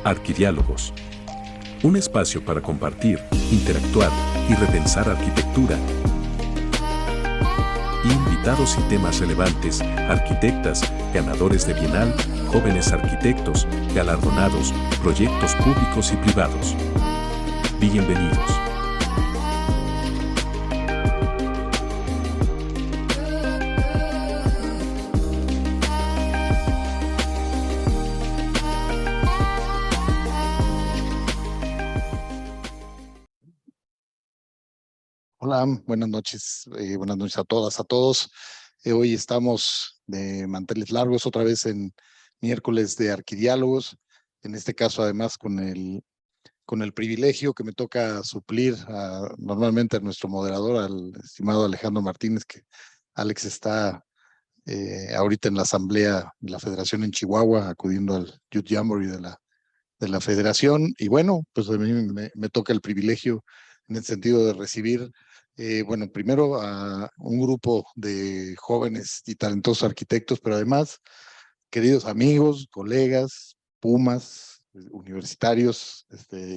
Arquidiálogos. Un espacio para compartir, interactuar y repensar arquitectura. Invitados y temas relevantes, arquitectas, ganadores de Bienal, jóvenes arquitectos, galardonados, proyectos públicos y privados. Bienvenidos. Hola, buenas noches a todas, a todos. Hoy estamos de manteles largos, otra vez en miércoles de Arquidiálogos, en este caso además con el privilegio que me toca suplir normalmente a nuestro moderador, al estimado Alejandro Martínez, que Alex está ahorita en la asamblea de la federación en Chihuahua, acudiendo al Youth Jamboree de la federación, y bueno, pues a mí me toca el privilegio en el sentido de recibir, bueno, primero a un grupo de jóvenes y talentosos arquitectos, pero además queridos amigos, colegas, pumas, universitarios,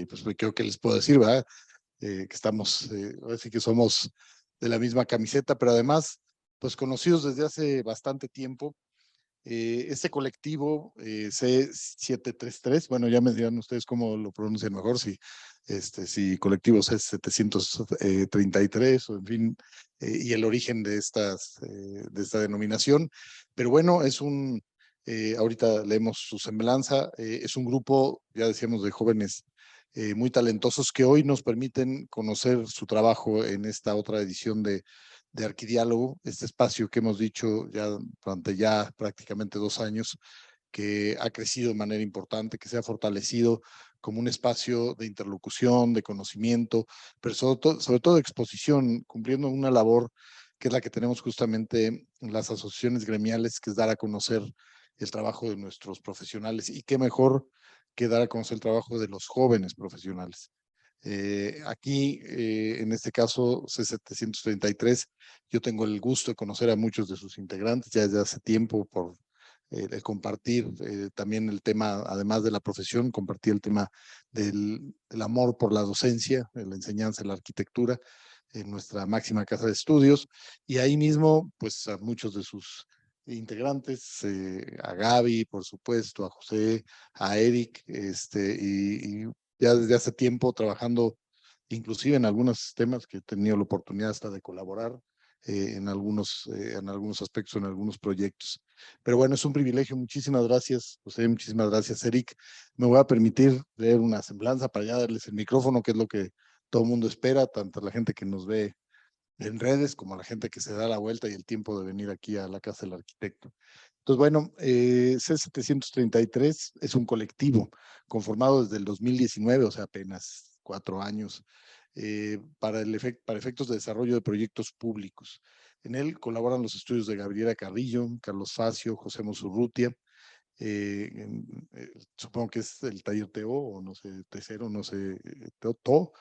pues creo que les puedo decir, ¿verdad? Que estamos, así que somos de la misma camiseta, pero además, pues conocidos desde hace bastante tiempo. Este colectivo C733, bueno, ya me dirán ustedes cómo lo pronuncian mejor, si colectivo C733 o en fin, y el origen de esta denominación. Pero bueno, ahorita leemos su semblanza, es un grupo, ya decíamos, de jóvenes muy talentosos que hoy nos permiten conocer su trabajo en esta otra edición de Arquidiálogo, este espacio que hemos dicho ya durante ya prácticamente 2 años, que ha crecido de manera importante, que se ha fortalecido como un espacio de interlocución, de conocimiento, pero sobre todo de exposición, cumpliendo una labor que es la que tenemos justamente en las asociaciones gremiales, que es dar a conocer el trabajo de nuestros profesionales, y qué mejor que dar a conocer el trabajo de los jóvenes profesionales. Aquí, en este caso, C733, yo tengo el gusto de conocer a muchos de sus integrantes ya desde hace tiempo por el compartir también el tema, además de la profesión, compartir el tema del amor por la docencia, de la enseñanza de la arquitectura en nuestra máxima casa de estudios, y ahí mismo, pues a muchos de sus integrantes, a Gaby, por supuesto, a José, a Eric, y ya desde hace tiempo trabajando inclusive en algunos temas que he tenido la oportunidad hasta de colaborar en algunos aspectos, en algunos proyectos. Pero bueno, es un privilegio. Muchísimas gracias, José, muchísimas gracias, Eric. Me voy a permitir leer una semblanza para ya darles el micrófono, que es lo que todo el mundo espera, tanto la gente que nos ve en redes como la gente que se da la vuelta y el tiempo de venir aquí a la Casa del Arquitecto. Entonces, bueno, C733 es un colectivo conformado desde el 2019, o sea, apenas 4 años, para efectos de desarrollo de proyectos públicos. En él colaboran los estudios de Gabriela Carrillo, Carlos Facio, José Mosurrutia, supongo que es el taller TO, o no sé, T0, no sé, TO.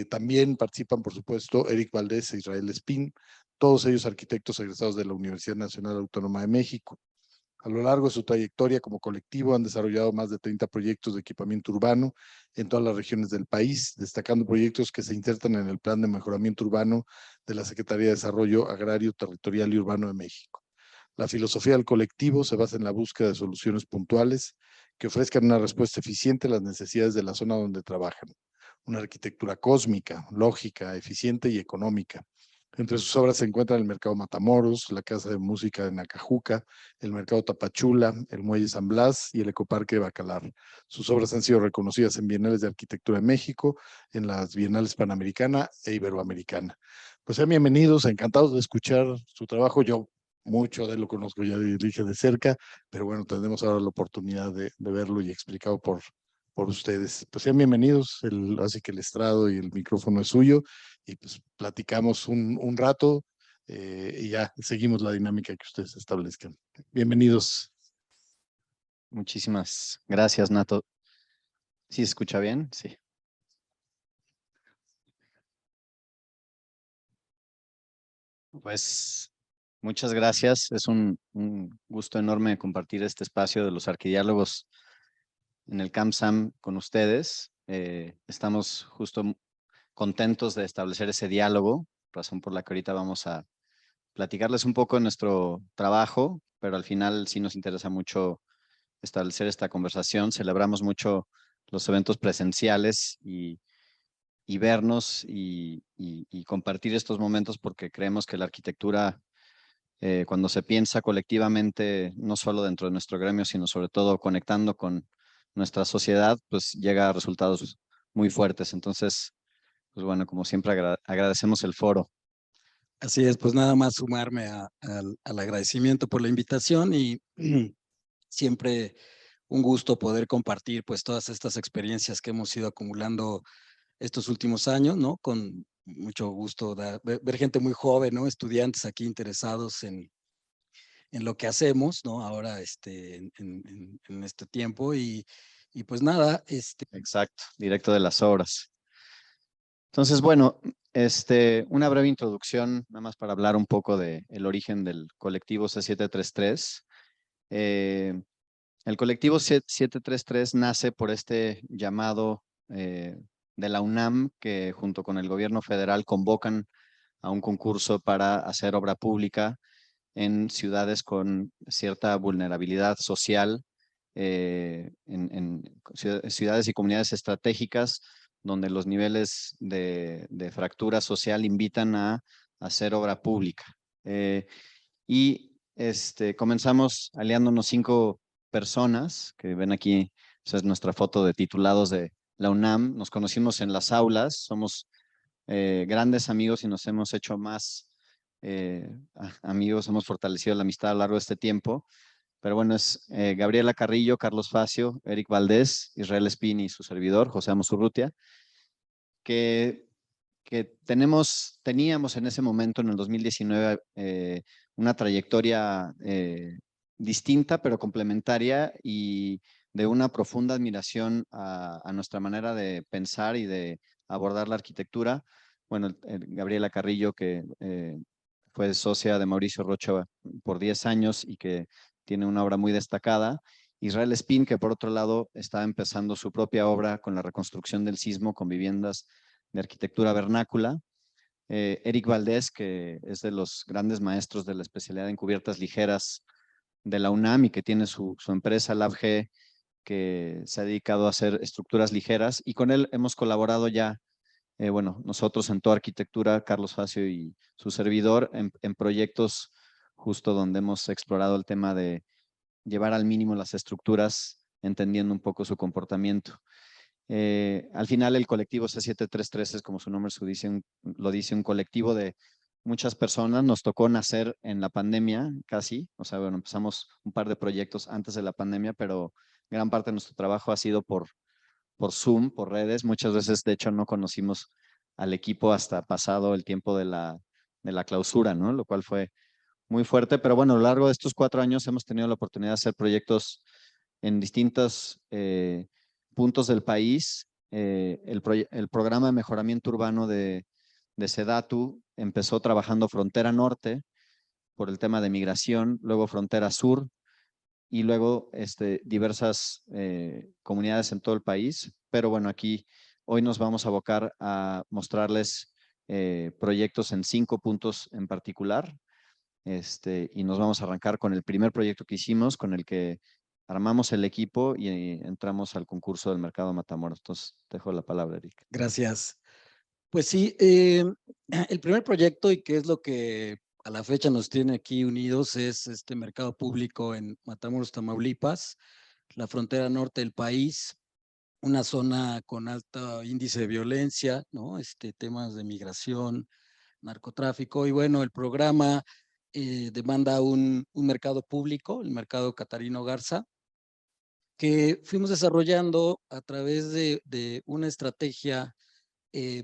También participan, por supuesto, Eric Valdés e Israel Espín, todos ellos arquitectos egresados de la Universidad Nacional Autónoma de México. A lo largo de su trayectoria como colectivo han desarrollado más de 30 proyectos de equipamiento urbano en todas las regiones del país, destacando proyectos que se insertan en el Plan de Mejoramiento Urbano de la Secretaría de Desarrollo Agrario, Territorial y Urbano de México. La filosofía del colectivo se basa en la búsqueda de soluciones puntuales que ofrezcan una respuesta eficiente a las necesidades de la zona donde trabajan. Una arquitectura cósmica, lógica, eficiente y económica. Entre sus obras se encuentran el Mercado Matamoros, la Casa de Música de Nacajuca, el Mercado Tapachula, el Muelle San Blas y el Ecoparque de Bacalar. Sus obras han sido reconocidas en Bienales de Arquitectura de México, en las Bienales Panamericana e Iberoamericana. Pues sean bienvenidos, encantados de escuchar su trabajo. Yo mucho de él lo conozco, ya dije de cerca, pero bueno, tendremos ahora la oportunidad de verlo y explicado por ustedes. Pues sean bienvenidos, así que el estrado y el micrófono es suyo, y pues platicamos un rato y ya seguimos la dinámica que ustedes establezcan. Bienvenidos. Muchísimas gracias, Nato. ¿Sí se escucha bien? Sí. Pues muchas gracias. Es un gusto enorme compartir este espacio de los arquidiálogos en el CAMSAM con ustedes. Estamos justo contentos de establecer ese diálogo, razón por la que ahorita vamos a platicarles un poco de nuestro trabajo, pero al final sí nos interesa mucho establecer esta conversación. Celebramos mucho los eventos presenciales y vernos y compartir estos momentos porque creemos que la arquitectura, cuando se piensa colectivamente, no solo dentro de nuestro gremio, sino sobre todo conectando con nuestra sociedad, pues llega a resultados muy fuertes. Entonces, pues bueno, como siempre agradecemos el foro. Así es, pues nada más sumarme al agradecimiento por la invitación y siempre un gusto poder compartir pues todas estas experiencias que hemos ido acumulando estos últimos años, ¿no? Con mucho gusto ver gente muy joven, ¿no? Estudiantes aquí interesados en lo que hacemos, ¿no? Ahora en este tiempo y pues nada, Exacto, directo de las obras. Entonces, bueno, una breve introducción, nada más para hablar un poco del origen del colectivo C733. El colectivo 733 nace por este llamado de la UNAM, que junto con el gobierno federal convocan a un concurso para hacer obra pública en ciudades con cierta vulnerabilidad social, en ciudades y comunidades estratégicas donde los niveles de fractura social invitan a hacer obra pública. Comenzamos aliándonos 5 personas, que ven aquí, esa es nuestra foto de titulados de la UNAM. Nos conocimos en las aulas, somos grandes amigos y nos hemos hecho más amigos, hemos fortalecido la amistad a lo largo de este tiempo. Pero bueno, es Gabriela Carrillo, Carlos Facio, Eric Valdés, Israel Espini y su servidor, José Amos Urrutia, que teníamos en ese momento, en el 2019, una trayectoria distinta, pero complementaria y de una profunda admiración a nuestra manera de pensar y de abordar la arquitectura. Bueno, Gabriela Carrillo, que fue socia de Mauricio Rocha por 10 años y que tiene una obra muy destacada. Israel Espín, que por otro lado está empezando su propia obra con la reconstrucción del sismo con viviendas de arquitectura vernácula. Eric Valdés, que es de los grandes maestros de la especialidad en cubiertas ligeras de la UNAM y que tiene su empresa LabG, que se ha dedicado a hacer estructuras ligeras, y con él hemos colaborado ya, bueno, nosotros en toda arquitectura, Carlos Facio y su servidor, en proyectos justo donde hemos explorado el tema de llevar al mínimo las estructuras, entendiendo un poco su comportamiento. Al final el colectivo C733 es, como su nombre lo dice, un colectivo de muchas personas. Nos tocó nacer en la pandemia casi, o sea, bueno, empezamos un par de proyectos antes de la pandemia, pero gran parte de nuestro trabajo ha sido por Zoom, por redes. Muchas veces, de hecho, no conocimos al equipo hasta pasado el tiempo de la clausura, ¿no? Lo cual fue muy fuerte, pero bueno, a lo largo de estos 4 años hemos tenido la oportunidad de hacer proyectos en distintos puntos del país. El programa de mejoramiento urbano de SEDATU empezó trabajando frontera norte por el tema de migración, luego frontera sur y luego diversas comunidades en todo el país. Pero bueno, aquí hoy nos vamos a abocar a mostrarles proyectos en 5 puntos en particular. Y nos vamos a arrancar con el primer proyecto que hicimos, con el que armamos el equipo y entramos al concurso del Mercado Matamoros. Entonces, te dejo la palabra, Eric. gracias. Pues sí, el primer proyecto y que es lo que a la fecha nos tiene aquí unidos es este mercado público en Matamoros, Tamaulipas, la frontera norte del país, una zona con alto índice de violencia, ¿no? Temas de migración, narcotráfico y bueno, el programa demanda un mercado público, el mercado Catarino Garza, que fuimos desarrollando a través de una estrategia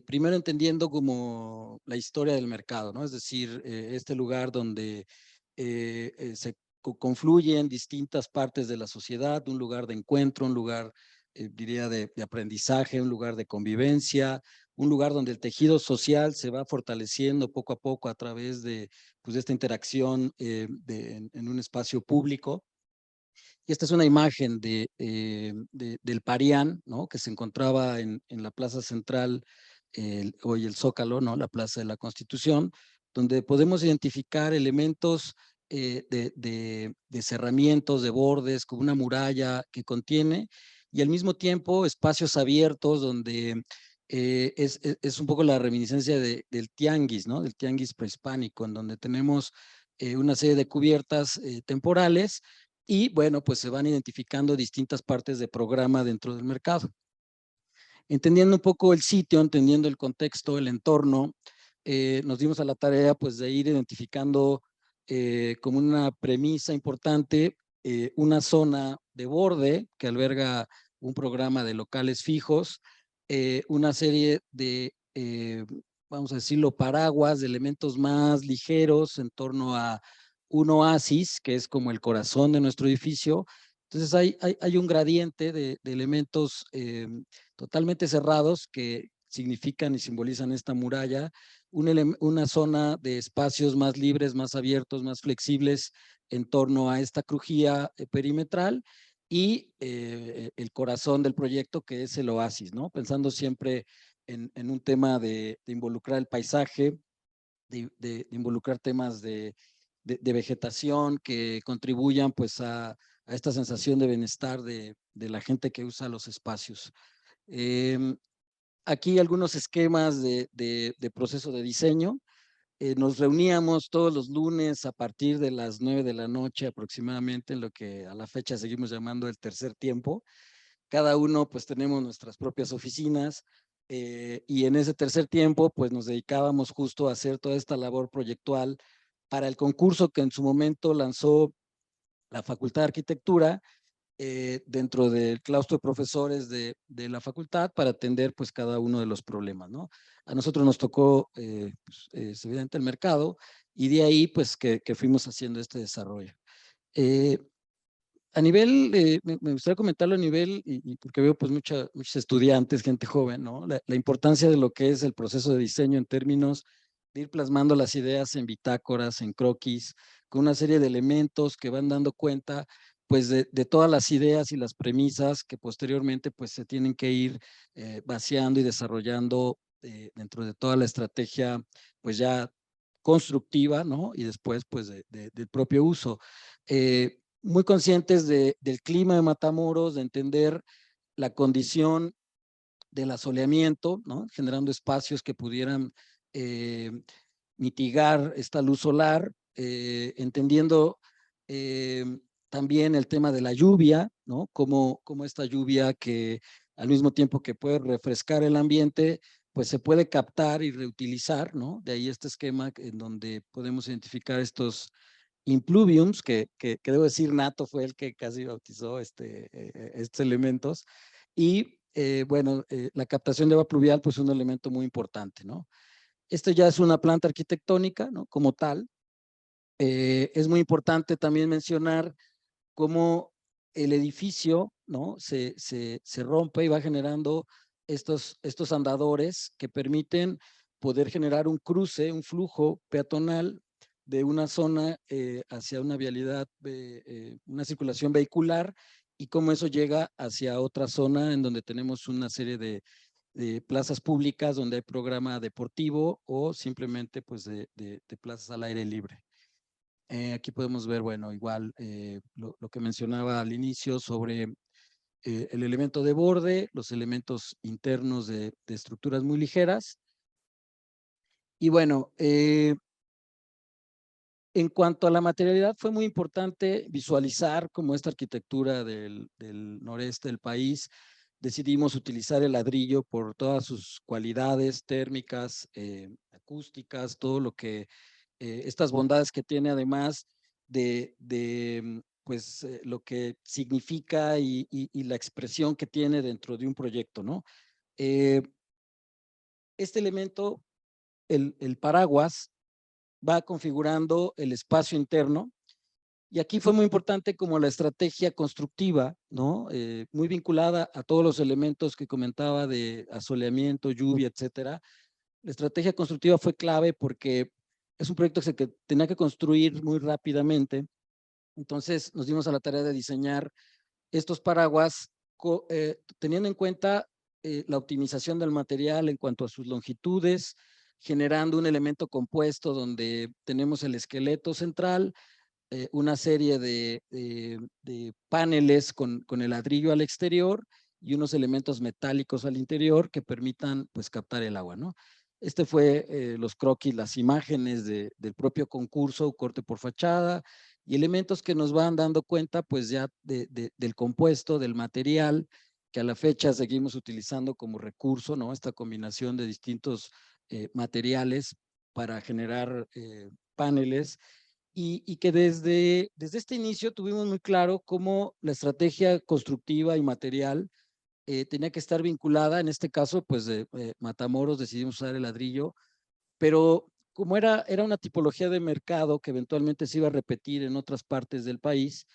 primero entendiendo como la historia del mercado, ¿no? Es decir, este lugar donde se confluyen distintas partes de la sociedad, un lugar de encuentro, un lugar, diría, de aprendizaje, un lugar de convivencia, un lugar donde el tejido social se va fortaleciendo poco a poco a través de, pues, de esta interacción en un espacio público. Y esta es una imagen del Parián, ¿no? Que se encontraba en la plaza central, hoy el Zócalo, ¿no? La plaza de la Constitución, donde podemos identificar elementos de cerramientos, de bordes, con una muralla que contiene, y al mismo tiempo espacios abiertos donde es un poco la reminiscencia del tianguis, ¿no? Del tianguis prehispánico, en donde tenemos una serie de cubiertas temporales y, bueno, pues se van identificando distintas partes de programa dentro del mercado. Entendiendo un poco el sitio, entendiendo el contexto, el entorno, nos dimos a la tarea pues de ir identificando como una premisa importante una zona de borde que alberga un programa de locales fijos, una serie de, vamos a decirlo, paraguas, de elementos más ligeros en torno a un oasis, que es como el corazón de nuestro edificio. Entonces hay un gradiente de elementos totalmente cerrados que significan y simbolizan esta muralla, una zona de espacios más libres, más abiertos, más flexibles en torno a esta crujía perimetral y el corazón del proyecto, que es el oasis, ¿no? Pensando siempre en un tema de involucrar el paisaje, de involucrar temas de vegetación que contribuyan pues a esta sensación de bienestar de la gente que usa los espacios. Aquí algunos esquemas de proceso de diseño. Nos reuníamos todos los lunes a partir de las 9 de la noche aproximadamente, en lo que a la fecha seguimos llamando el tercer tiempo. Cada uno pues tenemos nuestras propias oficinas y en ese tercer tiempo pues nos dedicábamos justo a hacer toda esta labor proyectual para el concurso que en su momento lanzó la Facultad de Arquitectura dentro del claustro de profesores de la facultad para atender pues cada uno de los problemas, ¿no? A nosotros nos tocó pues, evidente el mercado y de ahí pues que fuimos haciendo este desarrollo. A nivel, me gustaría comentarlo a nivel, y porque veo pues muchos estudiantes, gente joven, ¿no? La importancia de lo que es el proceso de diseño en términos de ir plasmando las ideas en bitácoras, en croquis, con una serie de elementos que van dando cuenta pues de todas las ideas y las premisas que posteriormente pues se tienen que ir vaciando y desarrollando dentro de toda la estrategia pues ya constructiva, ¿no? Y después pues del propio uso. Muy conscientes del clima de Matamoros, de entender la condición del asoleamiento, ¿no? Generando espacios que pudieran mitigar esta luz solar, entendiendo también el tema de la lluvia, ¿no? Como esta lluvia que al mismo tiempo que puede refrescar el ambiente, pues se puede captar y reutilizar, ¿no? De ahí este esquema en donde podemos identificar estos impluviums, que debo decir, Nato fue el que casi bautizó estos elementos. Y bueno, la captación de agua pluvial, pues es un elemento muy importante, ¿no? Esto ya es una planta arquitectónica, ¿no? Como tal. Es muy importante también mencionar cómo el edificio, ¿no? Se rompe y va generando estos andadores que permiten poder generar un cruce, un flujo peatonal de una zona hacia una vialidad, una circulación vehicular, y cómo eso llega hacia otra zona en donde tenemos una serie de plazas públicas donde hay programa deportivo o simplemente pues de plazas al aire libre. Aquí podemos ver, bueno, igual lo que mencionaba al inicio sobre el elemento de borde, los elementos internos de estructuras muy ligeras. Y bueno, en cuanto a la materialidad, fue muy importante visualizar cómo esta arquitectura del noreste del país decidimos utilizar el ladrillo por todas sus cualidades térmicas, acústicas, todo lo que, estas bondades que tiene además pues, lo que significa y la expresión que tiene dentro de un proyecto, ¿no? Este elemento, el paraguas, va configurando el espacio interno. Y aquí fue muy importante como la estrategia constructiva, ¿no? Muy vinculada a todos los elementos que comentaba de asoleamiento, lluvia, etcétera. La estrategia constructiva fue clave porque es un proyecto que tenía que construir muy rápidamente Entonces nos dimos a la tarea de diseñar estos paraguas teniendo en cuenta la optimización del material en cuanto a sus longitudes, generando un elemento compuesto donde tenemos el esqueleto central, una serie de paneles con el ladrillo al exterior y unos elementos metálicos al interior que permitan pues captar el agua, ¿no? Este fue los croquis, las imágenes del propio concurso, corte por fachada, y elementos que nos van dando cuenta pues ya del compuesto, del material, que a la fecha seguimos utilizando como recurso, ¿no? Esta combinación de distintos materiales para generar paneles, y que desde este inicio tuvimos muy claro cómo la estrategia constructiva y material tenía que estar vinculada, en este caso, pues de Matamoros decidimos usar el ladrillo, pero como era una tipología de mercado que eventualmente se iba a repetir en otras partes del país,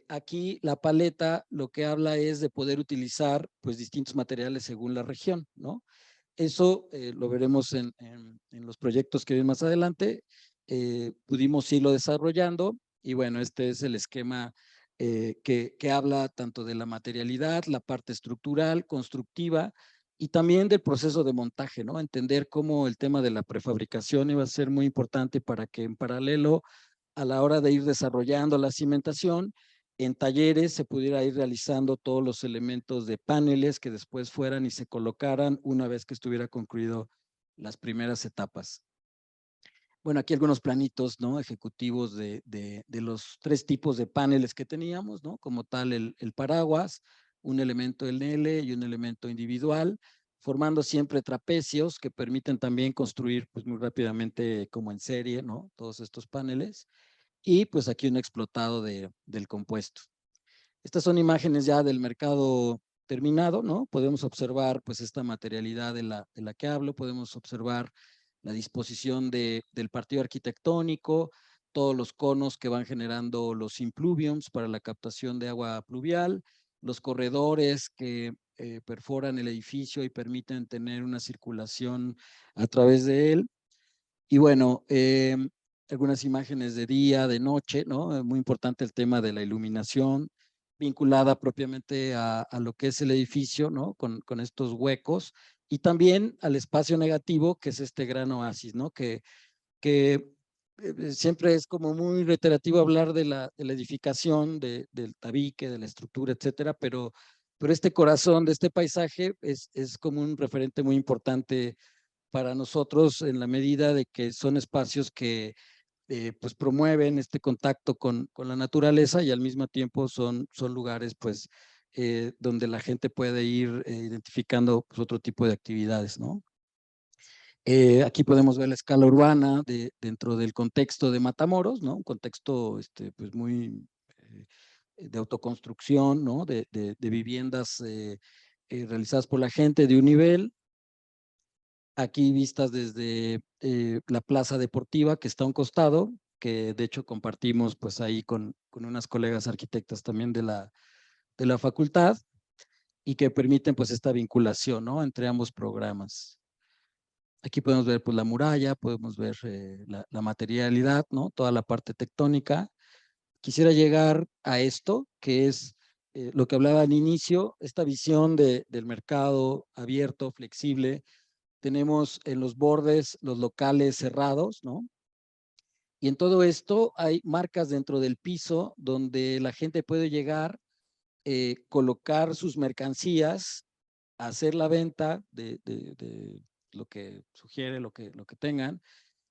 aquí la paleta lo que habla es de poder utilizar pues distintos materiales según la región, ¿no? Eso lo veremos en los proyectos que vienen más adelante. Pudimos irlo desarrollando y bueno, este es el esquema que habla tanto de la materialidad, la parte estructural, constructiva y también del proceso de montaje, ¿no? Entender cómo el tema de la prefabricación iba a ser muy importante para que en paralelo a la hora de ir desarrollando la cimentación, en talleres se pudiera ir realizando todos los elementos de paneles que después fueran y se colocaran una vez que estuviera concluido las primeras etapas. Bueno, aquí algunos planitos, ¿no? Ejecutivos de los 3 tipos de paneles que teníamos, ¿no? Como tal el paraguas, un elemento L y un elemento individual, formando siempre trapecios que permiten también construir pues muy rápidamente como en serie, ¿no? Todos estos paneles. Y pues aquí un explotado del compuesto. Estas son imágenes ya del mercado terminado, ¿no? Podemos observar pues esta materialidad de la que hablo, podemos observar la disposición del partido arquitectónico, todos los conos que van generando los impluviums para la captación de agua pluvial, los corredores que perforan el edificio y permiten tener una circulación a través de él. Y bueno, algunas imágenes de día, de noche, ¿no? Es muy importante el tema de la iluminación, vinculada propiamente a lo que es el edificio, ¿no? Con estos huecos, y también al espacio negativo, que es este gran oasis, ¿no? Que siempre es como muy reiterativo hablar de la edificación, del tabique, de la estructura, etcétera, pero este corazón de este paisaje es como un referente muy importante para nosotros en la medida de que son espacios que pues promueven este contacto con la naturaleza y al mismo tiempo son lugares pues donde la gente puede ir identificando pues, otro tipo de actividades, ¿no? Aquí podemos ver la escala urbana dentro del contexto de Matamoros, ¿no? Un contexto pues muy de autoconstrucción, ¿no? De viviendas realizadas por la gente de un nivel. Aquí vistas desde la plaza deportiva que está a un costado, que de hecho compartimos pues ahí con unas colegas arquitectas también de la facultad y que permiten pues esta vinculación, ¿no? Entre ambos programas. Aquí podemos ver pues la muralla, podemos ver la materialidad, ¿no? Toda la parte tectónica. Quisiera llegar a esto, que es lo que hablaba al inicio, esta visión del mercado abierto, flexible. Tenemos en los bordes los locales cerrados, ¿no? Y en todo esto hay marcas dentro del piso donde la gente puede llegar, colocar sus mercancías, hacer la venta de lo que sugiere, lo que tengan,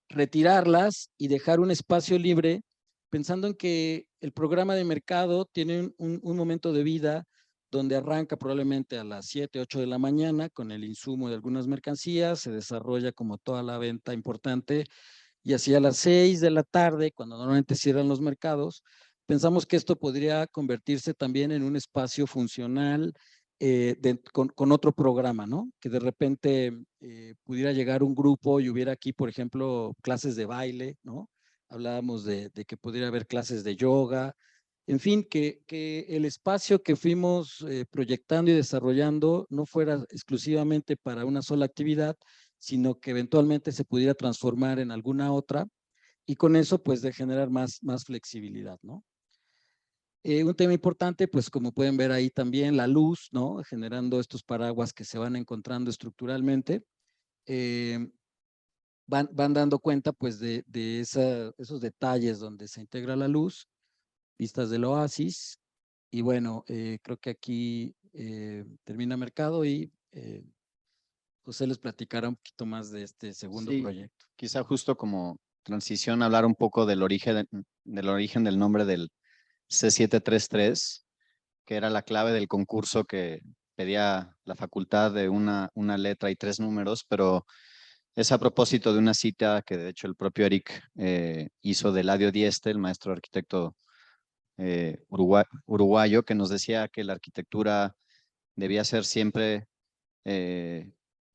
retirarlas y dejar un espacio libre, pensando en que el programa de mercado tiene un momento de vida donde arranca probablemente a las 7, 8 de la mañana con el insumo de algunas mercancías, se desarrolla como toda la venta importante y hacia las 6 de la tarde, cuando normalmente cierran los mercados, pensamos que esto podría convertirse también en un espacio funcional con otro programa, ¿no? Que de repente pudiera llegar un grupo y hubiera aquí, por ejemplo, clases de baile, ¿no? Hablábamos de que pudiera haber clases de yoga, en fin, que el espacio que fuimos proyectando y desarrollando no fuera exclusivamente para una sola actividad, sino que eventualmente se pudiera transformar en alguna otra y con eso pues de generar más flexibilidad, ¿no? Un tema importante, pues como pueden ver ahí también, la luz, ¿no? Generando estos paraguas que se van encontrando estructuralmente. Van dando cuenta pues de esos detalles donde se integra la luz, vistas del oasis. Y bueno, creo que aquí termina Mercado y José les platicará un poquito más de este segundo Sí, proyecto. quizá justo como transición hablar un poco del origen del nombre del C733, que era la clave del concurso que pedía la facultad de una letra y 3 números, pero es a propósito de una cita que de hecho el propio Eric hizo de Eladio Dieste, el maestro arquitecto uruguayo, que nos decía que la arquitectura debía ser siempre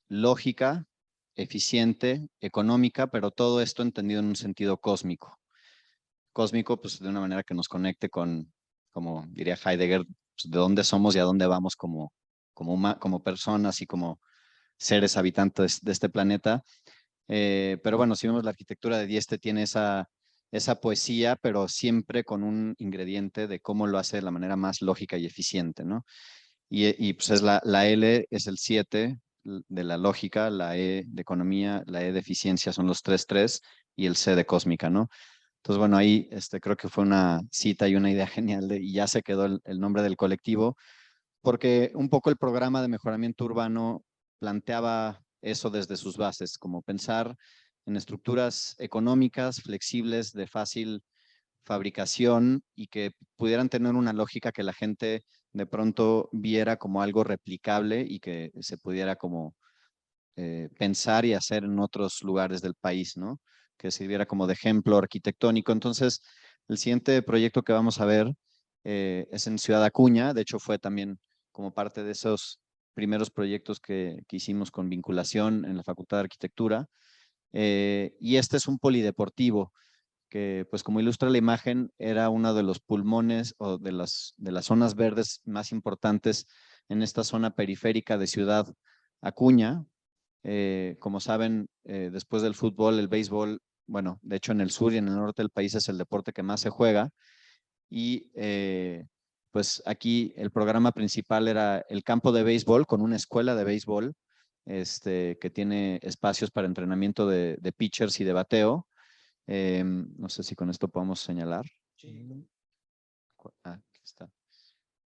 lógica, eficiente, económica, pero todo esto entendido en un sentido cósmico. Cósmico, pues de una manera que nos conecte con, como diría Heidegger, pues, de dónde somos y a dónde vamos como personas y como seres habitantes de este planeta. Pero bueno, si vemos la arquitectura de Dieste tiene esa poesía, pero siempre con un ingrediente de cómo lo hace de la manera más lógica y eficiente, ¿no? Y pues es la L es el 7 de la lógica, la E de economía, la E de eficiencia son los 3 y el C de cósmica, ¿no? Entonces, bueno, ahí creo que fue una cita y una idea genial y ya se quedó el nombre del colectivo, porque un poco el programa de mejoramiento urbano planteaba eso desde sus bases, como pensar en estructuras económicas, flexibles, de fácil fabricación y que pudieran tener una lógica que la gente de pronto viera como algo replicable y que se pudiera como pensar y hacer en otros lugares del país, ¿no? Que sirviera como de ejemplo arquitectónico. Entonces, el siguiente proyecto que vamos a ver es en Ciudad Acuña. De hecho, fue también como parte de esos primeros proyectos que hicimos con vinculación en la Facultad de Arquitectura. Y este es un polideportivo que, pues como ilustra la imagen, era uno de los pulmones o de las zonas verdes más importantes en esta zona periférica de Ciudad Acuña. Como saben, después del fútbol, el béisbol, bueno, de hecho en el sur y en el norte del país es el deporte que más se juega. Y pues aquí el programa principal era el campo de béisbol con una escuela de béisbol que tiene espacios para entrenamiento de pitchers y de bateo. No sé si con esto podemos señalar. Sí. Aquí está.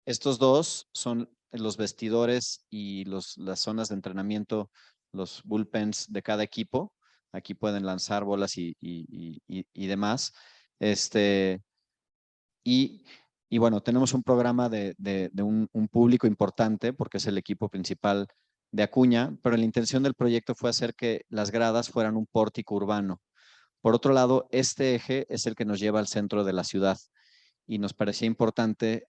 Estos dos son los vestidores y las zonas de entrenamiento, los bullpens de cada equipo. Aquí pueden lanzar bolas y demás. Y bueno, tenemos un programa de un público importante porque es el equipo principal de Acuña, pero la intención del proyecto fue hacer que las gradas fueran un pórtico urbano. Por otro lado, este eje es el que nos lleva al centro de la ciudad y nos parecía importante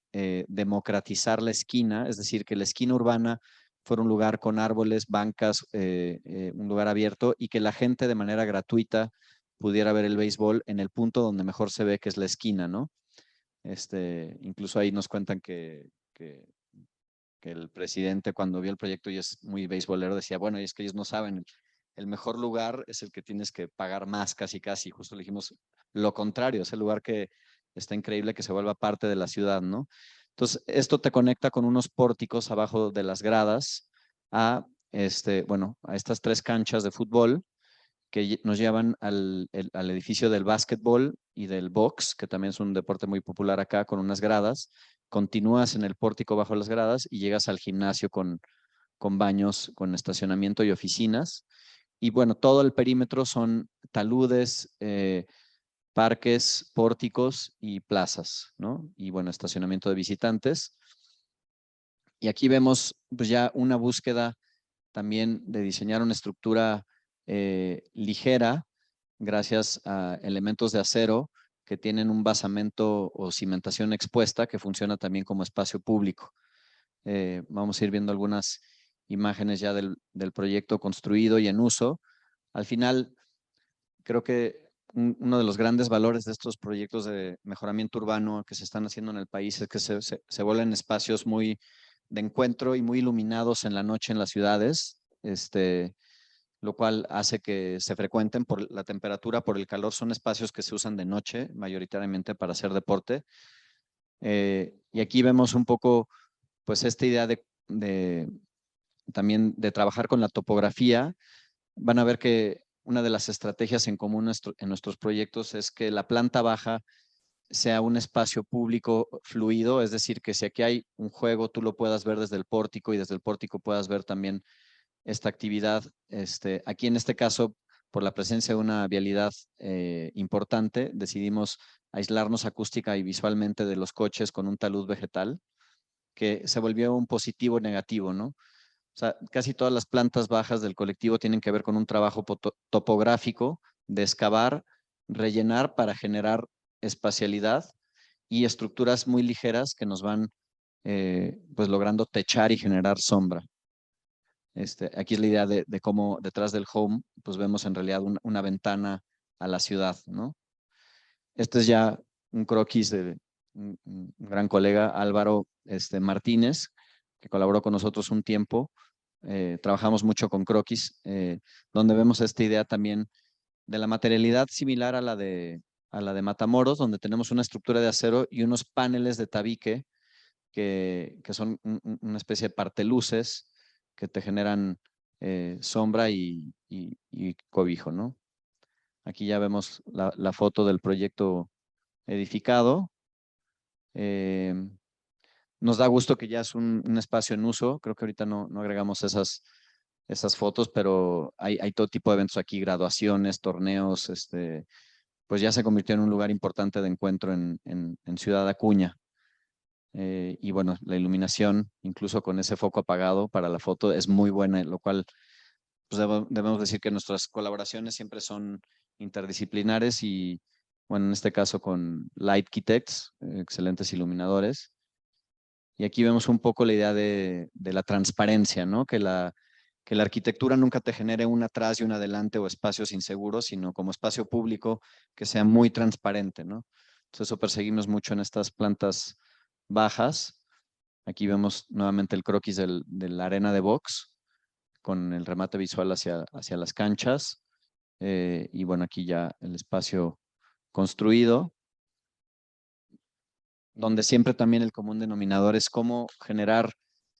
democratizar la esquina, es decir, que la esquina urbana fuera un lugar con árboles, bancas, un lugar abierto y que la gente de manera gratuita pudiera ver el béisbol en el punto donde mejor se ve, que es la esquina, ¿no? Incluso ahí nos cuentan que el presidente cuando vio el proyecto y es muy beisbolero decía, bueno, y es que ellos no saben, el mejor lugar es el que tienes que pagar más casi casi, justo le dijimos lo contrario, es el lugar que está increíble que se vuelva parte de la ciudad, ¿no? Entonces, esto te conecta con unos pórticos abajo de las gradas a, bueno, a estas 3 canchas de fútbol que nos llevan al edificio del básquetbol y del box, que también es un deporte muy popular acá, con unas gradas. Continúas en el pórtico bajo las gradas y llegas al gimnasio con baños, con estacionamiento y oficinas. Y bueno, todo el perímetro son taludes, parques, pórticos y plazas, ¿no? Y bueno, estacionamiento de visitantes. Y aquí vemos pues ya una búsqueda también de diseñar una estructura ligera gracias a elementos de acero que tienen un basamento o cimentación expuesta que funciona también como espacio público. Vamos a ir viendo algunas imágenes ya del proyecto construido y en uso. Al final, creo que uno de los grandes valores de estos proyectos de mejoramiento urbano que se están haciendo en el país es que se vuelven espacios muy de encuentro y muy iluminados en la noche en las ciudades. lo cual hace que se frecuenten por la temperatura, por el calor. Son espacios que se usan de noche, mayoritariamente para hacer deporte. Y aquí vemos un poco, pues, esta idea también de trabajar con la topografía. Van a ver que una de las estrategias en común en nuestros proyectos es que la planta baja sea un espacio público fluido, es decir, que si aquí hay un juego, tú lo puedas ver desde el pórtico y desde el pórtico puedas ver también esta actividad. Aquí en este caso, por la presencia de una vialidad importante, decidimos aislarnos acústica y visualmente de los coches con un talud vegetal, que se volvió un positivo negativo, ¿no? O sea, casi todas las plantas bajas del colectivo tienen que ver con un trabajo topográfico de excavar, rellenar para generar espacialidad y estructuras muy ligeras que nos van pues logrando techar y generar sombra. Aquí es la idea de cómo detrás del home pues vemos en realidad una ventana a la ciudad, ¿no? Este es ya un croquis de un gran colega, Álvaro Martínez, que colaboró con nosotros un tiempo. Trabajamos mucho con croquis, donde vemos esta idea también de la materialidad similar a la de Matamoros, donde tenemos una estructura de acero y unos paneles de tabique que son una especie de parteluces que te generan sombra y cobijo, ¿no? Aquí ya vemos la foto del proyecto edificado. Nos da gusto que ya es un espacio en uso. Creo que ahorita no agregamos esas fotos, pero hay todo tipo de eventos aquí, graduaciones, torneos, pues ya se convirtió en un lugar importante de encuentro en Ciudad Acuña. Y bueno, la iluminación, incluso con ese foco apagado para la foto, es muy buena, lo cual pues debemos decir que nuestras colaboraciones siempre son interdisciplinares y, bueno, en este caso con Light Architects, excelentes iluminadores. Y aquí vemos un poco la idea de la transparencia, ¿no? Que la arquitectura nunca te genere un atrás y un adelante o espacios inseguros, sino como espacio público que sea muy transparente, ¿no? Entonces eso perseguimos mucho en estas plantas bajas. Aquí vemos nuevamente el croquis de la arena de box con el remate visual hacia las canchas. Y bueno, aquí ya el espacio construido, donde siempre también el común denominador es cómo generar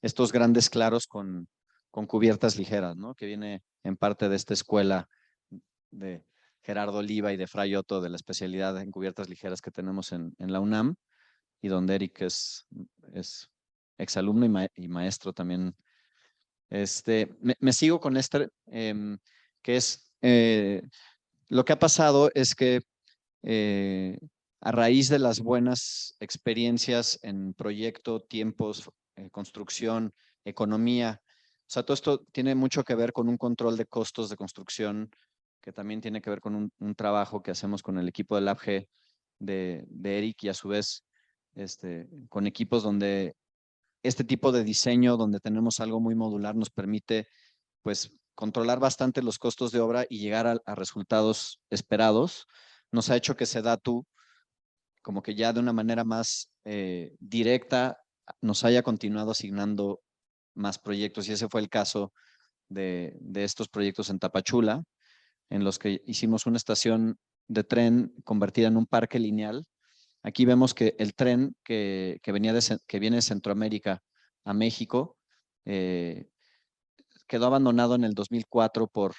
estos grandes claros con cubiertas ligeras, ¿no? Que viene en parte de esta escuela de Gerardo Oliva y de Fray Otto de la especialidad en cubiertas ligeras que tenemos en la UNAM, y donde Eric es exalumno y maestro también. Me sigo con que es, lo que ha pasado es que a raíz de las buenas experiencias en proyecto, tiempos, construcción, economía, o sea, todo esto tiene mucho que ver con un control de costos de construcción, que también tiene que ver con un trabajo que hacemos con el equipo del LabG de Eric y a su vez con equipos donde este tipo de diseño, donde tenemos algo muy modular, nos permite pues controlar bastante los costos de obra y llegar a resultados esperados. Nos ha hecho que Sedatu, como que ya de una manera más directa, nos haya continuado asignando más proyectos, y ese fue el caso de estos proyectos en Tapachula, en los que hicimos una estación de tren convertida en un parque lineal. Aquí vemos que el tren que viene de Centroamérica a México quedó abandonado en el 2004 por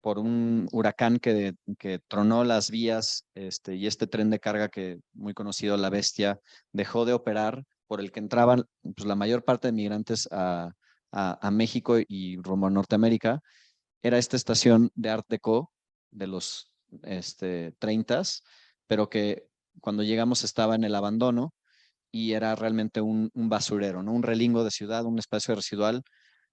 un huracán que tronó las vías, y este tren de carga que muy conocido, La Bestia, dejó de operar, por el que entraban pues, la mayor parte de migrantes a México y rumbo a Norteamérica. Era esta estación de Art Deco de los 30s, pero que cuando llegamos estaba en el abandono y era realmente un basurero, ¿no? Un relingo de ciudad, un espacio residual.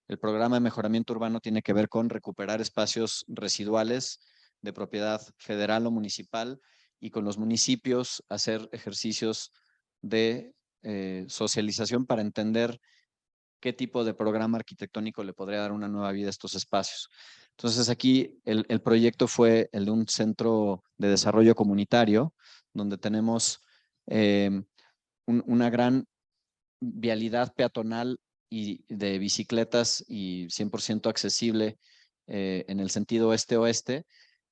El programa de mejoramiento urbano tiene que ver con recuperar espacios residuales de propiedad federal o municipal y con los municipios hacer ejercicios de socialización para entender qué tipo de programa arquitectónico le podría dar una nueva vida a estos espacios. Entonces aquí el proyecto fue el de un centro de desarrollo comunitario, donde tenemos una gran vialidad peatonal y de bicicletas y 100% accesible en el sentido este-oeste,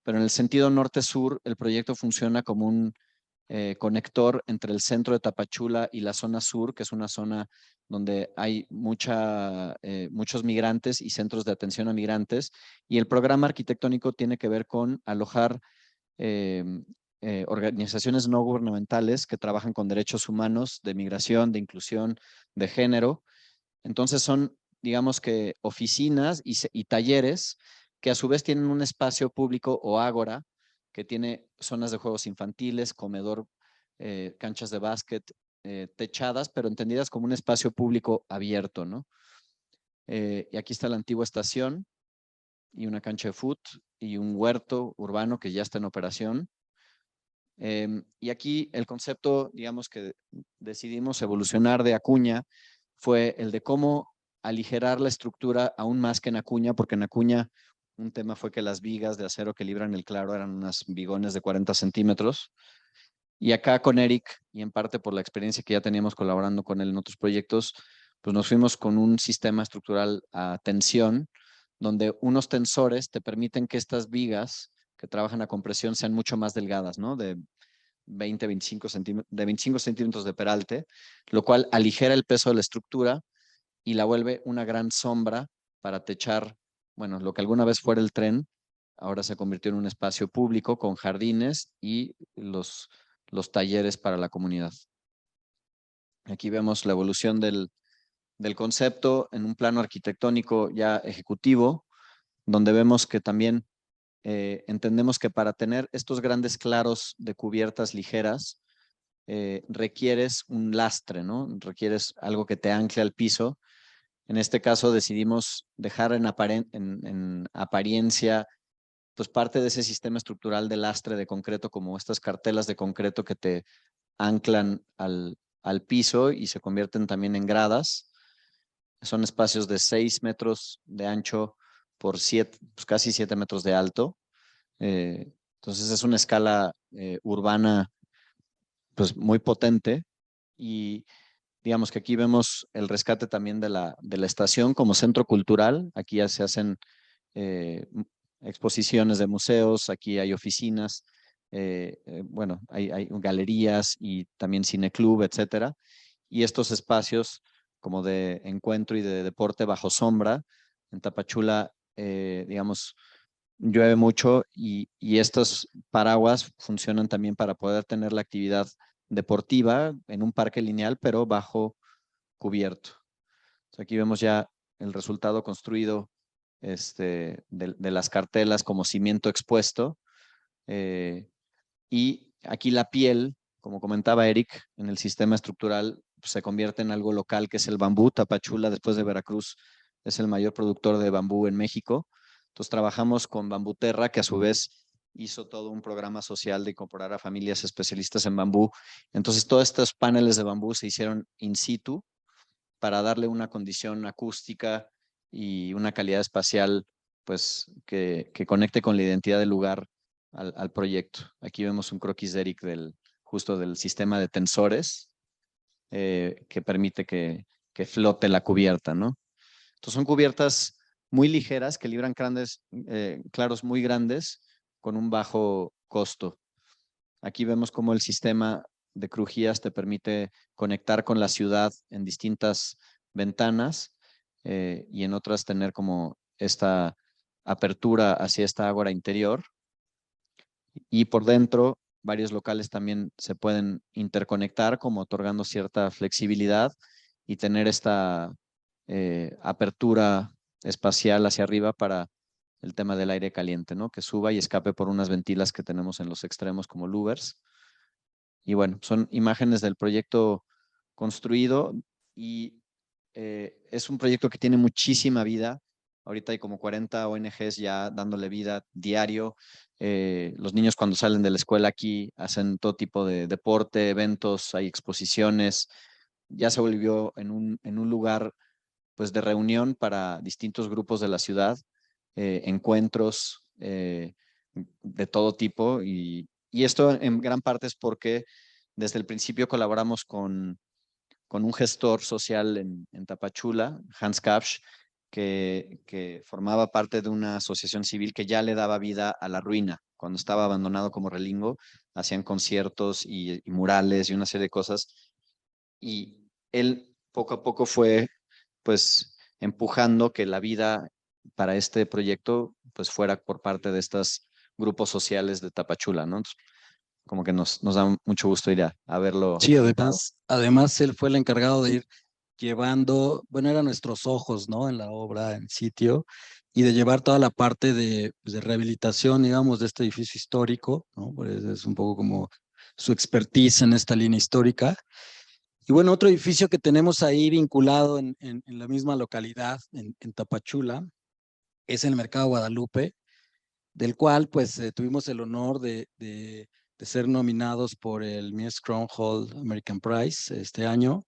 pero en el sentido norte-sur el proyecto funciona como un conector entre el centro de Tapachula y la zona sur, que es una zona donde hay muchos migrantes y centros de atención a migrantes, y el programa arquitectónico tiene que ver con alojar organizaciones no gubernamentales que trabajan con derechos humanos, de migración, de inclusión, de género. Entonces son, digamos que, oficinas y talleres que a su vez tienen un espacio público o ágora que tiene zonas de juegos infantiles, comedor, canchas de básquet, techadas, pero entendidas como un espacio público abierto, ¿no? Y aquí está la antigua estación y una cancha de fútbol y un huerto urbano que ya está en operación. Y aquí el concepto, digamos, que decidimos evolucionar de Acuña fue el de cómo aligerar la estructura aún más que en Acuña, porque en Acuña un tema fue que las vigas de acero que libran el claro eran unas vigones de 40 centímetros. Y acá con Eric, y en parte por la experiencia que ya teníamos colaborando con él en otros proyectos, pues nos fuimos con un sistema estructural a tensión, donde unos tensores te permiten que estas vigas que trabajan a compresión sean mucho más delgadas, ¿no? De 25 centímetros de peralte, lo cual aligera el peso de la estructura y la vuelve una gran sombra para techar, bueno, lo que alguna vez fuera el tren, ahora se convirtió en un espacio público con jardines y los talleres para la comunidad. Aquí vemos la evolución del concepto en un plano arquitectónico ya ejecutivo, donde vemos que también entendemos que para tener estos grandes claros de cubiertas ligeras, requieres un lastre, ¿no? Requieres algo que te ancle al piso. En este caso decidimos dejar en apariencia pues parte de ese sistema estructural de lastre de concreto, como estas cartelas de concreto que te anclan al piso y se convierten también en gradas. Son espacios de 6 metros de ancho por 7, pues casi 7 metros de alto. Entonces es una escala urbana pues muy potente y digamos que aquí vemos el rescate también de la estación como centro cultural. Aquí ya se hacen exposiciones de museos, aquí hay oficinas, bueno, hay galerías y también cineclub, etcétera. Y estos espacios como de encuentro y de deporte bajo sombra, en Tapachula, digamos, llueve mucho y estos paraguas funcionan también para poder tener la actividad deportiva en un parque lineal, pero bajo cubierto. Aquí vemos ya el resultado construido de las cartelas como cimiento expuesto. Y aquí la piel, como comentaba Eric, en el sistema estructural pues, se convierte en algo local que es el bambú. Tapachula, después de Veracruz, es el mayor productor de bambú en México. Entonces trabajamos con Bambuterra, que a su vez hizo todo un programa social de incorporar a familias especialistas en bambú. Entonces todos estos paneles de bambú se hicieron in situ para darle una condición acústica y una calidad espacial pues que conecte con la identidad del lugar al proyecto. Aquí vemos un croquis de Eric justo del sistema de tensores que permite que flote la cubierta, ¿no? Entonces son cubiertas muy ligeras que libran claros muy grandes con un bajo costo. Aquí vemos cómo el sistema de crujías te permite conectar con la ciudad en distintas ventanas y en otras tener como esta apertura hacia esta ágora interior. Y por dentro, varios locales también se pueden interconectar como otorgando cierta flexibilidad y tener esta apertura espacial hacia arriba para el tema del aire caliente, ¿no? Que suba y escape por unas ventilas que tenemos en los extremos como louvers. Y bueno, son imágenes del proyecto construido y es un proyecto que tiene muchísima vida. Ahorita hay como 40 ONGs ya dándole vida diario. Los niños cuando salen de la escuela aquí hacen todo tipo de deporte, eventos, hay exposiciones. Ya se volvió en un lugar pues de reunión para distintos grupos de la ciudad, encuentros de todo tipo y esto en gran parte es porque desde el principio colaboramos con con un gestor social en Tapachula, Hans Kapsch, que formaba parte de una asociación civil que ya le daba vida a la ruina. Cuando estaba abandonado como relingo, hacían conciertos y murales y una serie de cosas. Y él poco a poco fue, pues, empujando que la vida para este proyecto, pues, fuera por parte de estos grupos sociales de Tapachula, ¿no? Entonces, como que nos da mucho gusto ir a verlo. Sí, además él fue el encargado de ir llevando, bueno, eran nuestros ojos, ¿no? En la obra, en sitio, y de llevar toda la parte de rehabilitación, digamos, de este edificio histórico, ¿no? Pues es un poco como su expertise en esta línea histórica. Y bueno, otro edificio que tenemos ahí vinculado en la misma localidad, en Tapachula, es el Mercado Guadalupe, del cual pues tuvimos el honor de ser nominados por el Mies Hall American Prize este año.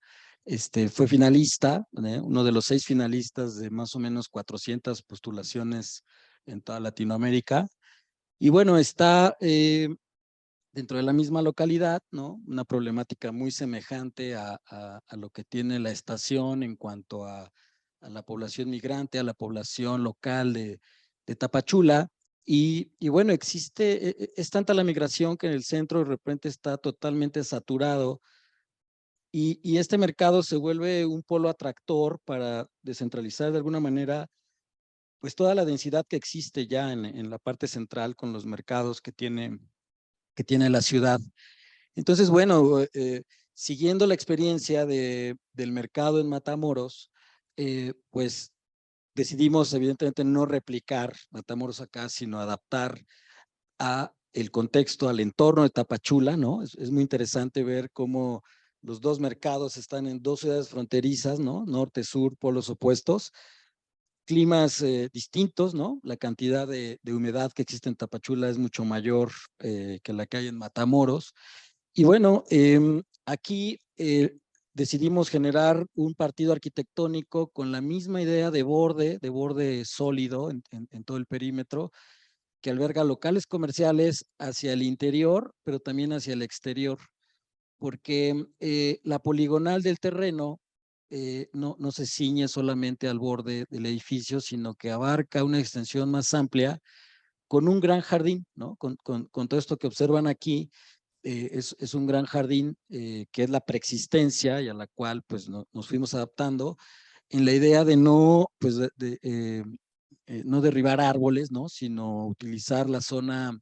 Fue finalista, uno de los 6 finalistas de más o menos 400 postulaciones en toda Latinoamérica. Y bueno, está dentro de la misma localidad, ¿no? Una problemática muy semejante a lo que tiene la estación en cuanto a la población migrante, a la población local de Tapachula. Y bueno, es tanta la migración que en el centro de repente está totalmente saturado y este mercado se vuelve un polo atractor para descentralizar de alguna manera pues toda la densidad que existe ya en la parte central con los mercados que tiene la ciudad. Entonces, bueno, siguiendo la experiencia del mercado en Matamoros, pues decidimos evidentemente no replicar Matamoros acá, sino adaptar a el contexto, al entorno de Tapachula, ¿no? Es muy interesante ver cómo los dos mercados están en 2 ciudades fronterizas, ¿no? Norte, sur, polos opuestos, climas distintos, ¿no? La cantidad de humedad que existe en Tapachula es mucho mayor que la que hay en Matamoros. Y bueno, aquí decidimos generar un partido arquitectónico con la misma idea de borde sólido en todo el perímetro, que alberga locales comerciales hacia el interior, pero también hacia el exterior, porque la poligonal del terreno no se ciñe solamente al borde del edificio, sino que abarca una extensión más amplia con un gran jardín, ¿no? Con todo esto que observan aquí, es un gran jardín que es la preexistencia y a la cual pues nos fuimos adaptando en la idea de no, pues, no derribar árboles, ¿no? Sino utilizar la zona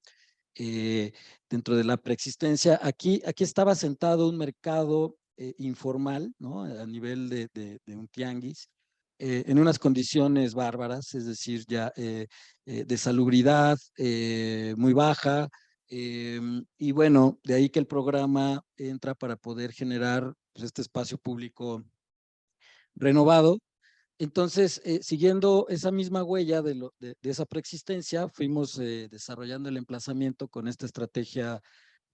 dentro de la preexistencia. Aquí estaba sentado un mercado informal, ¿no? A nivel de un tianguis, en unas condiciones bárbaras, es decir, ya de salubridad muy baja, y bueno, de ahí que el programa entra para poder generar pues, este espacio público renovado. Entonces, siguiendo esa misma huella de esa preexistencia, fuimos desarrollando el emplazamiento con esta estrategia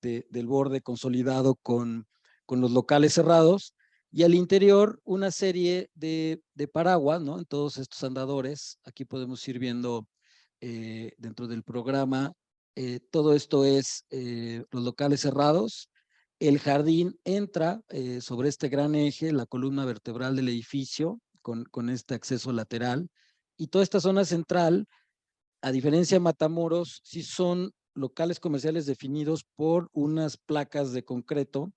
del borde consolidado con los locales cerrados y al interior una serie de paraguas, ¿no? En todos estos andadores. Aquí podemos ir viendo dentro del programa. Todo esto es los locales cerrados. El jardín entra sobre este gran eje, la columna vertebral del edificio, con este acceso lateral. Y toda esta zona central, a diferencia de Matamoros, sí son locales comerciales definidos por unas placas de concreto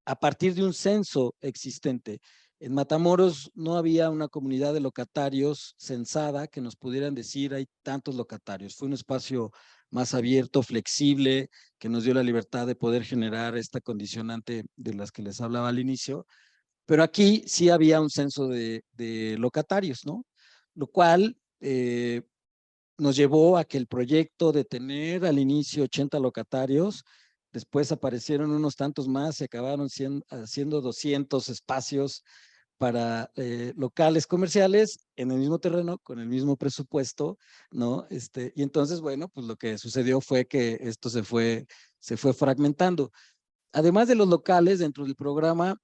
a partir de un censo existente. En Matamoros no había una comunidad de locatarios censada que nos pudieran decir hay tantos locatarios. Fue un espacio más abierto, flexible, que nos dio la libertad de poder generar esta condicionante de las que les hablaba al inicio. Pero aquí sí había un censo de locatarios, ¿no? Lo cual nos llevó a que el proyecto de tener al inicio 80 locatarios, después aparecieron unos tantos más y acabaron haciendo 200 espacios para locales comerciales en el mismo terreno, con el mismo presupuesto, ¿no? Y entonces, bueno, pues lo que sucedió fue que esto se fue fragmentando. Además de los locales, dentro del programa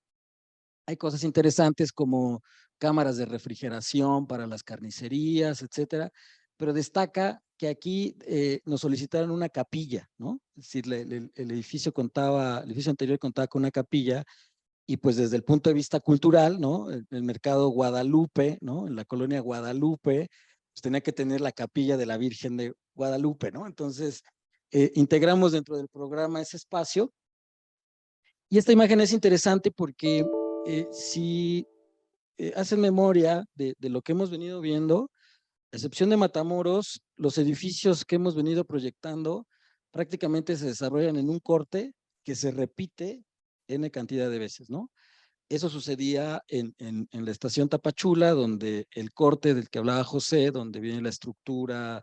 hay cosas interesantes como cámaras de refrigeración para las carnicerías, etcétera, pero destaca que aquí nos solicitaron una capilla, ¿no? Es decir, el edificio anterior contaba con una capilla Y pues desde el punto de vista cultural, ¿no? El mercado Guadalupe, ¿no? En la colonia Guadalupe, pues tenía que tener la capilla de la Virgen de Guadalupe, ¿no? Entonces, integramos dentro del programa ese espacio. Y esta imagen es interesante porque si hacen memoria de lo que hemos venido viendo, a excepción de Matamoros, los edificios que hemos venido proyectando prácticamente se desarrollan en un corte que se repite N cantidad de veces, ¿no? Eso sucedía en la estación Tapachula, donde el corte del que hablaba José, donde viene la estructura,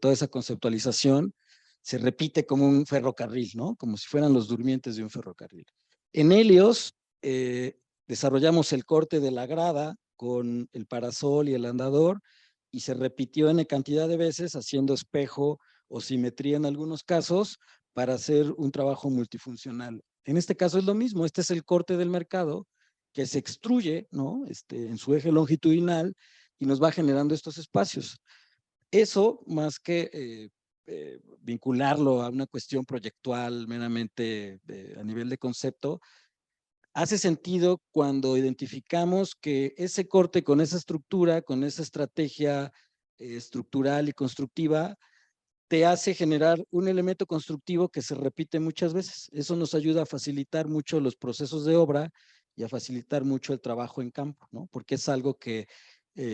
toda esa conceptualización, se repite como un ferrocarril, ¿no? Como si fueran los durmientes de un ferrocarril. En Helios, desarrollamos el corte de la grada con el parasol y el andador, y se repitió N cantidad de veces, haciendo espejo o simetría en algunos casos, para hacer un trabajo multifuncional. En este caso es lo mismo, este es el corte del mercado que se extruye, ¿no? En su eje longitudinal y nos va generando estos espacios. Eso, más que vincularlo a una cuestión proyectual meramente a nivel de concepto, hace sentido cuando identificamos que ese corte con esa estructura, con esa estrategia estructural y constructiva, te hace generar un elemento constructivo que se repite muchas veces. Eso nos ayuda a facilitar mucho los procesos de obra y a facilitar mucho el trabajo en campo, ¿no? Porque es algo que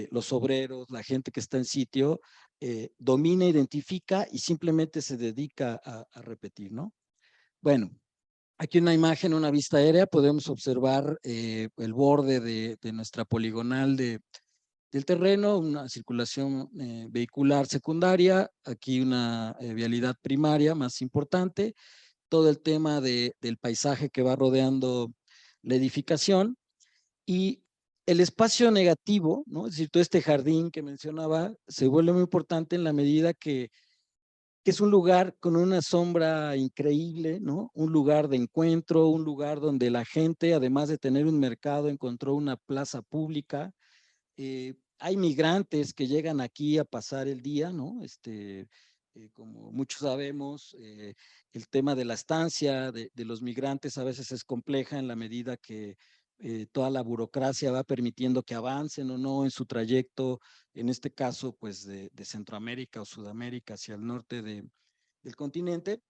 los obreros, la gente que está en sitio, domina, identifica y simplemente se dedica a repetir, ¿no? Bueno, aquí una imagen, una vista aérea, podemos observar el borde de nuestra poligonal del terreno, una circulación vehicular secundaria, aquí una vialidad primaria más importante, todo el tema del paisaje que va rodeando la edificación y el espacio negativo, ¿no? Es decir, todo este jardín que mencionaba se vuelve muy importante en la medida que es un lugar con una sombra increíble, ¿no? Un lugar de encuentro, un lugar donde la gente, además de tener un mercado, encontró una plaza pública. Hay migrantes que llegan aquí a pasar el día, ¿no? Como muchos sabemos, el tema de la estancia de los migrantes a veces es compleja en la medida que toda la burocracia va permitiendo que avancen o no en su trayecto, en este caso, pues de Centroamérica o Sudamérica hacia el norte del continente.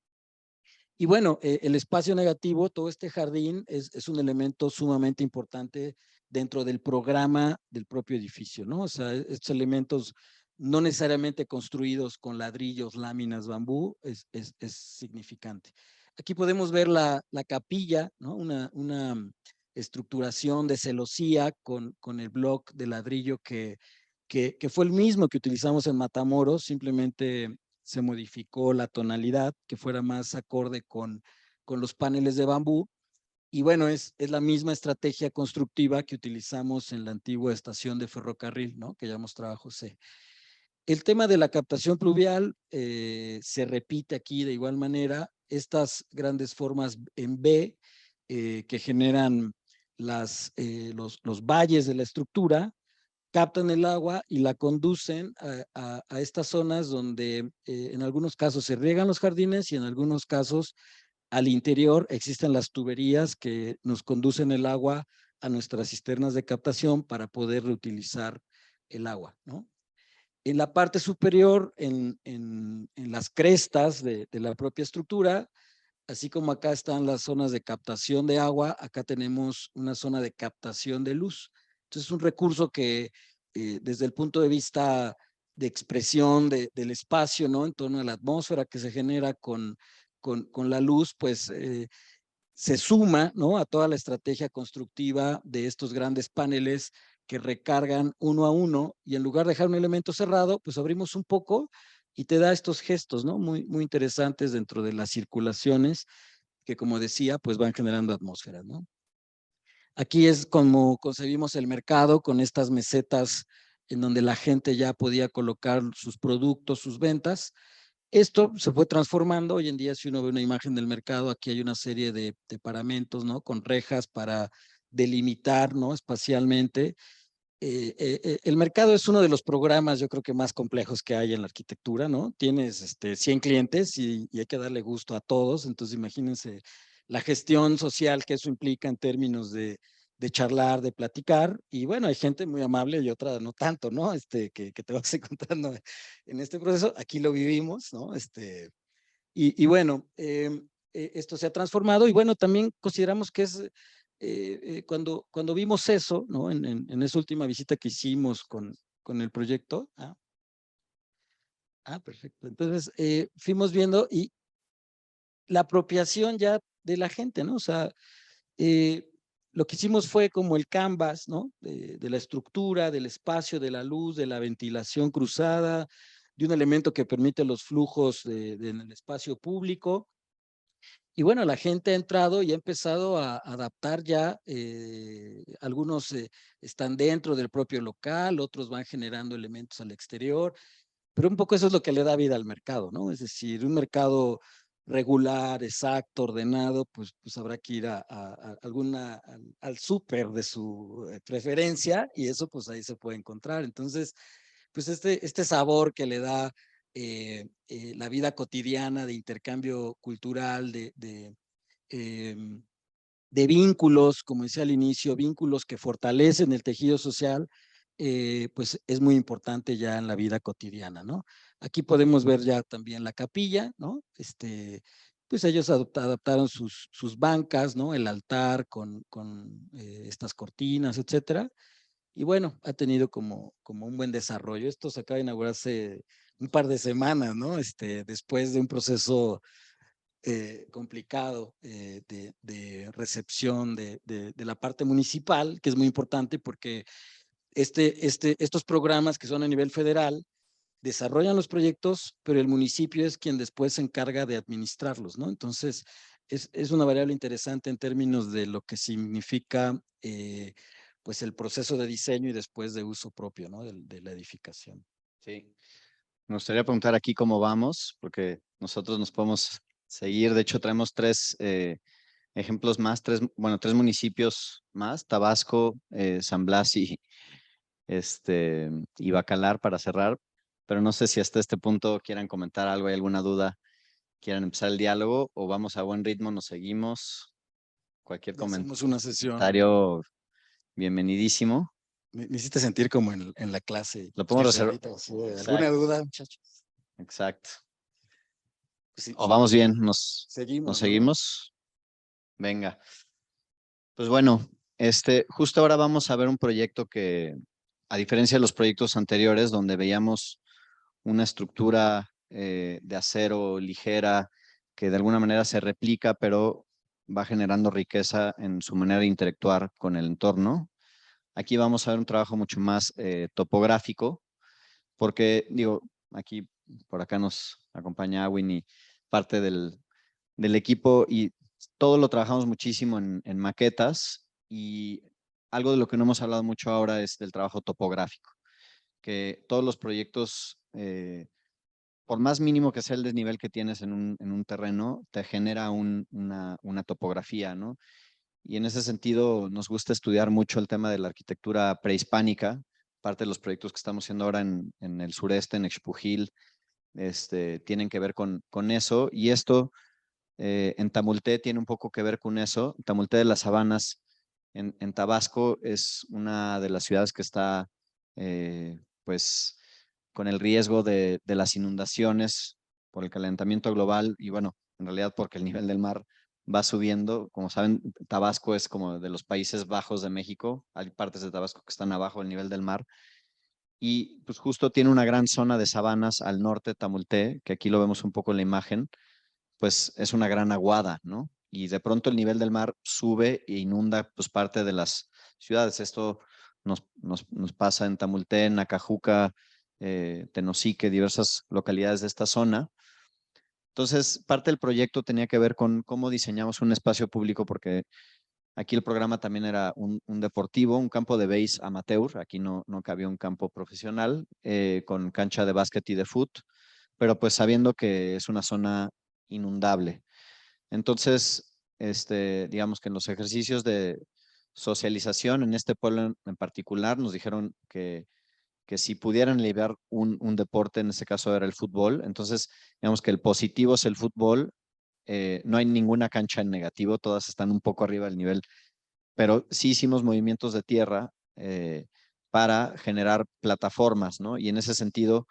Y bueno, el espacio negativo, todo este jardín es un elemento sumamente importante dentro del programa del propio edificio, ¿no? O sea, estos elementos no necesariamente construidos con ladrillos, láminas, bambú, es significante. Aquí podemos ver la capilla, ¿no? Una estructuración de celosía con el bloque de ladrillo que fue el mismo que utilizamos en Matamoros, simplemente se modificó la tonalidad, que fuera más acorde con los paneles de bambú. Y bueno, es la misma estrategia constructiva que utilizamos en la antigua estación de ferrocarril, ¿no? Que ya mostraba José. El tema de la captación pluvial se repite aquí de igual manera. Estas grandes formas en B que generan los valles de la estructura, captan el agua y la conducen a estas zonas donde en algunos casos se riegan los jardines y en algunos casos al interior existen las tuberías que nos conducen el agua a nuestras cisternas de captación para poder reutilizar el agua, ¿no? En la parte superior, en las crestas de la propia estructura, así como acá están las zonas de captación de agua, acá tenemos una zona de captación de luz. Entonces es un recurso que desde el punto de vista de expresión del espacio, ¿no? En torno a la atmósfera que se genera con la luz, pues se suma, ¿no? A toda la estrategia constructiva de estos grandes paneles que recargan uno a uno y en lugar de dejar un elemento cerrado, pues abrimos un poco y te da estos gestos, ¿no? Muy, muy interesantes dentro de las circulaciones que, como decía, pues van generando atmósferas, ¿no? Aquí es como concebimos el mercado con estas mesetas en donde la gente ya podía colocar sus productos, sus ventas. Esto se fue transformando. Hoy en día, si uno ve una imagen del mercado, aquí hay una serie de paramentos, ¿no? Con rejas para delimitar, ¿no? Espacialmente. El mercado es uno de los programas, yo creo que más complejos que hay en la arquitectura, ¿no? Tienes 100 clientes y hay que darle gusto a todos, entonces imagínense la gestión social que eso implica en términos de charlar, de platicar, y bueno, hay gente muy amable y otra no tanto, ¿no? Que te vas encontrando en este proceso, aquí lo vivimos, ¿no? Y bueno, esto se ha transformado y bueno, también consideramos que es, cuando vimos eso, ¿no? En esa última visita que hicimos con el proyecto, perfecto, entonces fuimos viendo y la apropiación ya de la gente, ¿no? O sea, lo que hicimos fue como el canvas, ¿no? De la estructura, del espacio, de la luz, de la ventilación cruzada, de un elemento que permite los flujos en el espacio público. Y bueno, la gente ha entrado y ha empezado a adaptar ya, algunos están dentro del propio local, otros van generando elementos al exterior, pero un poco eso es lo que le da vida al mercado, ¿no? Es decir, un mercado regular, exacto, ordenado, pues habrá que ir al súper de su preferencia y eso pues ahí se puede encontrar. Entonces, pues este sabor que le da la vida cotidiana de intercambio cultural, em, de vínculos, como decía al inicio, vínculos que fortalecen el tejido social, pues es muy importante ya en la vida cotidiana, ¿no? Aquí podemos ver ya también la capilla, ¿no? Pues ellos adaptaron sus bancas, ¿no? El altar con estas cortinas, etcétera. Y bueno, ha tenido como un buen desarrollo. Esto se acaba de inaugurar hace un par de semanas, ¿no? Después de un proceso complicado de recepción de la parte municipal, que es muy importante porque estos programas que son a nivel federal desarrollan los proyectos, pero el municipio es quien después se encarga de administrarlos, ¿no? Entonces, es una variable interesante en términos de lo que significa pues el proceso de diseño y después de uso propio, ¿no? De la edificación. Sí. Me gustaría preguntar aquí cómo vamos, porque nosotros nos podemos seguir. De hecho, traemos tres ejemplos más, tres municipios más, Tabasco, San Blas y Bacalar para cerrar. Pero no sé si hasta este punto quieran comentar algo, hay alguna duda, quieran empezar el diálogo o vamos a buen ritmo, nos seguimos. Cualquier Ya hacemos una sesión. comentario, bienvenidísimo. Me hiciste sentir como en la clase. Lo podemos reservar. ¿Alguna duda, muchachos? Exacto. Pues sí, O vamos bien, nos seguimos, ¿no? seguimos. Venga. Pues bueno, justo ahora vamos a ver un proyecto que, a diferencia de los proyectos anteriores, donde veíamos una estructura de acero ligera que de alguna manera se replica, pero va generando riqueza en su manera de interactuar con el entorno. Aquí vamos a ver un trabajo mucho más topográfico, porque digo, aquí por acá nos acompaña Awin y parte del equipo y todo lo trabajamos muchísimo en maquetas y algo de lo que no hemos hablado mucho ahora es del trabajo topográfico, que todos los proyectos, por más mínimo que sea el desnivel que tienes en un terreno, te genera una topografía, ¿no? Y en ese sentido nos gusta estudiar mucho el tema de la arquitectura prehispánica, parte de los proyectos que estamos haciendo ahora en el sureste, en Xpujil, tienen que ver con eso. Y esto en Tamulté tiene un poco que ver con eso. Tamulté de las Sabanas en Tabasco es una de las ciudades que está pues con el riesgo de las inundaciones por el calentamiento global y bueno, en realidad porque el nivel del mar va subiendo. Como saben, Tabasco es como de los Países Bajos de México. Hay partes de Tabasco que están abajo del nivel del mar. Y pues justo tiene una gran zona de sabanas al norte de Tamulté, que aquí lo vemos un poco en la imagen, pues es una gran aguada, ¿no? Y de pronto el nivel del mar sube e inunda pues parte de las ciudades. Esto nos pasa en Tamulté, en Nacajuca, Tenosique, diversas localidades de esta zona. Entonces, parte del proyecto tenía que ver con cómo diseñamos un espacio público, porque aquí el programa también era un deportivo, un campo de base amateur. Aquí no cabía un campo profesional con cancha de básquet y de fútbol, pero pues sabiendo que es una zona inundable. Entonces, digamos que en los ejercicios de socialización en este pueblo en particular nos dijeron que si pudieran liberar un deporte, en este caso era el fútbol. Entonces, digamos que el positivo es el fútbol no hay ninguna cancha en negativo, todas están un poco arriba del nivel, pero sí hicimos movimientos de tierra para generar plataformas, ¿no? Y en ese sentido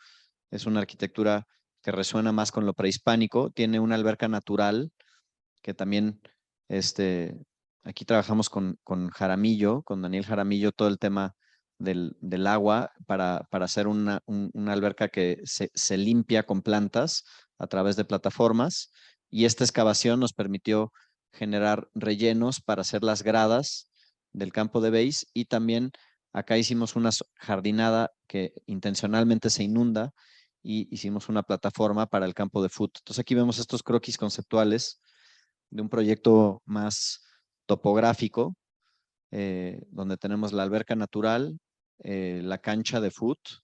es una arquitectura que resuena más con lo prehispánico, tiene una alberca natural que también, aquí trabajamos con Jaramillo, con Daniel Jaramillo, todo el tema del agua para hacer una alberca que se limpia con plantas a través de plataformas, y esta excavación nos permitió generar rellenos para hacer las gradas del campo de base, y también acá hicimos una jardinada que intencionalmente se inunda y hicimos una plataforma para el campo de fútbol. Entonces aquí vemos estos croquis conceptuales de un proyecto más topográfico, donde tenemos la alberca natural, la cancha de fútbol,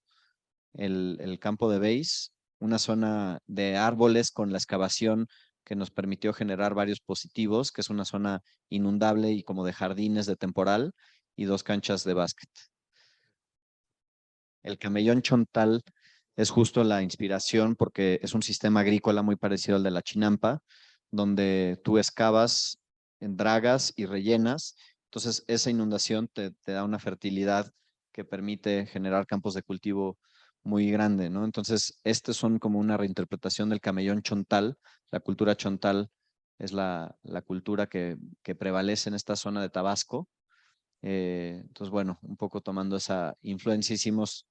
el campo de base, una zona de árboles con la excavación que nos permitió generar varios positivos, que es una zona inundable y como de jardines de temporal, y 2 canchas de básquet. El camellón chontal es justo la inspiración porque es un sistema agrícola muy parecido al de la chinampa, donde tú excavas en dragas y rellenas. Entonces, esa inundación te da una fertilidad que permite generar campos de cultivo muy grande, ¿no? Entonces, estos son como una reinterpretación del camellón chontal. La cultura chontal es la cultura que prevalece en esta zona de Tabasco. Entonces, bueno, un poco tomando esa influencia, hicimos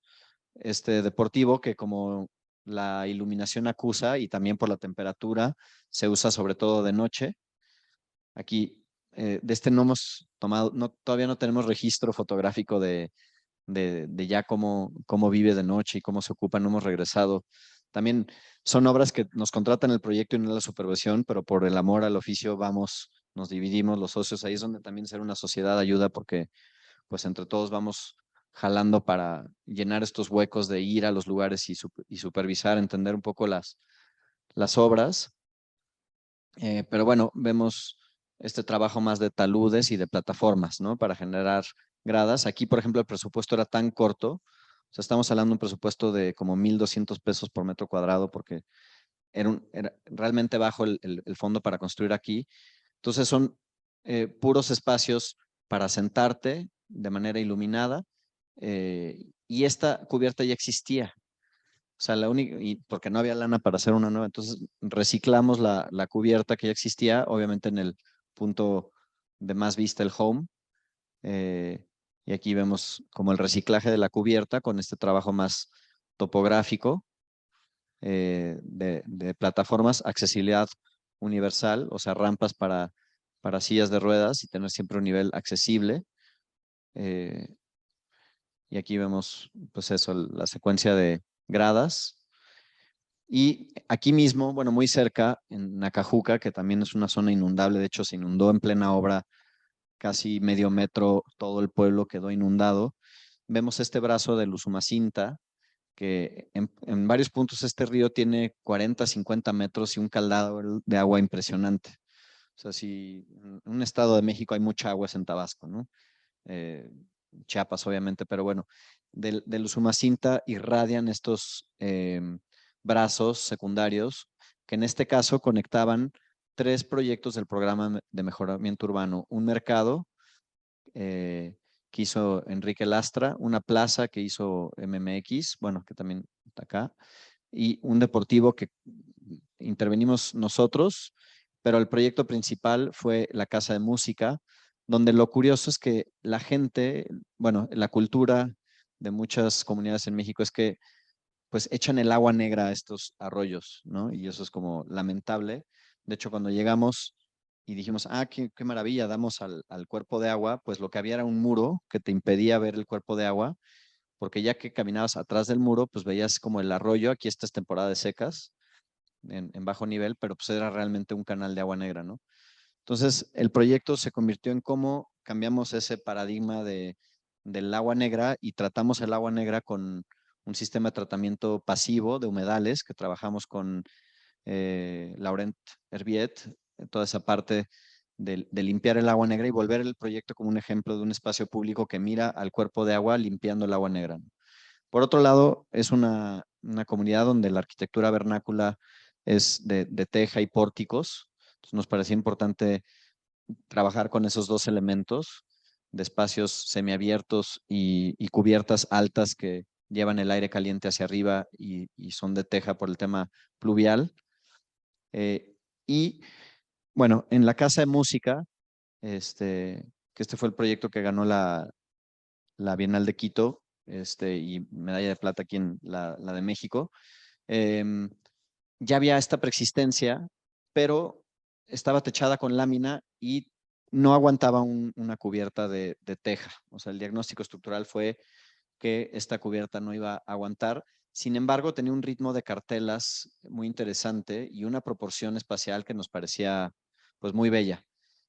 este deportivo que, como la iluminación acusa y también por la temperatura, se usa sobre todo de noche. Aquí de este no hemos tomado, todavía no tenemos registro fotográfico de ya cómo vive de noche y cómo se ocupa, no hemos regresado. También son obras que nos contratan el proyecto y no la supervisión, pero por el amor al oficio vamos, nos dividimos los socios. Ahí es donde también ser una sociedad ayuda, porque pues entre todos vamos jalando para llenar estos huecos de ir a los lugares y supervisar, entender un poco las obras. Pero bueno, vemos este trabajo más de taludes y de plataformas, ¿no? Para generar gradas. Aquí, por ejemplo, el presupuesto era tan corto, o sea, estamos hablando de un presupuesto de como 1,200 pesos por metro cuadrado, porque era realmente bajo el fondo para construir aquí. Entonces son puros espacios para sentarte de manera iluminada, y esta cubierta ya existía. O sea, la única, y porque no había lana para hacer una nueva, entonces reciclamos la cubierta que ya existía, obviamente en el punto de más vista, el home. Y aquí vemos como el reciclaje de la cubierta con este trabajo más topográfico de plataformas, accesibilidad universal, o sea, rampas para sillas de ruedas y tener siempre un nivel accesible. Y aquí vemos, pues eso, la secuencia de gradas. Y aquí mismo, bueno, muy cerca, en Nacajuca, que también es una zona inundable, de hecho se inundó en plena obra, casi medio metro, todo el pueblo quedó inundado. Vemos este brazo del Usumacinta, que en varios puntos este río tiene 40, 50 metros y un caudal de agua impresionante. O sea, si en un estado de México hay mucha agua es en Tabasco, ¿no? Chiapas, obviamente, pero bueno, del Usumacinta irradian estos brazos secundarios que en este caso conectaban 3 proyectos del programa de mejoramiento urbano: un mercado que hizo Enrique Lastra, una plaza que hizo MMX, bueno, que también está acá, y un deportivo que intervenimos nosotros, pero el proyecto principal fue la Casa de Música, donde lo curioso es que la gente, bueno, la cultura de muchas comunidades en México es que pues echan el agua negra a estos arroyos, ¿no? Y eso es como lamentable. De hecho, cuando llegamos y dijimos, qué maravilla, damos al cuerpo de agua, pues lo que había era un muro que te impedía ver el cuerpo de agua, porque ya que caminabas atrás del muro, pues veías como el arroyo. Aquí esta es temporada de secas, en bajo nivel, pero pues era realmente un canal de agua negra, ¿no? Entonces, el proyecto se convirtió en cómo cambiamos ese paradigma del agua negra y tratamos el agua negra con un sistema de tratamiento pasivo de humedales que trabajamos con Laurent Herbiet, toda esa parte de limpiar el agua negra y volver el proyecto como un ejemplo de un espacio público que mira al cuerpo de agua limpiando el agua negra. Por otro lado, es una comunidad donde la arquitectura vernácula es de teja y pórticos, Entonces, nos parecía importante trabajar con esos dos elementos de espacios semiabiertos y cubiertas altas que llevan el aire caliente hacia arriba y son de teja por el tema pluvial. Y bueno, en la Casa de Música, que este fue el proyecto que ganó la Bienal de Quito, y medalla de plata aquí en la de México, ya había esta preexistencia, pero estaba techada con lámina y no aguantaba una cubierta de teja. O sea, el diagnóstico estructural fue que esta cubierta no iba a aguantar. Sin embargo, tenía un ritmo de cartelas muy interesante y una proporción espacial que nos parecía pues muy bella.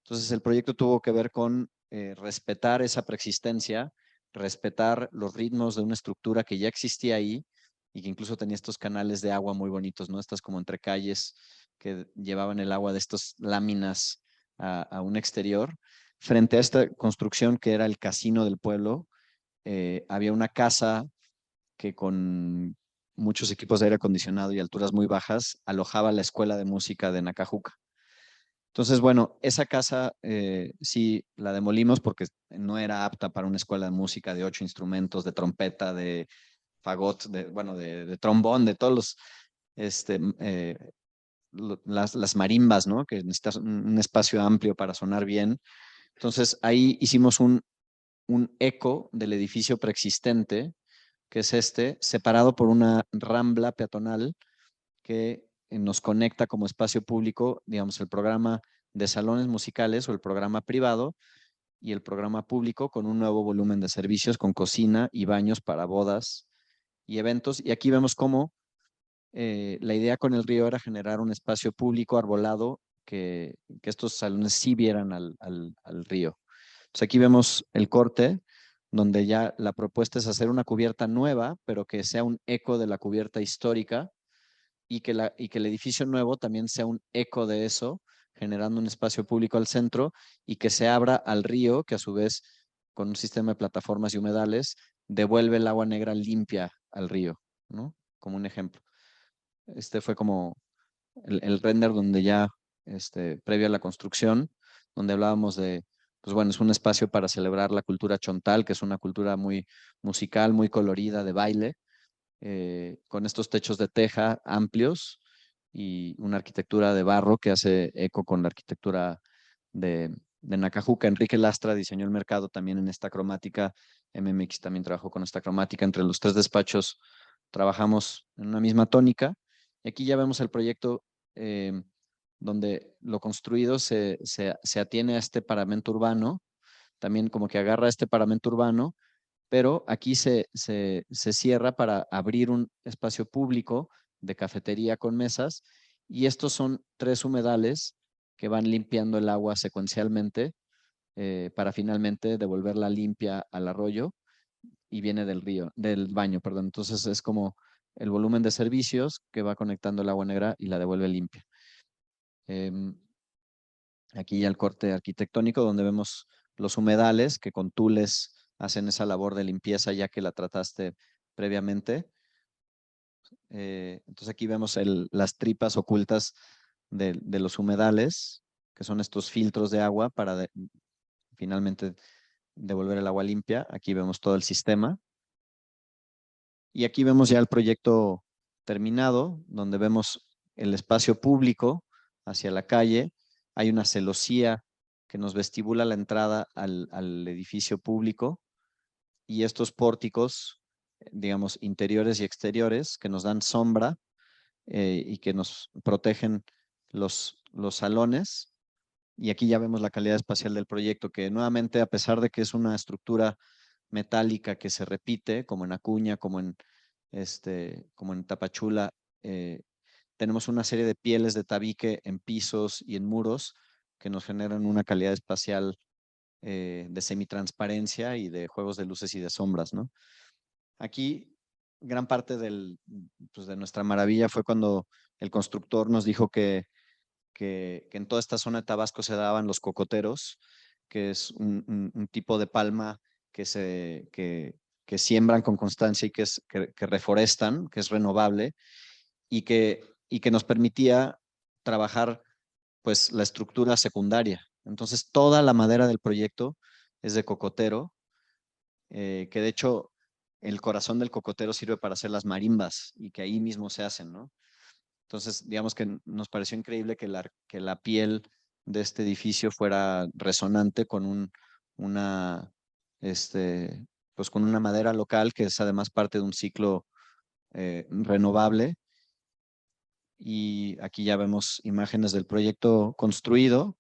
Entonces, el proyecto tuvo que ver con respetar esa preexistencia, respetar los ritmos de una estructura que ya existía ahí y que incluso tenía estos canales de agua muy bonitos, ¿no? Estas como entre calles que llevaban el agua de estas láminas a un exterior. Frente a esta construcción que era el casino del pueblo, había una casa que con muchos equipos de aire acondicionado y alturas muy bajas alojaba la escuela de música de Nacajuca. Entonces, bueno, esa casa sí la demolimos porque no era apta para una escuela de música de 8 instrumentos, de trompeta, de fagot, de trombón, de todos los, las marimbas, ¿no? Que necesitas un espacio amplio para sonar bien. Entonces, ahí hicimos un eco del edificio preexistente, que es separado por una rambla peatonal que nos conecta como espacio público, digamos, el programa de salones musicales o el programa privado y el programa público con un nuevo volumen de servicios con cocina y baños para bodas y eventos. Y aquí vemos cómo la idea con el río era generar un espacio público arbolado que estos salones sí vieran al río. Entonces aquí vemos el corte donde ya la propuesta es hacer una cubierta nueva, pero que sea un eco de la cubierta histórica y que el edificio nuevo también sea un eco de eso, generando un espacio público al centro y que se abra al río, que a su vez, con un sistema de plataformas y humedales, devuelve el agua negra limpia al río, ¿no? Como un ejemplo. Este fue como el render donde ya, previo a la construcción, donde hablábamos de, pues bueno, es un espacio para celebrar la cultura chontal, que es una cultura muy musical, muy colorida, de baile, con estos techos de teja amplios y una arquitectura de barro que hace eco con la arquitectura de Nacajuca. Enrique Lastra diseñó el mercado también en esta cromática. MMX también trabajó con esta cromática. Entre los tres despachos trabajamos en una misma tónica. Y aquí ya vemos el proyecto donde lo construido se atiene a este paramento urbano, también como que agarra este paramento urbano, pero aquí se cierra para abrir un espacio público de cafetería con mesas y estos son 3 humedales que van limpiando el agua secuencialmente para finalmente devolverla limpia al arroyo y viene del río, del baño, perdón. Entonces es como el volumen de servicios que va conectando el agua negra y la devuelve limpia. Aquí ya el corte arquitectónico donde vemos los humedales que con tules hacen esa labor de limpieza ya que la trataste previamente. Entonces aquí vemos las tripas ocultas de los humedales, que son estos filtros de agua para finalmente devolver el agua limpia. Aquí vemos todo el sistema. Y aquí vemos ya el proyecto terminado, donde vemos el espacio público hacia la calle. Hay una celosía que nos vestibula la entrada al edificio público y estos pórticos, digamos, interiores y exteriores que nos dan sombra y que nos protegen los salones. Y aquí ya vemos la calidad espacial del proyecto, que nuevamente, a pesar de que es una estructura metálica que se repite, como en Acuña, como en Tapachula, tenemos una serie de pieles de tabique en pisos y en muros que nos generan una calidad espacial de semitransparencia y de juegos de luces y de sombras, ¿no? Aquí, gran parte pues de nuestra maravilla fue cuando el constructor nos dijo que en toda esta zona de Tabasco se daban los cocoteros, que es un tipo de palma que siembran con constancia y que reforestan, que es renovable y que nos permitía trabajar pues la estructura secundaria. Entonces toda la madera del proyecto es de cocotero, que de hecho el corazón del cocotero sirve para hacer las marimbas y que ahí mismo se hacen, ¿no? Entonces, digamos que nos pareció increíble que la piel de este edificio fuera resonante con pues con una madera local que es además parte de un ciclo renovable. Y aquí ya vemos imágenes del proyecto construido,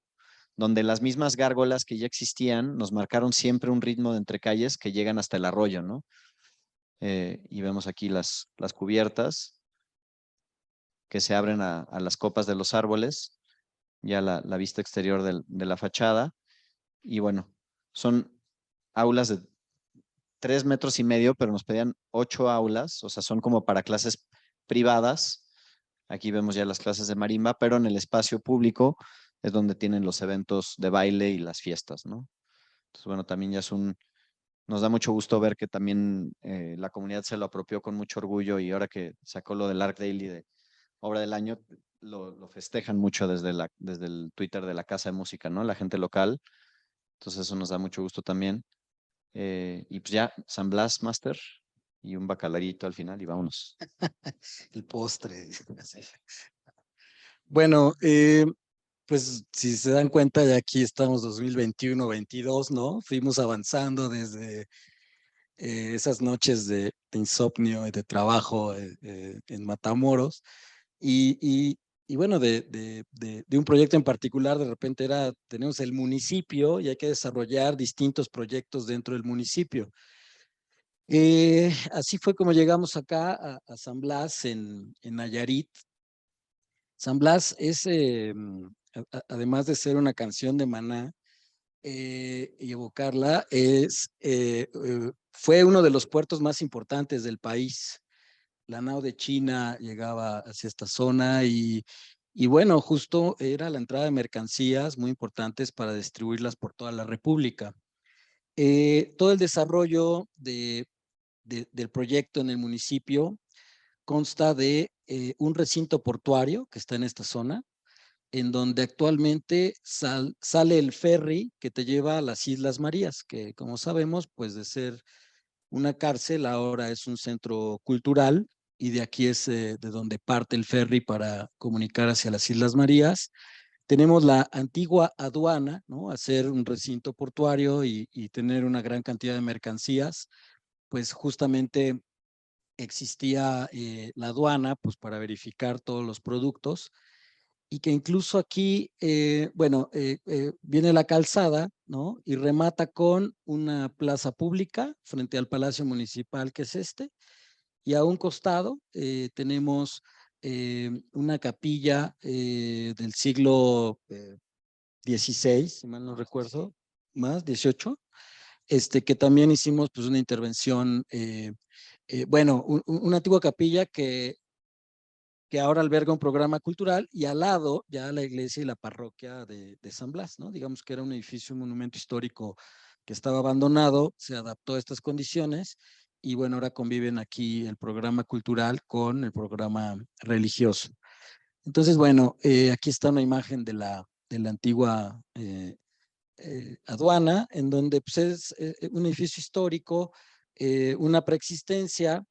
donde las mismas gárgolas que ya existían nos marcaron siempre un ritmo de entrecalles que llegan hasta el arroyo, ¿no? Y vemos aquí las cubiertas que se abren a las copas de los árboles, ya la vista exterior de la fachada. Y bueno, son aulas de 3,5 metros, pero nos pedían 8 aulas, o sea, son como para clases privadas. Aquí vemos ya las clases de marimba, pero en el espacio público es donde tienen los eventos de baile y las fiestas, ¿no? Entonces, bueno, también ya nos da mucho gusto ver que también la comunidad se lo apropió con mucho orgullo y ahora que sacó lo del Arc Daily de Obra del Año, lo festejan mucho desde el Twitter de la Casa de Música, ¿no? La gente local. Entonces eso nos da mucho gusto también. Y pues ya, San Blas Master y un bacalarito al final y vámonos. El postre. Bueno, pues si se dan cuenta, ya aquí estamos 2021-22, ¿no? Fuimos avanzando desde esas noches de insomnio y de trabajo en Matamoros. Y, y, y bueno, de un proyecto en particular, de repente tenemos el municipio y hay que desarrollar distintos proyectos dentro del municipio. Así fue como llegamos acá a San Blas en Nayarit. San Blas es, además de ser una canción de Maná y evocarla, fue uno de los puertos más importantes del país. La nao de China llegaba hacia esta zona y bueno, justo era la entrada de mercancías muy importantes para distribuirlas por toda la República. Todo el desarrollo del proyecto en el municipio consta de un recinto portuario que está en esta zona, en donde actualmente sale el ferry que te lleva a las Islas Marías, que como sabemos, pues de ser una cárcel, ahora es un centro cultural y de aquí es de donde parte el ferry para comunicar hacia las Islas Marías. Tenemos la antigua aduana, ¿no? Hacer un recinto portuario y tener una gran cantidad de mercancías, pues justamente existía la aduana, pues para verificar todos los productos y que incluso aquí, viene la calzada, ¿no? Y remata con una plaza pública frente al Palacio Municipal, que es este, y a un costado tenemos una capilla del siglo XVI, si mal no recuerdo, más, 18, que también hicimos pues una intervención, una antigua capilla que ahora alberga un programa cultural y al lado ya la iglesia y la parroquia de San Blas, ¿no? Digamos que era un edificio, un monumento histórico que estaba abandonado, se adaptó a estas condiciones y bueno, ahora conviven aquí el programa cultural con el programa religioso. Entonces, bueno, aquí está una imagen de la antigua aduana, en donde pues, es un edificio histórico, una preexistencia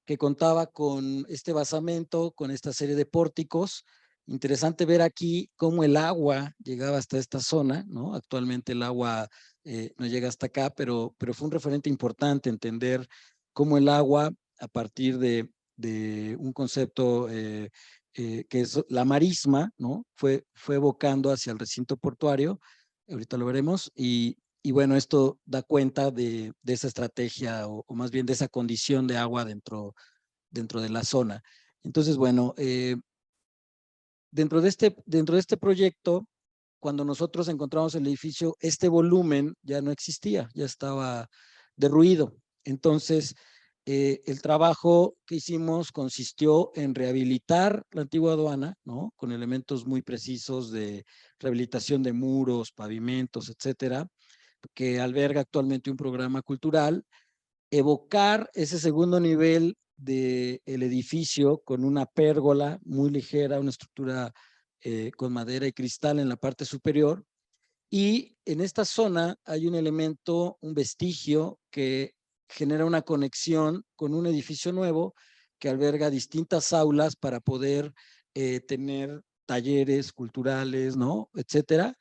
que contaba con este basamento, con esta serie de pórticos. Interesante ver aquí cómo el agua llegaba hasta esta zona, ¿no? Actualmente el agua no llega hasta acá, pero fue un referente importante entender cómo el agua, a partir de un concepto que es la marisma, ¿no? Fue evocando hacia el recinto portuario, ahorita lo veremos, y bueno, esto da cuenta de esa estrategia o más bien de esa condición de agua dentro de la zona. Entonces, bueno, dentro de este proyecto, cuando nosotros encontramos el edificio, este volumen ya no existía, ya estaba derruido. Entonces, el trabajo que hicimos consistió en rehabilitar la antigua aduana, ¿no? Con elementos muy precisos de rehabilitación de muros, pavimentos, etcétera, que alberga actualmente un programa cultural, evocar ese segundo nivel del edificio con una pérgola muy ligera, una estructura con madera y cristal en la parte superior. Y en esta zona hay un elemento, un vestigio que genera una conexión con un edificio nuevo que alberga distintas aulas para poder tener talleres culturales, ¿no? Etcétera.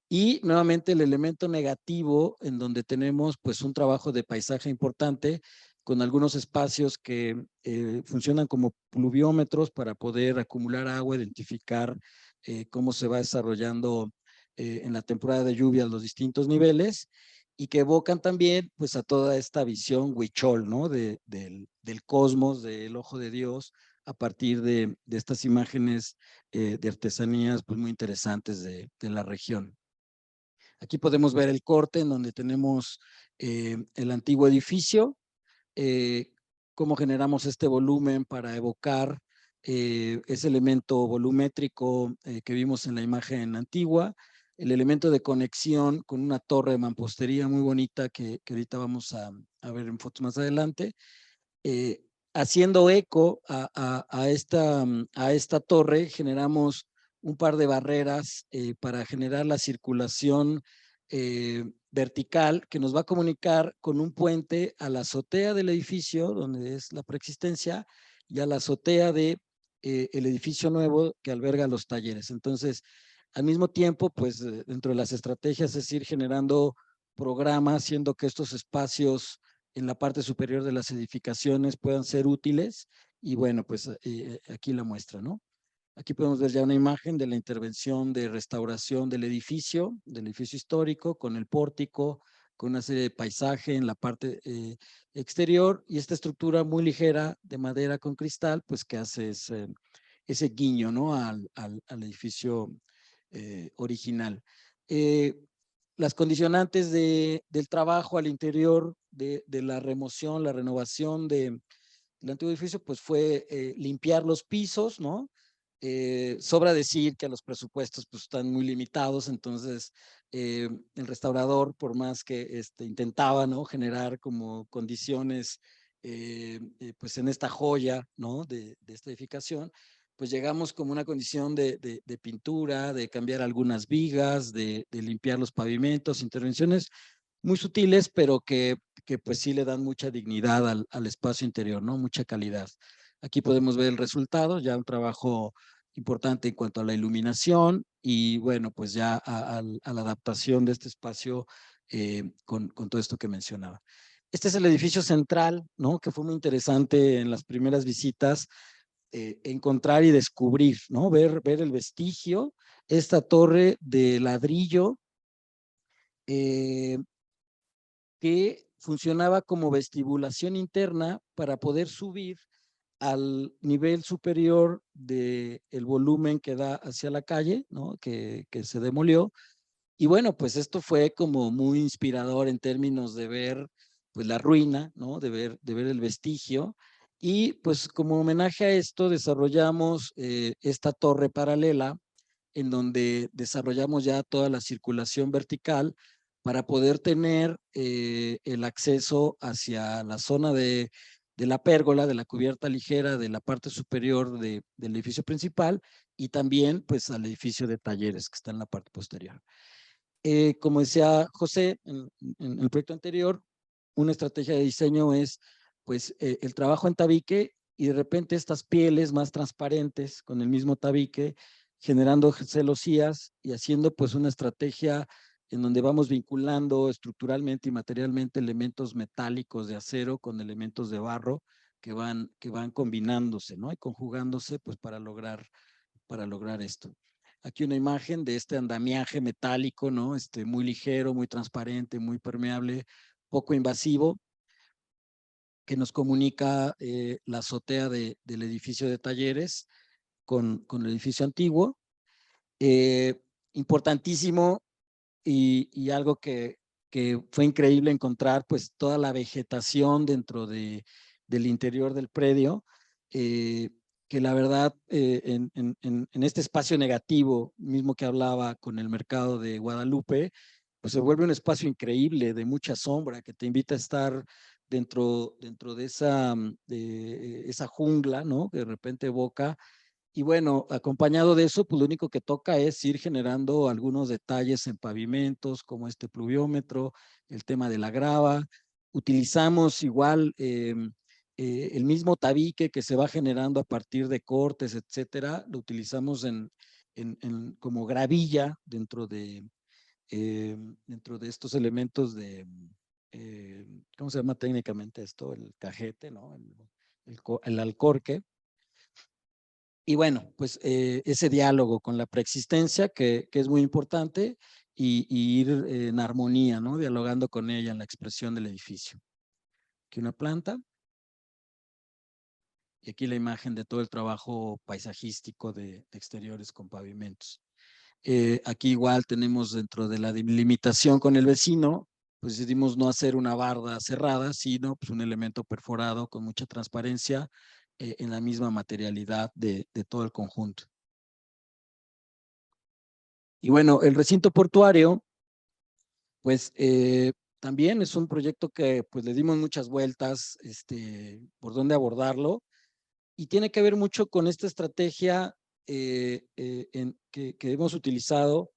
Y nuevamente el elemento negativo en donde tenemos pues un trabajo de paisaje importante con algunos espacios que funcionan como pluviómetros para poder acumular agua, identificar cómo se va desarrollando en la temporada de lluvias los distintos niveles y que evocan también pues a toda esta visión huichol, ¿no? Del cosmos, del ojo de Dios, a partir de estas imágenes de artesanías pues muy interesantes de la región. Aquí podemos ver el corte en donde tenemos el antiguo edificio, cómo generamos este volumen para evocar ese elemento volumétrico que vimos en la imagen antigua, el elemento de conexión con una torre de mampostería muy bonita que ahorita vamos a ver en fotos más adelante, haciendo eco a esta torre, generamos un par de barreras para generar la circulación vertical que nos va a comunicar con un puente a la azotea del edificio, donde es la preexistencia, y a la azotea de el edificio nuevo que alberga los talleres. Entonces, al mismo tiempo, pues dentro de las estrategias es ir generando programas, haciendo que estos espacios en la parte superior de las edificaciones puedan ser útiles. Y bueno, pues aquí la muestra, ¿no? Aquí podemos ver ya una imagen de la intervención de restauración del edificio histórico, con el pórtico, con una serie de paisaje en la parte exterior y esta estructura muy ligera de madera con cristal, pues que hace ese guiño, ¿no? Al edificio original. Las condicionantes del trabajo al interior de la remoción, la renovación del antiguo edificio, pues fue limpiar los pisos, ¿no? Sobra decir que los presupuestos pues, están muy limitados, entonces el restaurador, por más que intentaba, ¿no? Generar como condiciones pues en esta joya, ¿no? de esta edificación, pues llegamos como una condición de pintura, de cambiar algunas vigas, de limpiar los pavimentos, intervenciones muy sutiles, pero que pues sí le dan mucha dignidad al espacio interior, ¿no? Mucha calidad. Aquí podemos ver el resultado, ya un trabajo importante en cuanto a la iluminación y bueno, pues ya a la adaptación de este espacio con todo esto que mencionaba. Este es el edificio central, ¿no? Que fue muy interesante en las primeras visitas, encontrar y descubrir, ¿no? Ver el vestigio, esta torre de ladrillo que funcionaba como vestibulación interna para poder subir al nivel superior del volumen que da hacia la calle, ¿no? que se demolió. Y bueno, pues esto fue como muy inspirador en términos de ver pues la ruina, ¿no? de ver el vestigio. Y pues como homenaje a esto desarrollamos esta torre paralela en donde desarrollamos ya toda la circulación vertical para poder tener el acceso hacia la zona de la pérgola, de la cubierta ligera de la parte superior del edificio principal y también pues al edificio de talleres que está en la parte posterior. Como decía José en el proyecto anterior, una estrategia de diseño es pues el trabajo en tabique y de repente estas pieles más transparentes con el mismo tabique generando celosías y haciendo pues una estrategia en donde vamos vinculando estructuralmente y materialmente elementos metálicos de acero con elementos de barro que van combinándose, ¿no? Y conjugándose pues para lograr esto. Aquí una imagen de este andamiaje metálico, ¿no? Muy ligero, muy transparente, muy permeable, poco invasivo, que nos comunica la azotea del edificio de talleres con el edificio antiguo. Importantísimo y algo que fue increíble encontrar, pues toda la vegetación dentro del interior del predio, que la verdad en este espacio negativo, mismo que hablaba con el mercado de Guadalupe, pues se vuelve un espacio increíble de mucha sombra que te invita a estar dentro de esa jungla, ¿no? Que de repente evoca Y bueno, acompañado de eso, pues lo único que toca es ir generando algunos detalles en pavimentos, como este pluviómetro, el tema de la grava. Utilizamos igual el mismo tabique que se va generando a partir de cortes, etcétera, lo utilizamos como gravilla dentro de estos elementos ¿cómo se llama técnicamente esto? El cajete, ¿no? El alcorque. Y bueno, pues ese diálogo con la preexistencia que es muy importante y ir en armonía, ¿no? Dialogando con ella en la expresión del edificio. Aquí una planta y aquí la imagen de todo el trabajo paisajístico de exteriores con pavimentos. Aquí igual tenemos dentro de la limitación con el vecino, pues decidimos no hacer una barda cerrada, sino pues un elemento perforado con mucha transparencia en la misma materialidad de todo el conjunto. Y bueno, el recinto portuario, pues también es un proyecto que pues le dimos muchas vueltas por dónde abordarlo y tiene que ver mucho con esta estrategia que hemos utilizado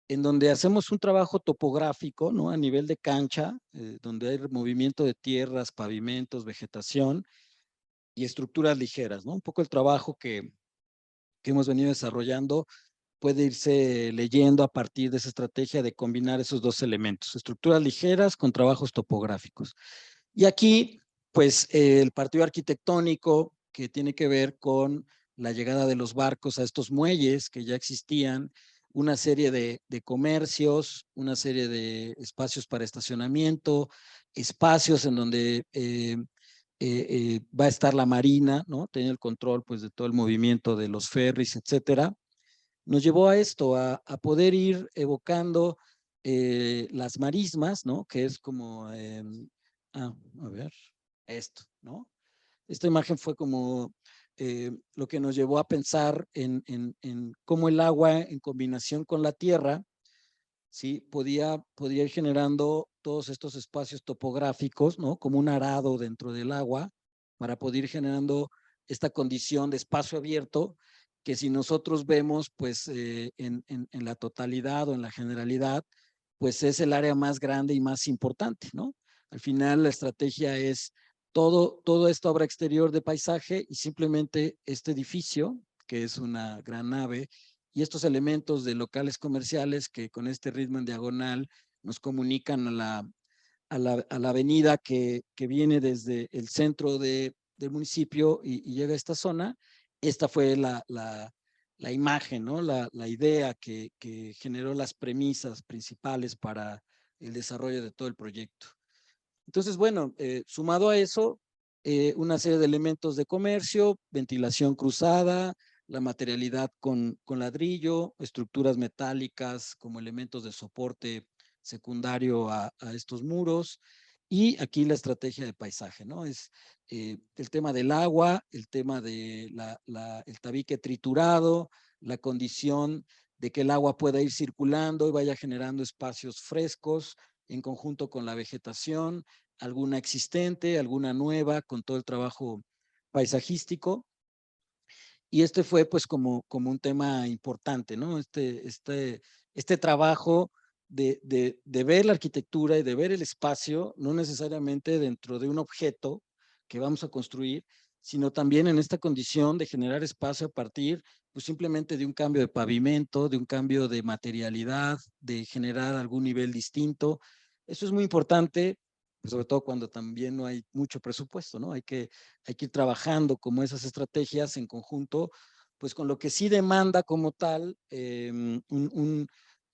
en donde hacemos un trabajo topográfico, ¿no? A nivel de cancha, donde hay movimiento de tierras, pavimentos, vegetación y estructuras ligeras, ¿no? Un poco el trabajo que hemos venido desarrollando puede irse leyendo a partir de esa estrategia de combinar esos dos elementos, estructuras ligeras con trabajos topográficos. Y aquí, pues, el partido arquitectónico que tiene que ver con la llegada de los barcos a estos muelles que ya existían, una serie de comercios, una serie de espacios para estacionamiento, espacios en donde va a estar la marina, ¿no? Tener el control, pues, de todo el movimiento de los ferries, etcétera. Nos llevó a esto, a poder ir evocando las marismas, ¿no? Que es como, a ver, esto, ¿no? Esta imagen fue como lo que nos llevó a pensar en cómo el agua en combinación con la tierra, ¿sí? Podía ir generando todos estos espacios topográficos, ¿no? Como un arado dentro del agua para poder ir generando esta condición de espacio abierto que si nosotros vemos pues en la totalidad o en la generalidad, pues es el área más grande y más importante, ¿no? Al final la estrategia es toda esta obra exterior de paisaje y simplemente este edificio, que es una gran nave, y estos elementos de locales comerciales que con este ritmo en diagonal nos comunican a la avenida que viene desde el centro del municipio y llega a esta zona. Esta fue la imagen, ¿no? La idea que generó las premisas principales para el desarrollo de todo el proyecto. Entonces, bueno, sumado a eso, una serie de elementos de comercio, ventilación cruzada, la materialidad con ladrillo, estructuras metálicas como elementos de soporte secundario a estos muros, y aquí la estrategia de paisaje, ¿no? Es el tema del agua, el tema de el tabique triturado, la condición de que el agua pueda ir circulando y vaya generando espacios frescos en conjunto con la vegetación, alguna existente, alguna nueva, con todo el trabajo paisajístico. Y este fue pues como un tema importante, ¿no? Este trabajo de ver la arquitectura y de ver el espacio, no necesariamente dentro de un objeto que vamos a construir, sino también en esta condición de generar espacio a partir pues simplemente de un cambio de pavimento, de un cambio de materialidad, de generar algún nivel distinto. Eso es muy importante, pues sobre todo cuando también no hay mucho presupuesto, ¿no? Hay que ir trabajando como esas estrategias en conjunto, pues con lo que sí demanda como tal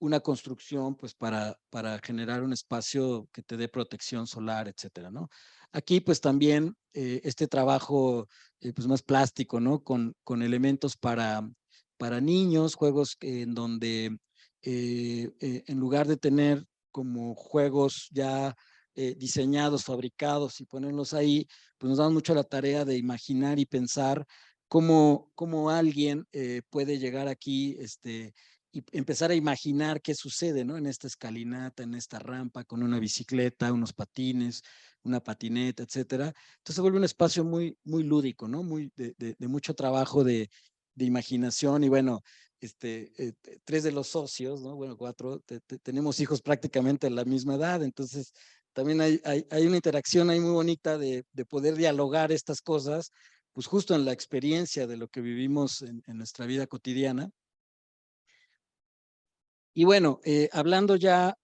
una construcción, pues para generar un espacio que te dé protección solar, etcétera, ¿no? Aquí, pues también este trabajo pues más plástico, ¿no? Con elementos para niños, juegos en donde en lugar de tener como juegos ya diseñados, fabricados y ponerlos ahí, pues nos damos mucho la tarea de imaginar y pensar cómo alguien puede llegar aquí y empezar a imaginar qué sucede, ¿no? En esta escalinata, en esta rampa, con una bicicleta, unos patines, una patineta, etcétera. Entonces se vuelve un espacio muy lúdico, ¿no? Muy de mucho trabajo de de imaginación y bueno, 3 de los socios, ¿no? Bueno, 4, tenemos hijos prácticamente a la misma edad, entonces también hay una interacción ahí muy bonita de poder dialogar estas cosas, pues justo en la experiencia de lo que vivimos en nuestra vida cotidiana. Y bueno, hablando ya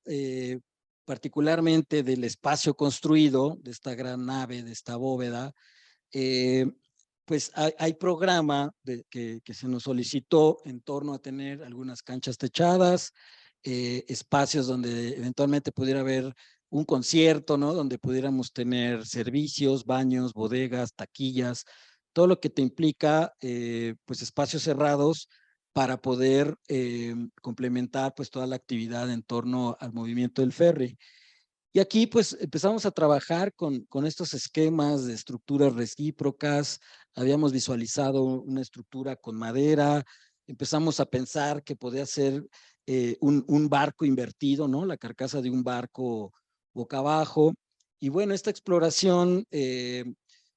particularmente del espacio construido, de esta gran nave, de esta bóveda, pues hay programa que se nos solicitó en torno a tener algunas canchas techadas, espacios donde eventualmente pudiera haber un concierto, ¿no? Donde pudiéramos tener servicios, baños, bodegas, taquillas, todo lo que te implica, pues espacios cerrados para poder complementar pues toda la actividad en torno al movimiento del ferry. Y aquí pues empezamos a trabajar con estos esquemas de estructuras recíprocas, habíamos visualizado una estructura con madera, empezamos a pensar que podía ser un barco invertido, ¿no? La carcasa de un barco boca abajo. Y bueno, esta exploración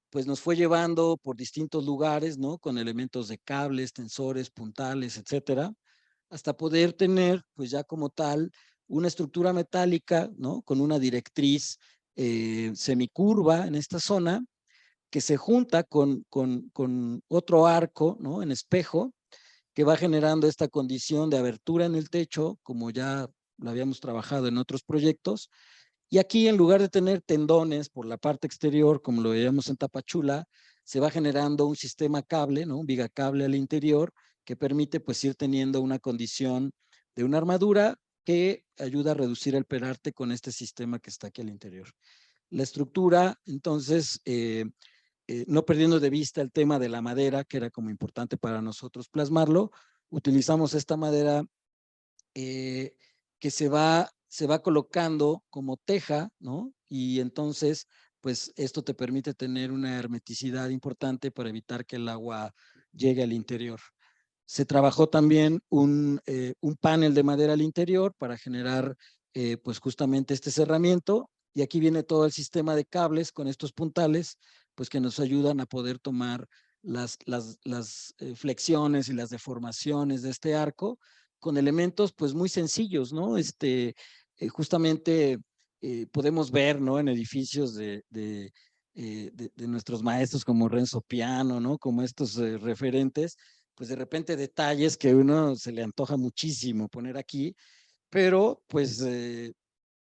pues nos fue llevando por distintos lugares, ¿no? Con elementos de cables, tensores, puntales, etcétera, hasta poder tener pues ya como tal una estructura metálica, ¿no? Con una directriz semicurva en esta zona, que se junta con otro arco, ¿no? En espejo, que va generando esta condición de abertura en el techo, como ya lo habíamos trabajado en otros proyectos. Y aquí, en lugar de tener tendones por la parte exterior, como lo veíamos en Tapachula, se va generando un sistema cable, ¿no? Un vigacable al interior, que permite pues ir teniendo una condición de una armadura que ayuda a reducir el perarte con este sistema que está aquí al interior. La estructura, entonces, no perdiendo de vista el tema de la madera, que era como importante para nosotros plasmarlo, utilizamos esta madera que se va colocando como teja, ¿no? Y entonces, pues esto te permite tener una hermeticidad importante para evitar que el agua llegue al interior. Se trabajó también un panel de madera al interior para generar pues justamente este cerramiento, y aquí viene todo el sistema de cables con estos puntales pues que nos ayudan a poder tomar las flexiones y las deformaciones de este arco con elementos pues muy sencillos, ¿no? Justamente podemos ver, ¿no? En edificios de nuestros maestros como Renzo Piano, ¿no? Como estos referentes, pues de repente detalles que a uno se le antoja muchísimo poner aquí, pero pues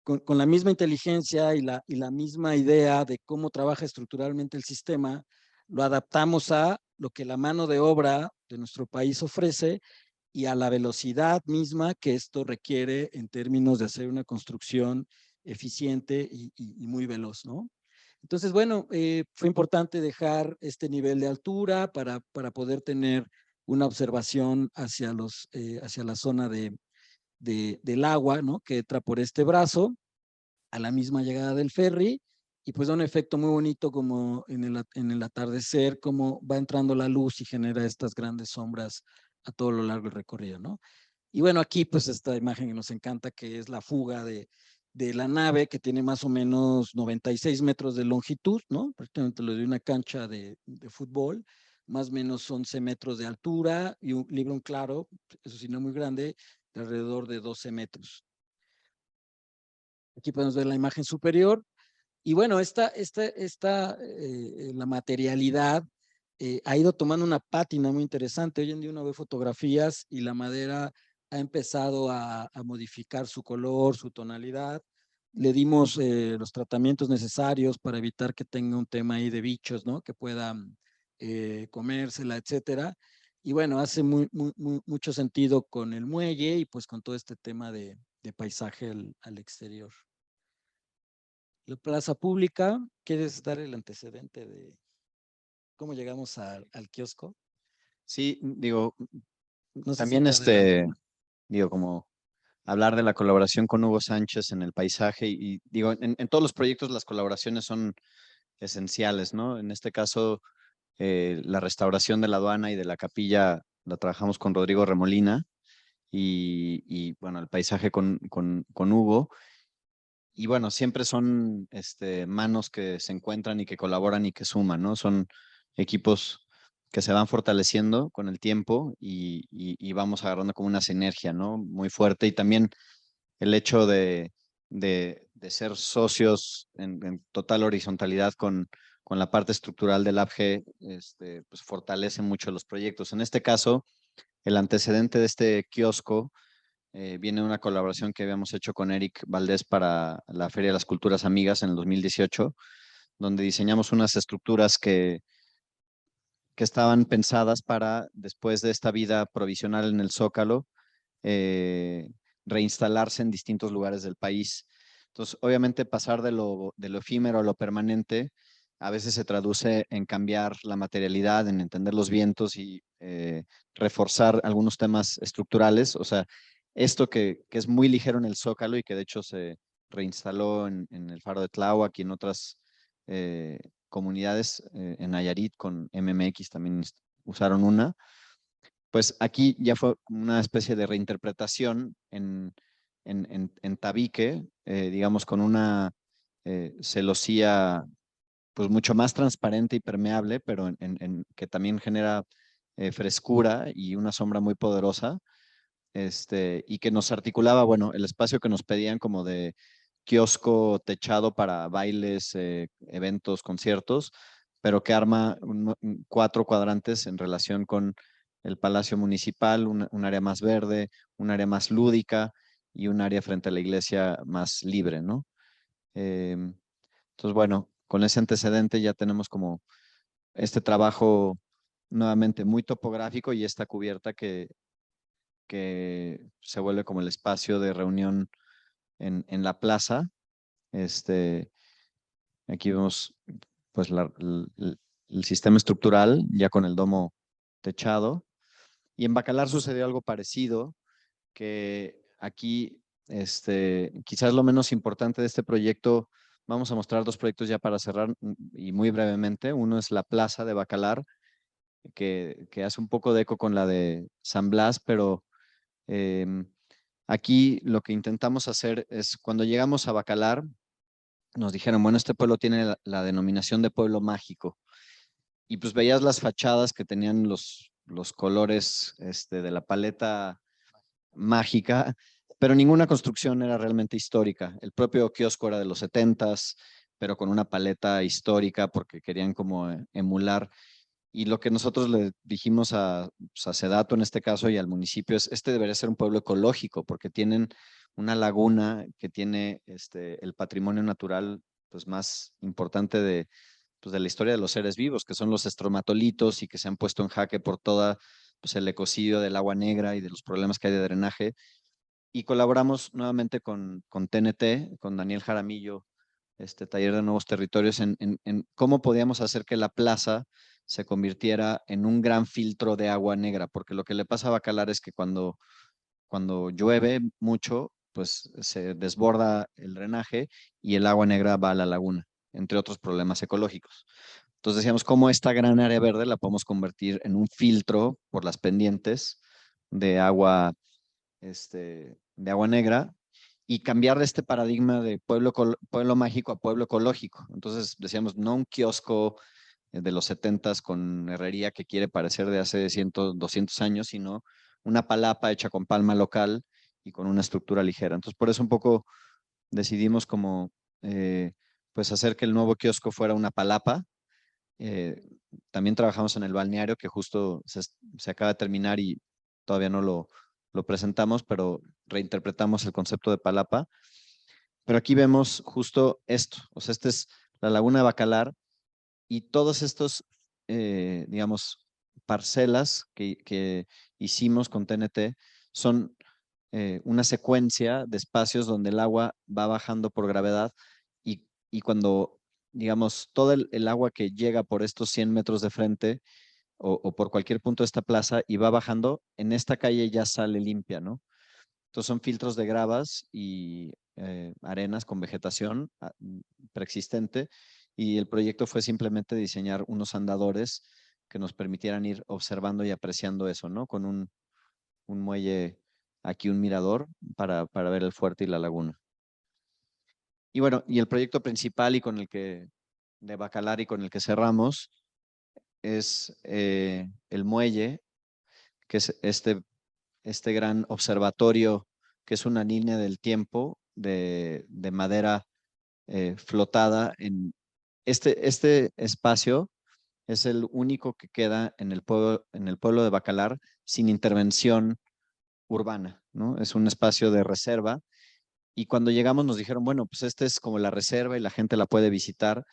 con la misma inteligencia y la misma idea de cómo trabaja estructuralmente el sistema, lo adaptamos a lo que la mano de obra de nuestro país ofrece y a la velocidad misma que esto requiere en términos de hacer una construcción eficiente y muy veloz, ¿no? Entonces, bueno, fue importante dejar este nivel de altura para poder tener una observación hacia la zona del agua, ¿no? Que entra por este brazo a la misma llegada del ferry, y pues da un efecto muy bonito como en el atardecer, como va entrando la luz y genera estas grandes sombras a todo lo largo del recorrido, ¿no? Y bueno, aquí pues esta imagen que nos encanta, que es la fuga de la nave, que tiene más o menos 96 metros de longitud, ¿no? Prácticamente lo de una cancha de fútbol, más o menos 11 metros de altura y un librón claro, eso sí no muy grande, de alrededor de 12 metros. Aquí podemos ver la imagen superior. Y bueno, la materialidad ha ido tomando una pátina muy interesante. Hoy en día uno ve fotografías y la madera ha empezado a modificar su color, su tonalidad. Le dimos los tratamientos necesarios para evitar que tenga un tema ahí de bichos, ¿no? Que puedan comérsela, etcétera. Y bueno, hace mucho sentido con el muelle y pues con todo este tema de paisaje al exterior. La plaza pública, ¿quieres dar el antecedente de cómo llegamos al kiosco? Sí, digo, No sé si también te adelanto. digo, como hablar de la colaboración con Hugo Sánchez en el paisaje y digo, en todos los proyectos las colaboraciones son esenciales, ¿no? En este caso, la restauración de la aduana y de la capilla la trabajamos con Rodrigo Remolina y bueno, el paisaje con Hugo. Y bueno, siempre son manos que se encuentran y que colaboran y que suman, ¿no? Son equipos que se van fortaleciendo con el tiempo y vamos agarrando como una sinergia, ¿no? Muy fuerte. Y también el hecho de ser socios en total horizontalidad con la parte estructural del APG, pues fortalece mucho los proyectos. En este caso, el antecedente de este kiosco viene de una colaboración que habíamos hecho con Eric Valdés para la Feria de las Culturas Amigas en el 2018, donde diseñamos unas estructuras que estaban pensadas para, después de esta vida provisional en el Zócalo, eh, reinstalarse en distintos lugares del país. Entonces, obviamente, pasar de lo efímero a lo permanente a veces se traduce en cambiar la materialidad, en entender los vientos y reforzar algunos temas estructurales. O sea, esto que es muy ligero en el Zócalo y que de hecho se reinstaló en el Faro de Tláhuac y en otras comunidades, en Nayarit con MMX también usaron una. Pues aquí ya fue una especie de reinterpretación en tabique, digamos, con una celosía pues mucho más transparente y permeable, pero que también genera frescura y una sombra muy poderosa, y que nos articulaba, bueno, el espacio que nos pedían como de kiosco techado para bailes, eventos, conciertos, pero que arma 4 cuadrantes en relación con el Palacio Municipal, un área más verde, un área más lúdica y un área frente a la iglesia más libre, ¿no? Entonces, bueno, con ese antecedente ya tenemos como este trabajo nuevamente muy topográfico y esta cubierta que se vuelve como el espacio de reunión en la plaza. Aquí vemos pues el sistema estructural ya con el domo techado. Y en Bacalar sucedió algo parecido, que aquí quizás lo menos importante de este proyecto, vamos a mostrar 2 proyectos ya para cerrar y muy brevemente. Uno es la plaza de Bacalar, que hace un poco de eco con la de San Blas, pero aquí lo que intentamos hacer es cuando llegamos a Bacalar, nos dijeron, bueno, este pueblo tiene la denominación de pueblo mágico. Y pues veías las fachadas que tenían los colores de la paleta mágica, pero ninguna construcción era realmente histórica. El propio kiosco era de los 70s, pero con una paleta histórica porque querían como emular. Y lo que nosotros le dijimos pues, a Sedato en este caso y al municipio es, debería ser un pueblo ecológico porque tienen una laguna que tiene el patrimonio natural pues, más importante pues, de la historia de los seres vivos, que son los estromatolitos y que se han puesto en jaque por toda pues, el ecocidio del agua negra y de los problemas que hay de drenaje. Y colaboramos nuevamente con TNT, con Daniel Jaramillo, taller de nuevos territorios, en cómo podíamos hacer que la plaza se convirtiera en un gran filtro de agua negra, porque lo que le pasa a Bacalar es que cuando llueve mucho, pues se desborda el drenaje y el agua negra va a la laguna, entre otros problemas ecológicos. Entonces decíamos, ¿cómo esta gran área verde la podemos convertir en un filtro por las pendientes de agua, de agua negra y cambiar este paradigma de pueblo mágico a pueblo ecológico? Entonces decíamos, no un kiosco de los 70s con herrería que quiere parecer de hace 100, 200 años, sino una palapa hecha con palma local y con una estructura ligera. Entonces, por eso un poco decidimos como, pues hacer que el nuevo kiosco fuera una palapa. También trabajamos en el balneario, que justo se acaba de terminar y todavía no lo presentamos, pero reinterpretamos el concepto de palapa. Pero aquí vemos justo esto, o sea, esta es la laguna de Bacalar y todos estos, digamos, parcelas que hicimos con TNT son una secuencia de espacios donde el agua va bajando por gravedad y cuando, digamos, todo el agua que llega por estos 100 metros de frente o por cualquier punto de esta plaza y va bajando, en esta calle ya sale limpia, ¿no? Entonces son filtros de gravas y arenas con vegetación preexistente y el proyecto fue simplemente diseñar unos andadores que nos permitieran ir observando y apreciando eso, ¿no? Con un muelle, aquí un mirador para ver el fuerte y la laguna. Y bueno, y el proyecto principal y con el que, de Bacalar y con el que cerramos, es el muelle, que es este gran observatorio, que es una línea del tiempo de madera flotada. Este espacio es el único que queda en el pueblo de Bacalar sin intervención urbana, ¿no? Es un espacio de reserva. Y cuando llegamos nos dijeron, bueno, pues este es como la reserva y la gente la puede visitar,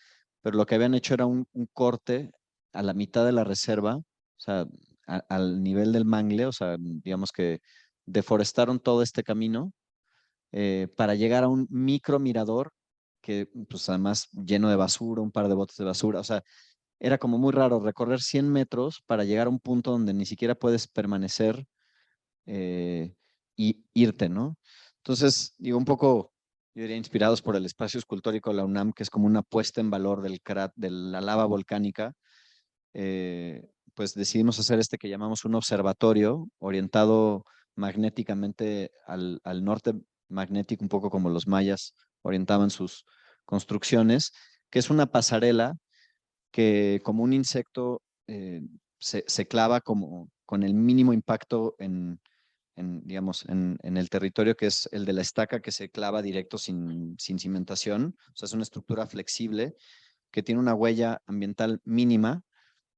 pero lo que habían hecho era un corte a la mitad de la reserva, o sea, al nivel del mangle, o sea, digamos que deforestaron todo este camino para llegar a un micro mirador que pues además lleno de basura, un par de botes de basura, o sea, era como muy raro recorrer 100 metros para llegar a un punto donde ni siquiera puedes permanecer y irte, ¿no? Entonces, digo, un poco, yo diría, inspirados por el espacio escultórico de la UNAM, que es como una puesta en valor de la lava volcánica, pues decidimos hacer este que llamamos un observatorio orientado magnéticamente al norte magnético, un poco como los mayas orientaban sus construcciones, que es una pasarela que como un insecto se clava como con el mínimo impacto digamos, en el territorio, que es el de la estaca, que se clava directo sin cimentación. O sea, es una estructura flexible que tiene una huella ambiental mínima.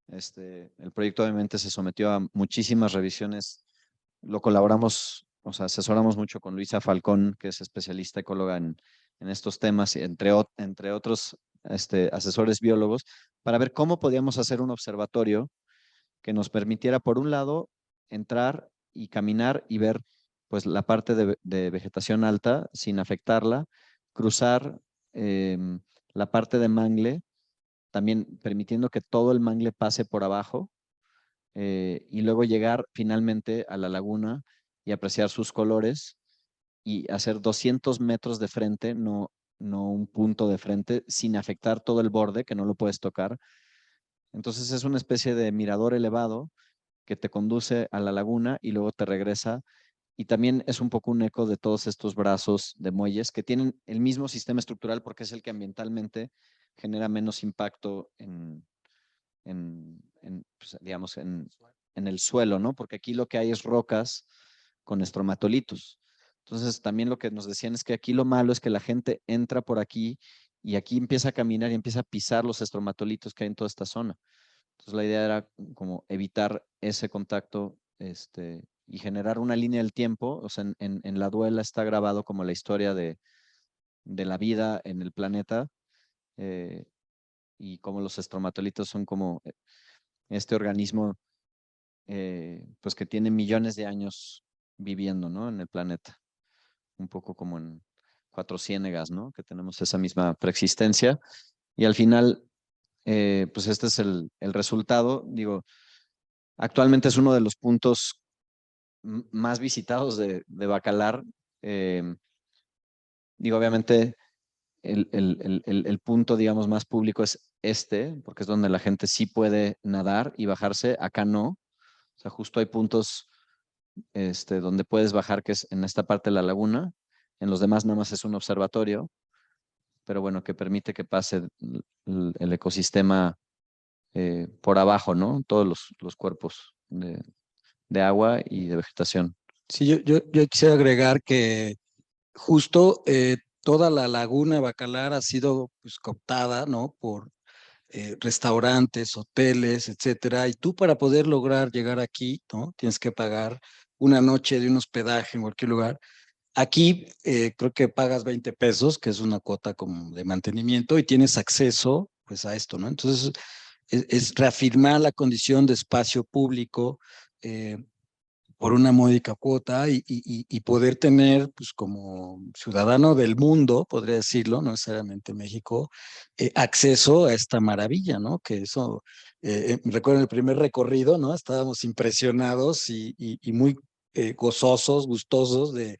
El proyecto obviamente se sometió a muchísimas revisiones. Lo colaboramos, o sea, asesoramos mucho con Luisa Falcón, que es especialista ecóloga en estos temas, entre otros asesores biólogos, para ver cómo podíamos hacer un observatorio que nos permitiera, por un lado, entrar y caminar y ver pues la parte de vegetación alta sin afectarla, cruzar la parte de mangle, también permitiendo que todo el mangle pase por abajo y luego llegar finalmente a la laguna y apreciar sus colores y hacer 200 metros de frente, no un punto de frente, sin afectar todo el borde, que no lo puedes tocar. Entonces es una especie de mirador elevado que te conduce a la laguna y luego te regresa. Y también es un poco un eco de todos estos brazos de muelles que tienen el mismo sistema estructural porque es el que ambientalmente genera menos impacto pues, digamos, en el suelo, ¿no? Porque aquí lo que hay es rocas con estromatolitos. Entonces, también lo que nos decían es que aquí lo malo es que la gente entra por aquí y aquí empieza a caminar y empieza a pisar los estromatolitos que hay en toda esta zona. Entonces, la idea era como evitar ese contacto y generar una línea del tiempo. O sea, en la duela está grabado como la historia de la vida en el planeta y como los estromatolitos son como este organismo pues que tiene millones de años viviendo, ¿no? En el planeta. Un poco como en Cuatro Ciénegas, ¿no? Que tenemos esa misma preexistencia. Y al final, pues este es el resultado. Digo, actualmente es uno de los puntos más visitados de Bacalar. Digo, obviamente el punto, digamos, más público es porque es donde la gente sí puede nadar y bajarse. Acá no. O sea, justo hay puntos donde puedes bajar, que es en esta parte de la laguna. En los demás nada más es un observatorio, pero bueno, que permite que pase el ecosistema por abajo, ¿no? Todos los cuerpos de agua y de vegetación. Sí, yo quisiera agregar que justo toda la laguna de Bacalar ha sido pues, cooptada, ¿no? Por restaurantes, hoteles, etcétera. Y tú para poder lograr llegar aquí, ¿no? Tienes que pagar una noche de un hospedaje en cualquier lugar. Aquí creo que pagas 20 pesos, que es una cuota como de mantenimiento, y tienes acceso pues a esto, ¿no? Entonces es reafirmar la condición de espacio público por una módica cuota y poder tener, pues como ciudadano del mundo, podría decirlo, no necesariamente México, acceso a esta maravilla, ¿no? Que eso, recuerdo el primer recorrido, ¿no? Estábamos impresionados y muy gozosos, gustosos de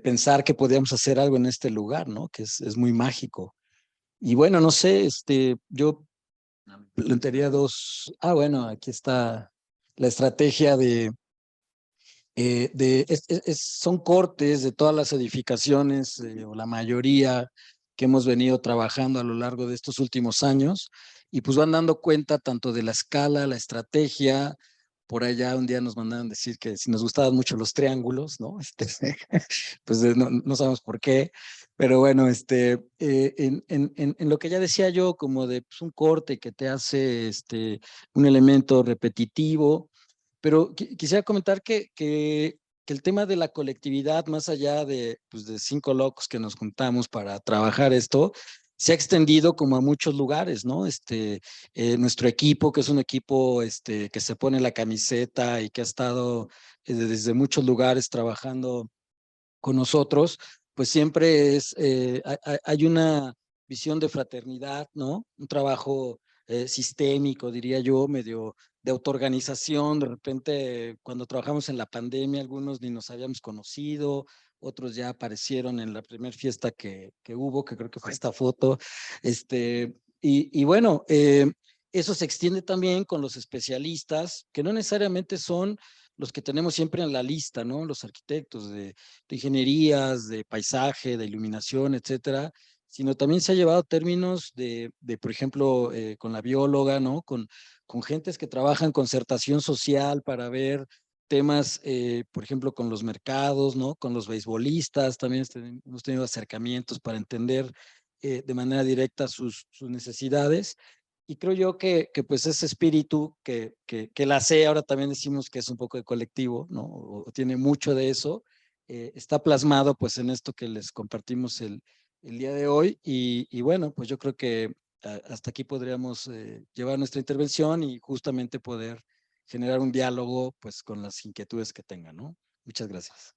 pensar que podíamos hacer algo en este lugar, ¿no? Que es muy mágico. Y bueno, no sé, yo plantearía bueno, aquí está la estrategia son cortes de todas las edificaciones, o la mayoría que hemos venido trabajando a lo largo de estos últimos años, y pues van dando cuenta tanto de la escala, la estrategia. Por allá un día nos mandaron decir que si nos gustaban mucho los triángulos, ¿no? Pues no sabemos por qué, pero bueno, en lo que ya decía yo, como de pues, un corte que te hace un elemento repetitivo, pero quisiera comentar que el tema de la colectividad, más allá de, pues, de 5 locos que nos juntamos para trabajar esto, se ha extendido como a muchos lugares, ¿no? Nuestro equipo, que es un equipo que se pone la camiseta y que ha estado desde muchos lugares trabajando con nosotros, pues siempre hay una visión de fraternidad, ¿no? Un trabajo sistémico, diría yo, medio de autoorganización. De repente, cuando trabajamos en la pandemia, algunos ni nos habíamos conocido, otros ya aparecieron en la primera fiesta que hubo, que creo que fue esta foto. Y bueno, eso se extiende también con los especialistas, que no necesariamente son los que tenemos siempre en la lista, ¿no? Los arquitectos de ingenierías, de paisaje, de iluminación, etcétera, sino también se ha llevado términos por ejemplo, con la bióloga, ¿no? Con gentes que trabajan concertación social para ver temas, por ejemplo, con los mercados, ¿no? Con los beisbolistas, también hemos tenido acercamientos para entender de manera directa sus necesidades. Y creo yo que pues ese espíritu que la C ahora también decimos que es un poco de colectivo, ¿no? O tiene mucho de eso, está plasmado pues en esto que les compartimos el día de hoy. Y bueno, pues yo creo que hasta aquí podríamos llevar nuestra intervención y justamente poder generar un diálogo pues con las inquietudes que tengan, ¿no? Muchas gracias.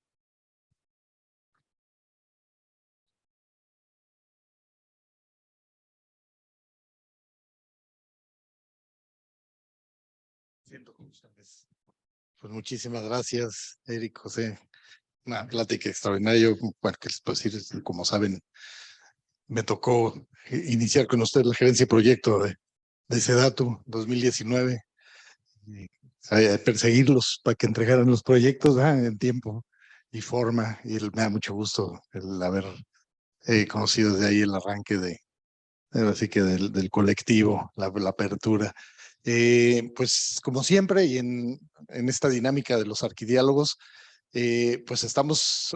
Pues muchísimas gracias, Eric, José. Una plática extraordinaria. Yo, bueno, que les puedo decir, como saben, me tocó iniciar con usted la gerencia de proyecto de Sedatu 2019 y perseguirlos para que entregaran los proyectos en tiempo y forma. Y me da mucho gusto el haber conocido desde ahí el arranque así que del colectivo, la apertura. Pues como siempre y en esta dinámica de los arquidiálogos, pues estamos,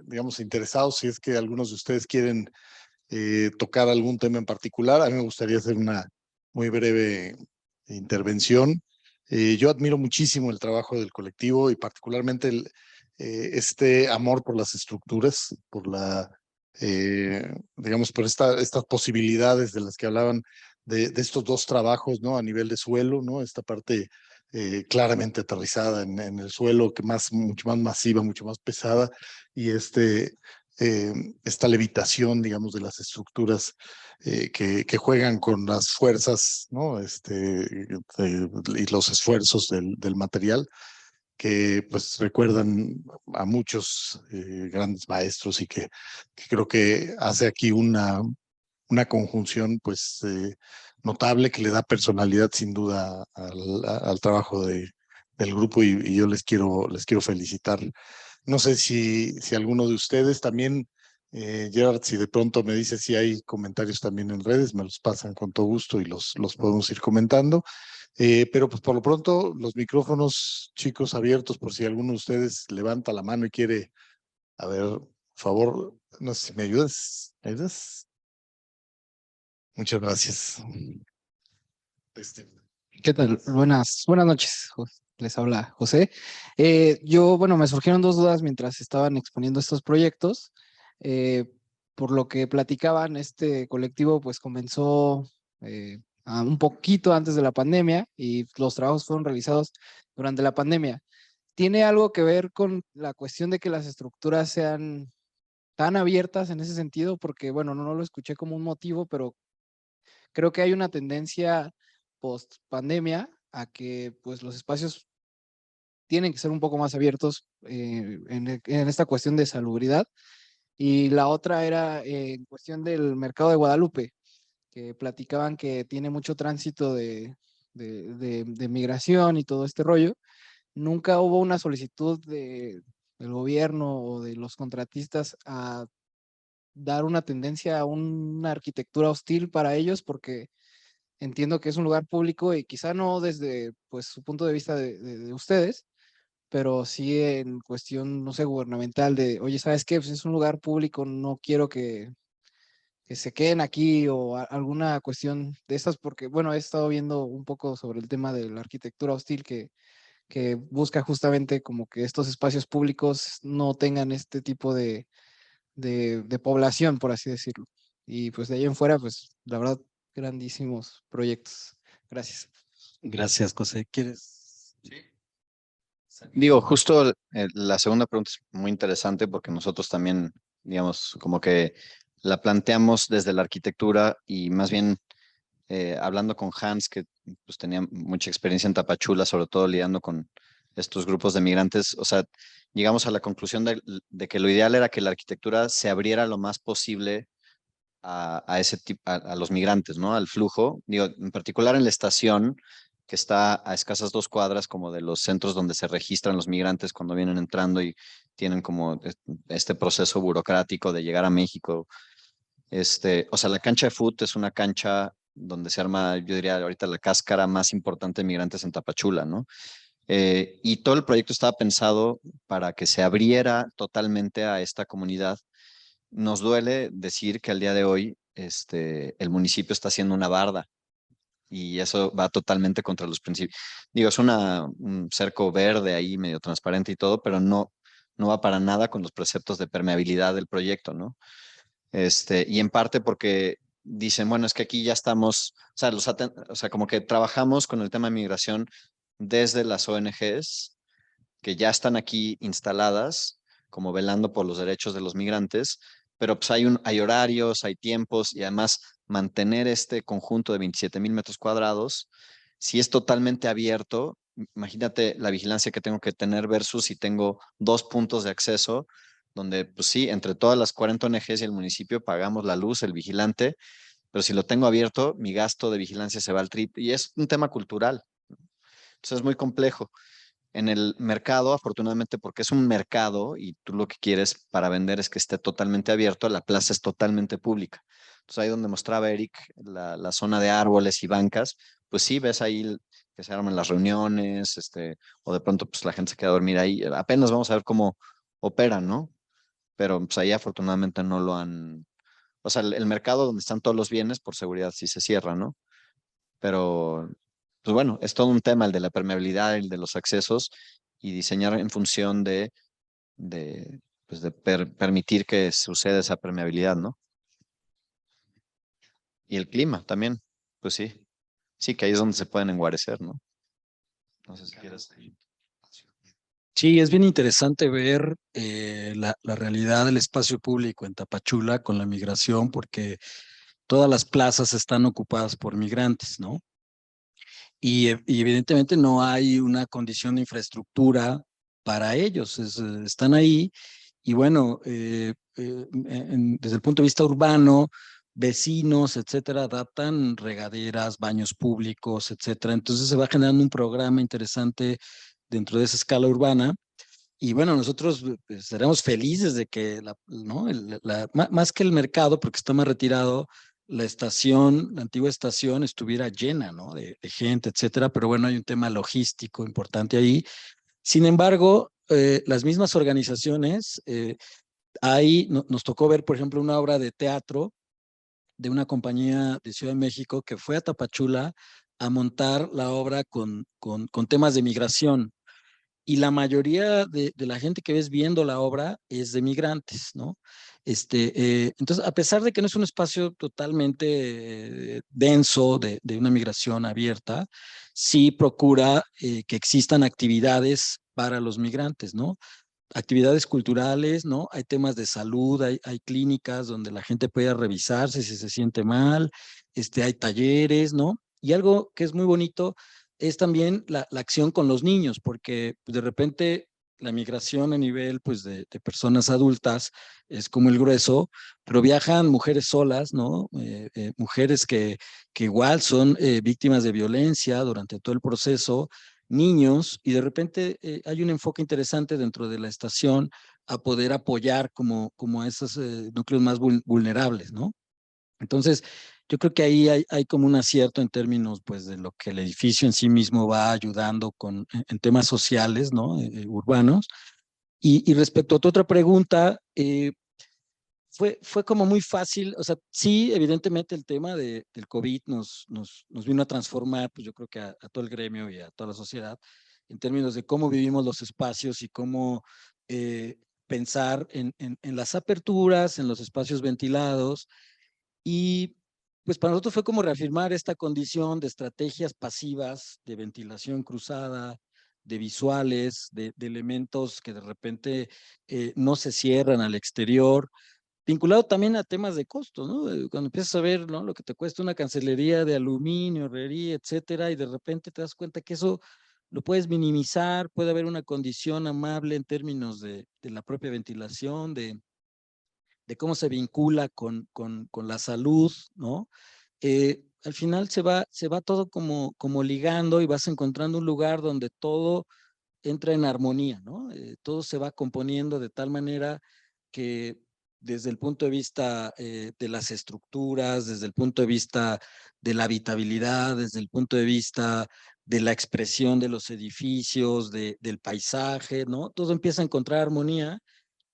digamos, interesados si es que algunos de ustedes quieren tocar algún tema en particular. A mí me gustaría hacer una muy breve intervención. Yo admiro muchísimo el trabajo del colectivo y particularmente este amor por las estructuras, por digamos, por estas posibilidades de las que hablaban de estos dos trabajos, ¿no? A nivel de suelo, ¿no? Esta parte claramente aterrizada en el suelo, mucho más masiva, mucho más pesada, y esta levitación, digamos, de las estructuras que juegan con las fuerzas, ¿no? Y los esfuerzos del material, que pues recuerdan a muchos grandes maestros y que creo que hace aquí una conjunción pues notable que le da personalidad sin duda al trabajo del grupo y yo les quiero felicitar. No sé si alguno de ustedes también, Gerard, si de pronto me dice si hay comentarios también en redes, me los pasan con todo gusto y los podemos ir comentando. Pero pues por lo pronto los micrófonos, chicos, abiertos por si alguno de ustedes levanta la mano y quiere, a ver, por favor, no sé si me ayudas. ¿Me ayudas? Muchas gracias. ¿Qué tal? Buenas noches. Les habla José. Bueno, me surgieron dos dudas mientras estaban exponiendo estos proyectos. Por lo que platicaban, este colectivo pues comenzó un poquito antes de la pandemia y los trabajos fueron realizados durante la pandemia. ¿Tiene algo que ver con la cuestión de que las estructuras sean tan abiertas en ese sentido? Porque, bueno, no lo escuché como un motivo, pero creo que hay una tendencia post pandemia a que pues los espacios tienen que ser un poco más abiertos en esta cuestión de salubridad. Y la otra era en cuestión del mercado de Guadalupe, que platicaban que tiene mucho tránsito de migración y todo este rollo. Nunca hubo una solicitud del gobierno o de los contratistas a dar una tendencia a una arquitectura hostil para ellos, porque entiendo que es un lugar público y quizá no desde pues su punto de vista de ustedes, pero sí en cuestión, no sé, gubernamental de, oye, ¿sabes qué? Pues es un lugar público, no quiero que se queden aquí o alguna cuestión de estas, porque bueno, he estado viendo un poco sobre el tema de la arquitectura hostil que busca justamente como que estos espacios públicos no tengan este tipo de población, por así decirlo. Y pues de ahí en fuera, pues la verdad, grandísimos proyectos. Gracias. Gracias, José. ¿Quieres? Digo, justo la segunda pregunta es muy interesante porque nosotros también, digamos, como que la planteamos desde la arquitectura y más bien hablando con Hans, que pues tenía mucha experiencia en Tapachula, sobre todo lidiando con estos grupos de migrantes, o sea, llegamos a la conclusión de que lo ideal era que la arquitectura se abriera lo más posible a ese tipo, a los migrantes, ¿no? Al flujo, digo, en particular en la estación, que está a escasas 2 cuadras como de los centros donde se registran los migrantes cuando vienen entrando y tienen como este proceso burocrático de llegar a México. O sea, la cancha de fútbol es una cancha donde se arma, yo diría ahorita la cáscara más importante de migrantes en Tapachula, ¿no? Y todo el proyecto estaba pensado para que se abriera totalmente a esta comunidad. Nos duele decir que al día de hoy el municipio está haciendo una barda y eso va totalmente contra los principios. Digo, es un cerco verde ahí medio transparente y todo, pero no va para nada con los preceptos de permeabilidad del proyecto, ¿no? Y en parte porque dicen, bueno, es que aquí ya estamos, o sea, o sea, como que trabajamos con el tema de migración desde las ONGs que ya están aquí instaladas, como velando por los derechos de los migrantes, pero pues hay horarios, hay tiempos y además mantener este conjunto de 27,000 metros cuadrados, si es totalmente abierto, imagínate la vigilancia que tengo que tener versus si tengo 2 puntos de acceso, donde pues sí, entre todas las 40 ONGs y el municipio pagamos la luz, el vigilante, pero si lo tengo abierto, mi gasto de vigilancia se va al triple y es un tema cultural. Entonces es muy complejo en el mercado, afortunadamente, porque es un mercado y tú lo que quieres para vender es que esté totalmente abierto, la plaza es totalmente pública. Entonces ahí donde mostraba Eric la zona de árboles y bancas, pues sí, ves ahí que se arman las reuniones, o de pronto pues la gente se queda a dormir ahí. Apenas vamos a ver cómo operan, ¿no? Pero pues ahí afortunadamente no lo han, o sea, el mercado donde están todos los bienes, por seguridad sí se cierra, ¿no? Pero, pues bueno, es todo un tema el de la permeabilidad, el de los accesos y diseñar en función pues de permitir que suceda esa permeabilidad, ¿no? Y el clima también, pues sí. Sí, que ahí es donde se pueden enguarecer, ¿no? No sé si quieres. Sí, es bien interesante ver la realidad del espacio público en Tapachula con la migración, porque todas las plazas están ocupadas por migrantes, ¿no? Y evidentemente no hay una condición de infraestructura para ellos, están ahí y bueno, desde el punto de vista urbano, vecinos, etcétera, adaptan regaderas, baños públicos, etcétera. Entonces se va generando un programa interesante dentro de esa escala urbana. Y bueno, nosotros estaremos felices de que, ¿no? Más que el mercado, porque está más retirado, la estación, la antigua estación estuviera llena, ¿no? De gente, etcétera. Pero bueno, hay un tema logístico importante ahí. Sin embargo, las mismas organizaciones, ahí nos tocó ver, por ejemplo, una obra de teatro de una compañía de Ciudad de México que fue a Tapachula a montar la obra con temas de migración y la mayoría de la gente que ves viendo la obra es de migrantes, ¿no? Entonces, a pesar de que no es un espacio totalmente denso de una migración abierta, sí procura que existan actividades para los migrantes, ¿no? Actividades culturales, ¿no? Hay temas de salud, hay clínicas donde la gente puede revisarse si se siente mal, hay talleres, ¿no? Y algo que es muy bonito es también la acción con los niños, porque pues, de repente la migración a nivel pues, de personas adultas es como el grueso, pero viajan mujeres solas, ¿no? Mujeres que igual son víctimas de violencia durante todo el proceso, niños, y de repente hay un enfoque interesante dentro de la estación a poder apoyar como a esos núcleos más vulnerables, ¿no? Entonces, yo creo que ahí hay como un acierto en términos pues de lo que el edificio en sí mismo va ayudando en temas sociales, ¿no? Urbanos. Y respecto a tu otra pregunta, fue como muy fácil, o sea, sí, evidentemente el tema del COVID nos vino a transformar, pues yo creo que a todo el gremio y a toda la sociedad, en términos de cómo vivimos los espacios y cómo pensar en las aperturas, en los espacios ventilados. Y pues para nosotros fue como reafirmar esta condición de estrategias pasivas, de ventilación cruzada, de visuales, de elementos que de repente no se cierran al exterior, vinculado también a temas de costo, ¿no? Cuando empiezas a ver, ¿no? Lo que te cuesta una cancelería de aluminio, herrería, etcétera, y de repente te das cuenta que eso lo puedes minimizar, puede haber una condición amable en términos de la propia ventilación, de cómo se vincula con la salud, ¿no? Al final se va todo como ligando y vas encontrando un lugar donde todo entra en armonía, ¿no? Todo se va componiendo de tal manera que desde el punto de vista de las estructuras, desde el punto de vista de la habitabilidad, desde el punto de vista de la expresión de los edificios, del paisaje, ¿no? Todo empieza a encontrar armonía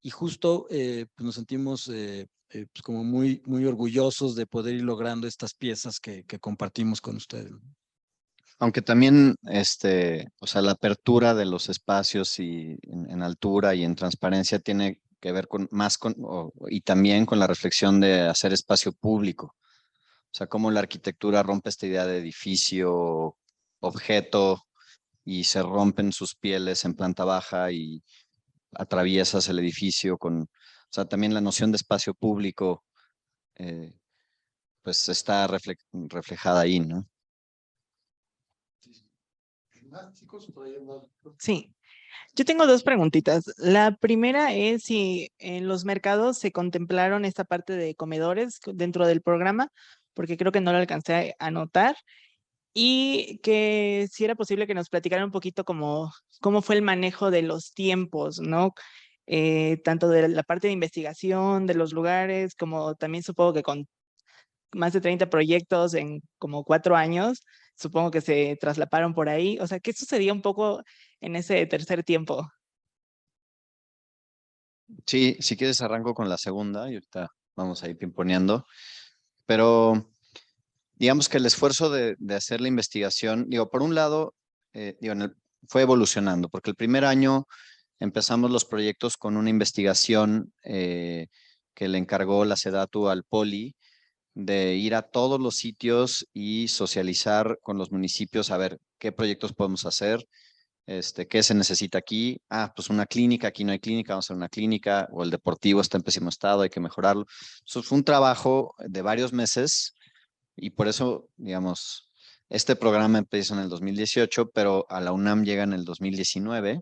y justo pues nos sentimos pues como muy orgullosos de poder ir logrando estas piezas que compartimos con ustedes. Aunque también, o sea, la apertura de los espacios y en altura y en transparencia tiene que ver con más y también con la reflexión de hacer espacio público. O sea, cómo la arquitectura rompe esta idea de edificio, objeto, y se rompen sus pieles en planta baja y atraviesas el edificio o sea, también la noción de espacio público, eh, pues está reflejada ahí, ¿no? Sí, yo tengo dos preguntitas. La primera es si en los mercados se contemplaron esta parte de comedores dentro del programa, porque creo que no lo alcancé a notar, y que si era posible que nos platicaran un poquito cómo fue el manejo de los tiempos, ¿no? Tanto de la parte de investigación, de los lugares, como también supongo que con más de 30 proyectos en como 4 años, supongo que se traslaparon por ahí. O sea, ¿qué sucedía un poco en ese tercer tiempo? Sí, si quieres arranco con la segunda y ahorita vamos a ir pimponeando. Pero digamos que el esfuerzo de hacer la investigación, digo, por un lado, digo, fue evolucionando, porque el primer año empezamos los proyectos con una investigación que le encargó la SEDATU al POLI de ir a todos los sitios y socializar con los municipios a ver qué proyectos podemos hacer, qué se necesita aquí. Ah, pues una clínica, aquí no hay clínica, vamos a hacer una clínica, o el deportivo está en pésimo estado, hay que mejorarlo. Eso fue un trabajo de varios meses y por eso, digamos, este programa empezó en el 2018, pero a la UNAM llega en el 2019.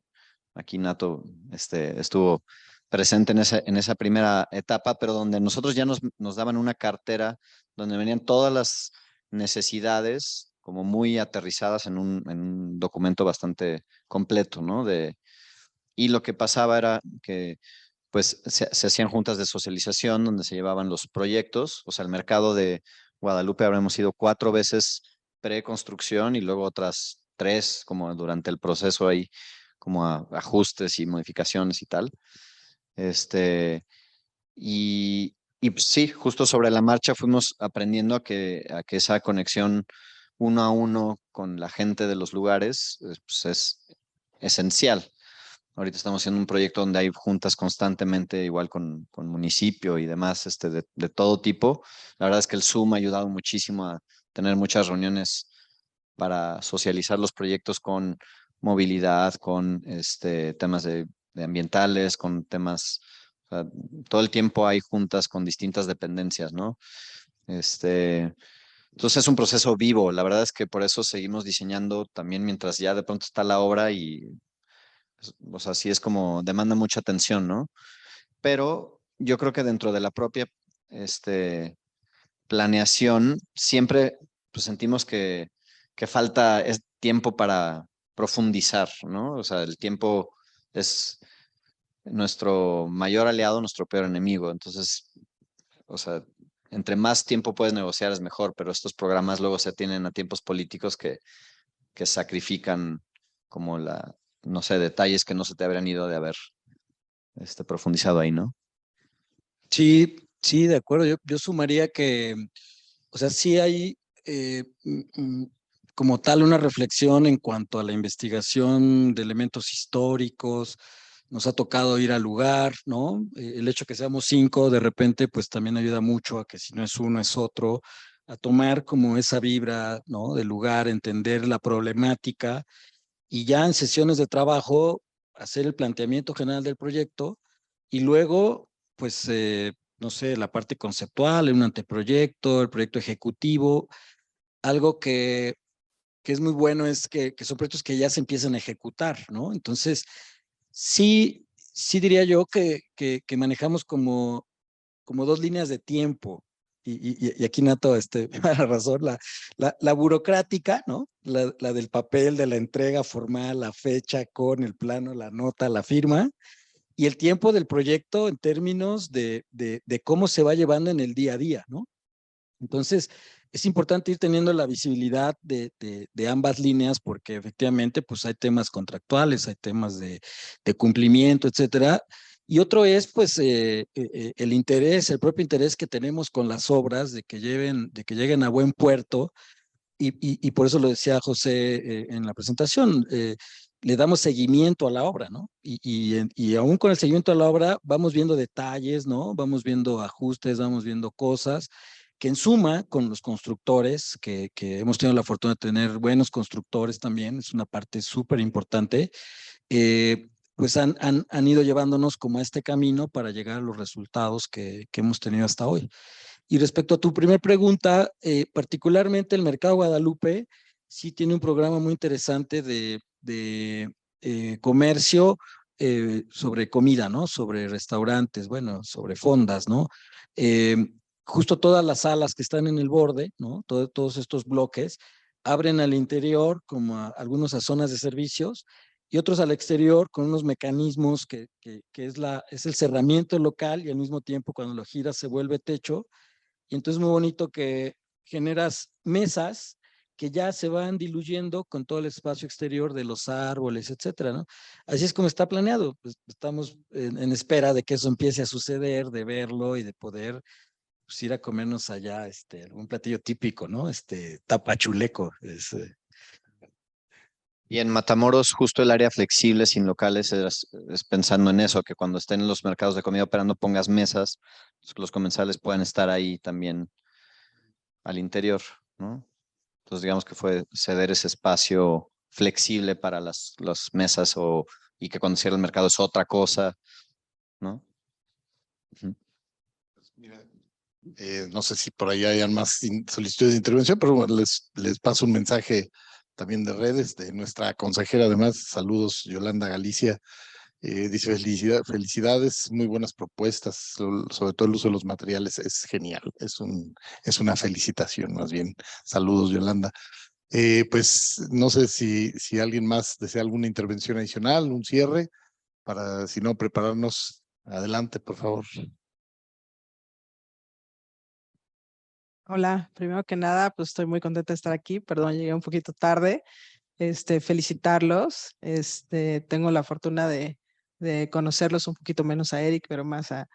Aquí Nato estuvo presente en esa primera etapa, pero donde nosotros ya nos daban una cartera donde venían todas las necesidades como muy aterrizadas en un documento bastante completo, ¿no? Y lo que pasaba era que pues se hacían juntas de socialización donde se llevaban los proyectos, o sea, el mercado de Guadalupe habremos ido 4 veces preconstrucción y luego otras 3 como durante el proceso ahí, como ajustes y modificaciones y tal. Y pues sí, justo sobre la marcha fuimos aprendiendo a que esa conexión uno a uno con la gente de los lugares pues es esencial. Ahorita estamos haciendo un proyecto donde hay juntas constantemente, igual con municipio y demás, de todo tipo. La verdad es que el Zoom ha ayudado muchísimo a tener muchas reuniones para socializar los proyectos con movilidad, con temas de ambientales, con temas, o sea, todo el tiempo hay juntas con distintas dependencias, ¿no? Entonces es un proceso vivo. La verdad es que por eso seguimos diseñando también mientras ya de pronto está la obra y o sea, sí es como demanda mucha atención, ¿no? Pero yo creo que dentro de la propia planeación siempre pues, sentimos que falta tiempo para profundizar, ¿no? O sea, el tiempo es nuestro mayor aliado, nuestro peor enemigo. Entonces, o sea, entre más tiempo puedes negociar es mejor, pero estos programas luego se atienen a tiempos políticos que sacrifican como no sé, detalles que no se te habrían ido de haber profundizado ahí, ¿no? Sí, sí, de acuerdo. Yo sumaría que, o sea, sí hay como tal una reflexión en cuanto a la investigación de elementos históricos. Nos ha tocado ir al lugar, ¿no? El hecho que seamos 5 de repente, pues también ayuda mucho a que si no es uno, es otro, a tomar como esa vibra, ¿no? Del lugar, entender la problemática y ya en sesiones de trabajo hacer el planteamiento general del proyecto y luego, pues, no sé, la parte conceptual, un anteproyecto, el proyecto ejecutivo, algo que es muy bueno es que son proyectos que ya se empiezan a ejecutar, ¿no? Entonces, sí diría yo que manejamos como dos líneas de tiempo. Y aquí Nato, me da la razón, la burocrática, ¿no? La del papel, de la entrega formal, la fecha con el plano, la nota, la firma, y el tiempo del proyecto en términos de cómo se va llevando en el día a día, ¿no? Entonces, es importante ir teniendo la visibilidad de ambas líneas porque efectivamente pues hay temas contractuales, hay temas de cumplimiento, etcétera. Y otro es pues el interés, el propio interés que tenemos con las obras de que lleguen a buen puerto y por eso lo decía José en la presentación, le damos seguimiento a la obra, ¿no? Y aún con el seguimiento a la obra vamos viendo detalles, ¿no? Vamos viendo ajustes, vamos viendo cosas que en suma con los constructores, que hemos tenido la fortuna de tener buenos constructores también, es una parte súper importante, pues han ido llevándonos como a este camino para llegar a los resultados que hemos tenido hasta hoy. Y respecto a tu primera pregunta, particularmente el Mercado Guadalupe sí tiene un programa muy interesante de comercio sobre comida, ¿no? Sobre restaurantes, bueno, sobre fondas, ¿no? Eh, Justo todas las salas que están en el borde, ¿no? Todos estos bloques abren al interior como algunos a zonas de servicios y otros al exterior con unos mecanismos que es el cerramiento local y al mismo tiempo cuando lo giras se vuelve techo y entonces es muy bonito que generas mesas que ya se van diluyendo con todo el espacio exterior de los árboles, etcétera, ¿no? Así es como está planeado. Pues estamos en espera de que eso empiece a suceder, de verlo y de poder pues, ir a comernos allá algún platillo típico, ¿no? Tapachuleco. Y en Matamoros, justo el área flexible sin locales es pensando en eso, que cuando estén en los mercados de comida operando pongas mesas, pues, que los comensales puedan estar ahí también al interior, ¿no? Entonces digamos que fue ceder ese espacio flexible para las mesas y que cuando cierre el mercado es otra cosa, ¿no? Ujú. Mira, no sé si por ahí hayan más solicitudes de intervención, pero bueno, les paso un mensaje también de redes de nuestra consejera, además, saludos, Yolanda Galicia. Dice felicidades, muy buenas propuestas, sobre todo el uso de los materiales es genial, es una felicitación más bien. Saludos, Yolanda. Pues no sé si alguien más desea alguna intervención adicional, un cierre, para si no prepararnos. Adelante, por favor. Hola, primero que nada, pues estoy muy contenta de estar aquí. Perdón, llegué un poquito tarde. Felicitarlos. Tengo la fortuna de conocerlos un poquito menos a Eric, pero más a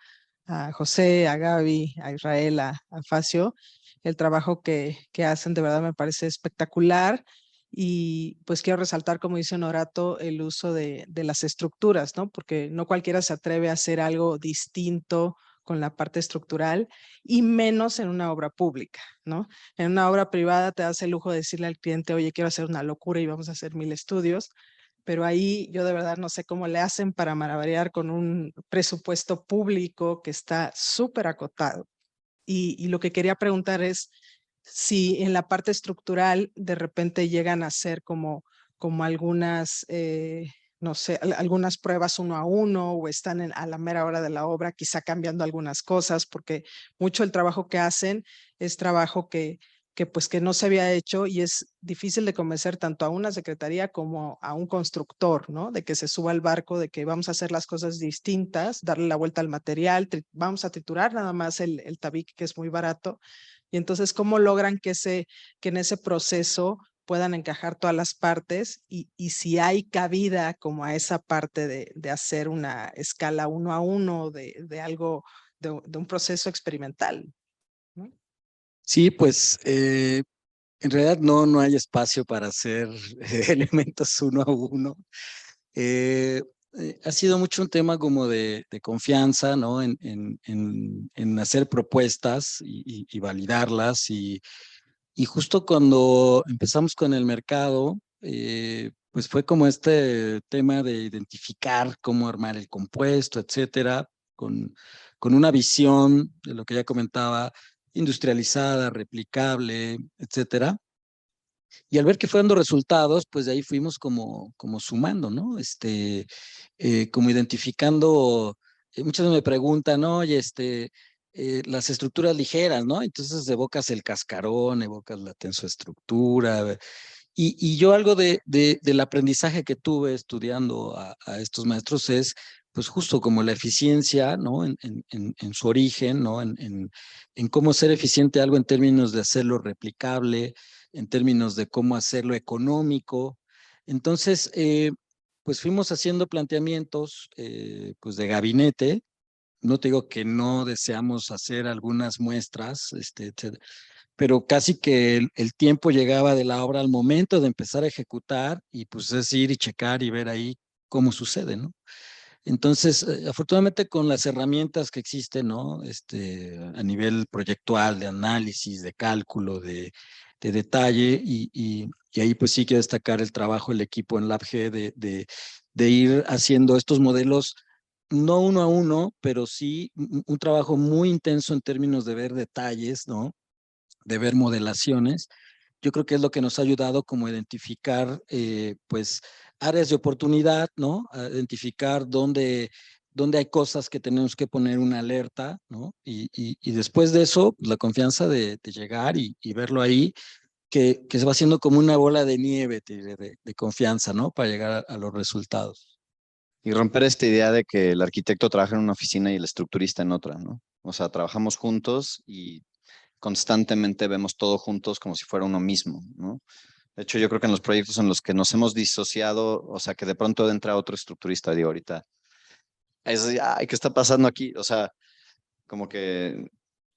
José, a Gaby, a Israel, a Facio. El trabajo que hacen de verdad me parece espectacular. Y pues quiero resaltar, como dice Honorato, el uso de las estructuras, ¿no? Porque no cualquiera se atreve a hacer algo distinto con la parte estructural y menos en una obra pública, ¿no? En una obra privada te das el lujo de decirle al cliente, oye, quiero hacer una locura y vamos a hacer 1000 estudios, pero ahí yo de verdad no sé cómo le hacen para maravillear con un presupuesto público que está súper acotado. Y lo que quería preguntar es si en la parte estructural de repente llegan a hacer como algunas, no sé, algunas pruebas 1 a 1 o están a la mera hora de la obra, quizá cambiando algunas cosas, porque mucho el trabajo que hacen es trabajo que pues que no se había hecho y es difícil de convencer tanto a una secretaría como a un constructor, ¿no? De que se suba al barco, de que vamos a hacer las cosas distintas, darle la vuelta al material, vamos a triturar nada más el tabique, que es muy barato. Y entonces, ¿cómo logran que en ese proceso puedan encajar todas las partes y si hay cabida como a esa parte de hacer una escala 1 a 1 de algo, de un proceso experimental, ¿no? Sí, pues en realidad no hay espacio para hacer elementos 1 a 1. Ha sido mucho un tema como de confianza, ¿no? En hacer propuestas y validarlas. Y justo cuando empezamos con el mercado, pues fue como este tema de identificar cómo armar el compuesto, etcétera, con una visión de lo que ya comentaba, industrializada, replicable, etcétera. Y al ver que fue dando resultados, pues de ahí fuimos como sumando, ¿no? Como identificando, muchos me preguntan, ¿no? Oye, las estructuras ligeras, ¿no? Entonces evocas el cascarón, evocas la tensoestructura. Y yo algo del aprendizaje que tuve estudiando a estos maestros es, pues justo como la eficiencia, ¿no? En su origen, ¿no? En cómo ser eficiente algo en términos de hacerlo replicable, en términos de cómo hacerlo económico. Entonces, pues fuimos haciendo planteamientos, pues de gabinete. No te digo que no deseamos hacer algunas muestras, etcétera, pero casi que el tiempo llegaba de la obra al momento de empezar a ejecutar y pues es ir y checar y ver ahí cómo sucede, ¿no? Entonces, afortunadamente con las herramientas que existen, ¿no? A nivel proyectual, de análisis, de cálculo, de detalle, y ahí pues sí quiero destacar el trabajo del equipo en LabG de ir haciendo estos modelos, no 1 a 1, pero sí un trabajo muy intenso en términos de ver detalles, ¿no? De ver modelaciones. Yo creo que es lo que nos ha ayudado como a identificar, pues, áreas de oportunidad, ¿no? A identificar dónde hay cosas que tenemos que poner una alerta, ¿no? Y después de eso, la confianza de llegar y verlo ahí, que se va haciendo como una bola de nieve de confianza, ¿no? Para llegar a los resultados. Y romper esta idea de que el arquitecto trabaja en una oficina y el estructurista en otra, ¿no? O sea, trabajamos juntos y constantemente vemos todo juntos como si fuera uno mismo, ¿no? De hecho, yo creo que en los proyectos en los que nos hemos disociado, o sea, que de pronto entra otro estructurista, digo, ahorita, es, ay, ¿qué está pasando aquí? O sea, como que,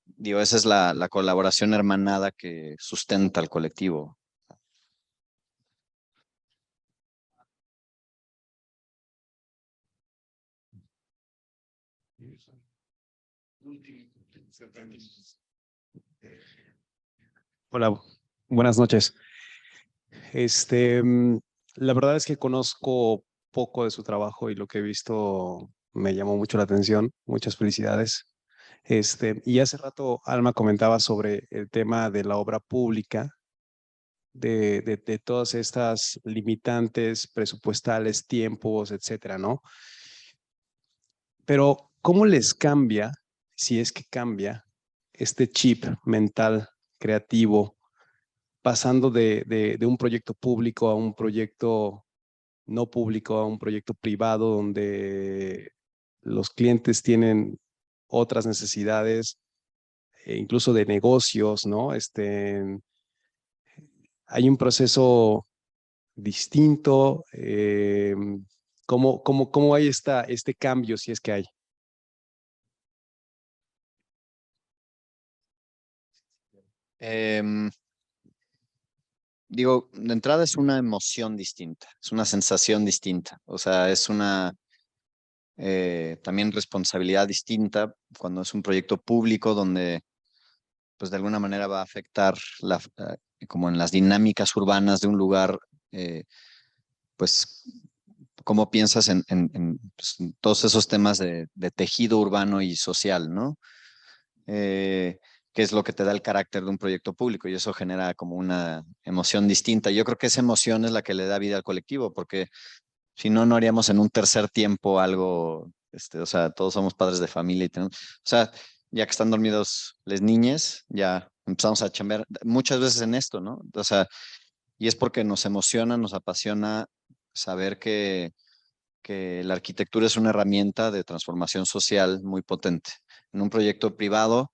digo, esa es la colaboración hermanada que sustenta al colectivo. Hola, buenas noches. La verdad es que conozco poco de su trabajo y lo que he visto me llamó mucho la atención. Muchas felicidades. Y hace rato Alma comentaba sobre el tema de la obra pública, de todas estas limitantes presupuestales, tiempos, etcétera, ¿no? Pero, ¿cómo les cambia, si es que cambia, este chip mental creativo, pasando de un proyecto público a un proyecto no público, a un proyecto privado, donde los clientes tienen otras necesidades, incluso de negocios, ¿no? Hay un proceso distinto. ¿Cómo hay este cambio, si es que hay? Em, Digo, de entrada es una emoción distinta, es una sensación distinta, o sea, es una también responsabilidad distinta cuando es un proyecto público donde pues de alguna manera va a afectar como en las dinámicas urbanas de un lugar, pues cómo piensas pues, en todos esos temas de tejido urbano y social, ¿no? Que es lo que te da el carácter de un proyecto público y eso genera como una emoción distinta. Yo creo que esa emoción es la que le da vida al colectivo, porque si no, no haríamos en un tercer tiempo algo, o sea, todos somos padres de familia y tenemos, o sea, ya que están dormidos las niñas, ya empezamos a chambear muchas veces en esto, ¿no? O sea, y es porque nos emociona, nos apasiona saber que la arquitectura es una herramienta de transformación social muy potente. En un proyecto privado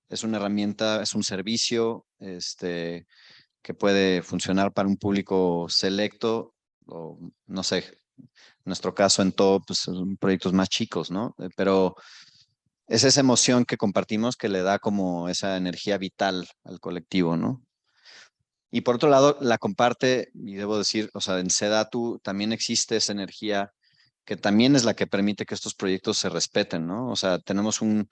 es una herramienta, es un servicio que puede funcionar para un público selecto, o no sé, en nuestro caso en todo, pues son proyectos más chicos, ¿no? Pero es esa emoción que compartimos que le da como esa energía vital al colectivo, ¿no? Y por otro lado, la comparte, y debo decir, o sea, en Sedatu también existe esa energía que también es la que permite que estos proyectos se respeten, ¿no? O sea, tenemos un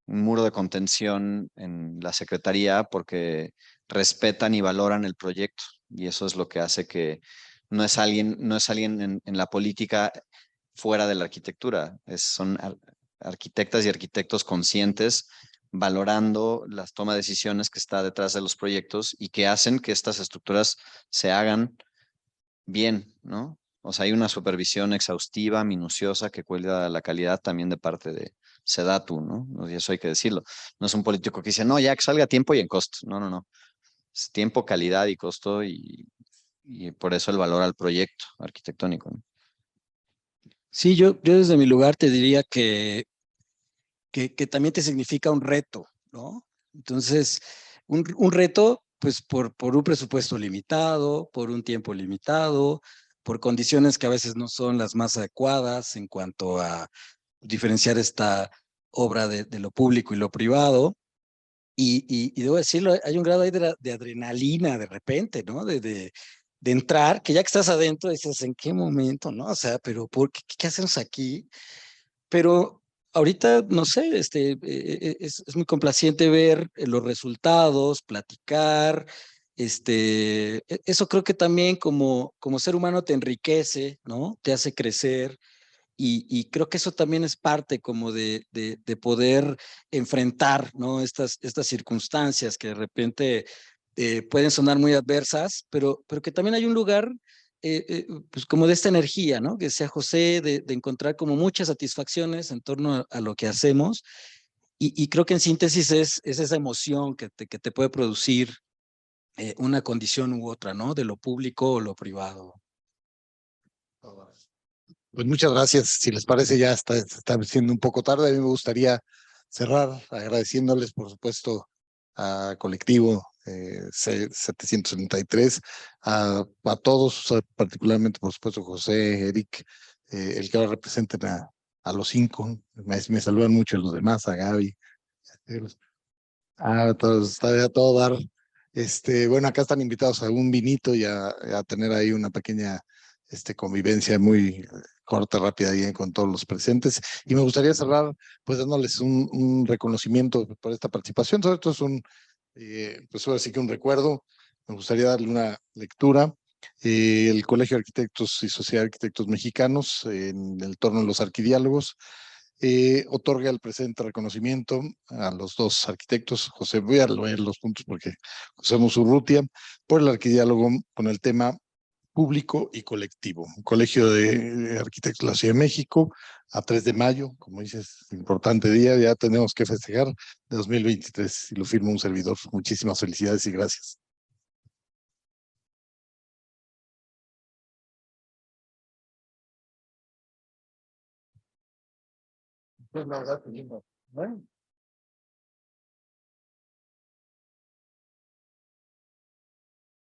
muro de contención en la Secretaría porque respetan y valoran el proyecto. Y eso es lo que hace que no es alguien en la política fuera de la arquitectura, son arquitectas y arquitectos conscientes valorando las toma de decisiones que está detrás de los proyectos y que hacen que estas estructuras se hagan bien, ¿no? O sea, hay una supervisión exhaustiva, minuciosa, que cuida la calidad también de parte de Sedatu, ¿no? Y eso hay que decirlo. No es un político que dice, no, ya que salga a tiempo y en costo. No, no, no. Es tiempo, calidad y costo y por eso el valor al proyecto arquitectónico, ¿no? Sí, yo desde mi lugar te diría que también te significa un reto, ¿no? Entonces, un reto, pues por un presupuesto limitado, por un tiempo limitado, por condiciones que a veces no son las más adecuadas en cuanto a diferenciar esta obra de lo público y lo privado. Y debo decirlo, hay un grado ahí de adrenalina de repente, ¿no? De entrar, que ya que estás adentro, dices, ¿en qué momento, no? O sea, pero ¿qué hacemos aquí? Pero ahorita, no sé, es muy complaciente ver los resultados, platicar, eso creo que también como ser humano te enriquece, ¿no? Te hace crecer y creo que eso también es parte como de poder enfrentar, ¿no? Estas circunstancias que de repente pueden sonar muy adversas, pero que también hay un lugar, pues como de esta energía, ¿no? Que sea José, de encontrar como muchas satisfacciones en torno a lo que hacemos. Y creo que en síntesis es esa emoción que te puede producir una condición u otra, ¿no? De lo público o lo privado. Pues muchas gracias. Si les parece, ya está siendo un poco tarde. A mí me gustaría cerrar agradeciéndoles, por supuesto, a Colectivo 733, a todos, particularmente, por supuesto, José, Eric, el que ahora representen a los 5. Me saludan mucho los demás, a Gaby. A todos, está a todo dar. Bueno, acá están invitados a un vinito y a tener ahí una pequeña convivencia muy corta, rápida ahí con todos los presentes. Y me gustaría cerrar pues dándoles un reconocimiento por esta participación. Sobre todo es pues ahora sí que un recuerdo. Me gustaría darle una lectura. El Colegio de Arquitectos y Sociedad de Arquitectos Mexicanos, en el torno de los arquidiálogos, otorga el presente reconocimiento a los dos arquitectos, José, voy a leer los puntos porque José Musurrutia, por el arquidiálogo con el tema público y colectivo. Colegio de Arquitectos de la Ciudad de México, a 3 de mayo, como dices, importante día, ya tenemos que festejar de 2023 y lo firma un servidor. Muchísimas felicidades y gracias. Pues la verdad, bueno.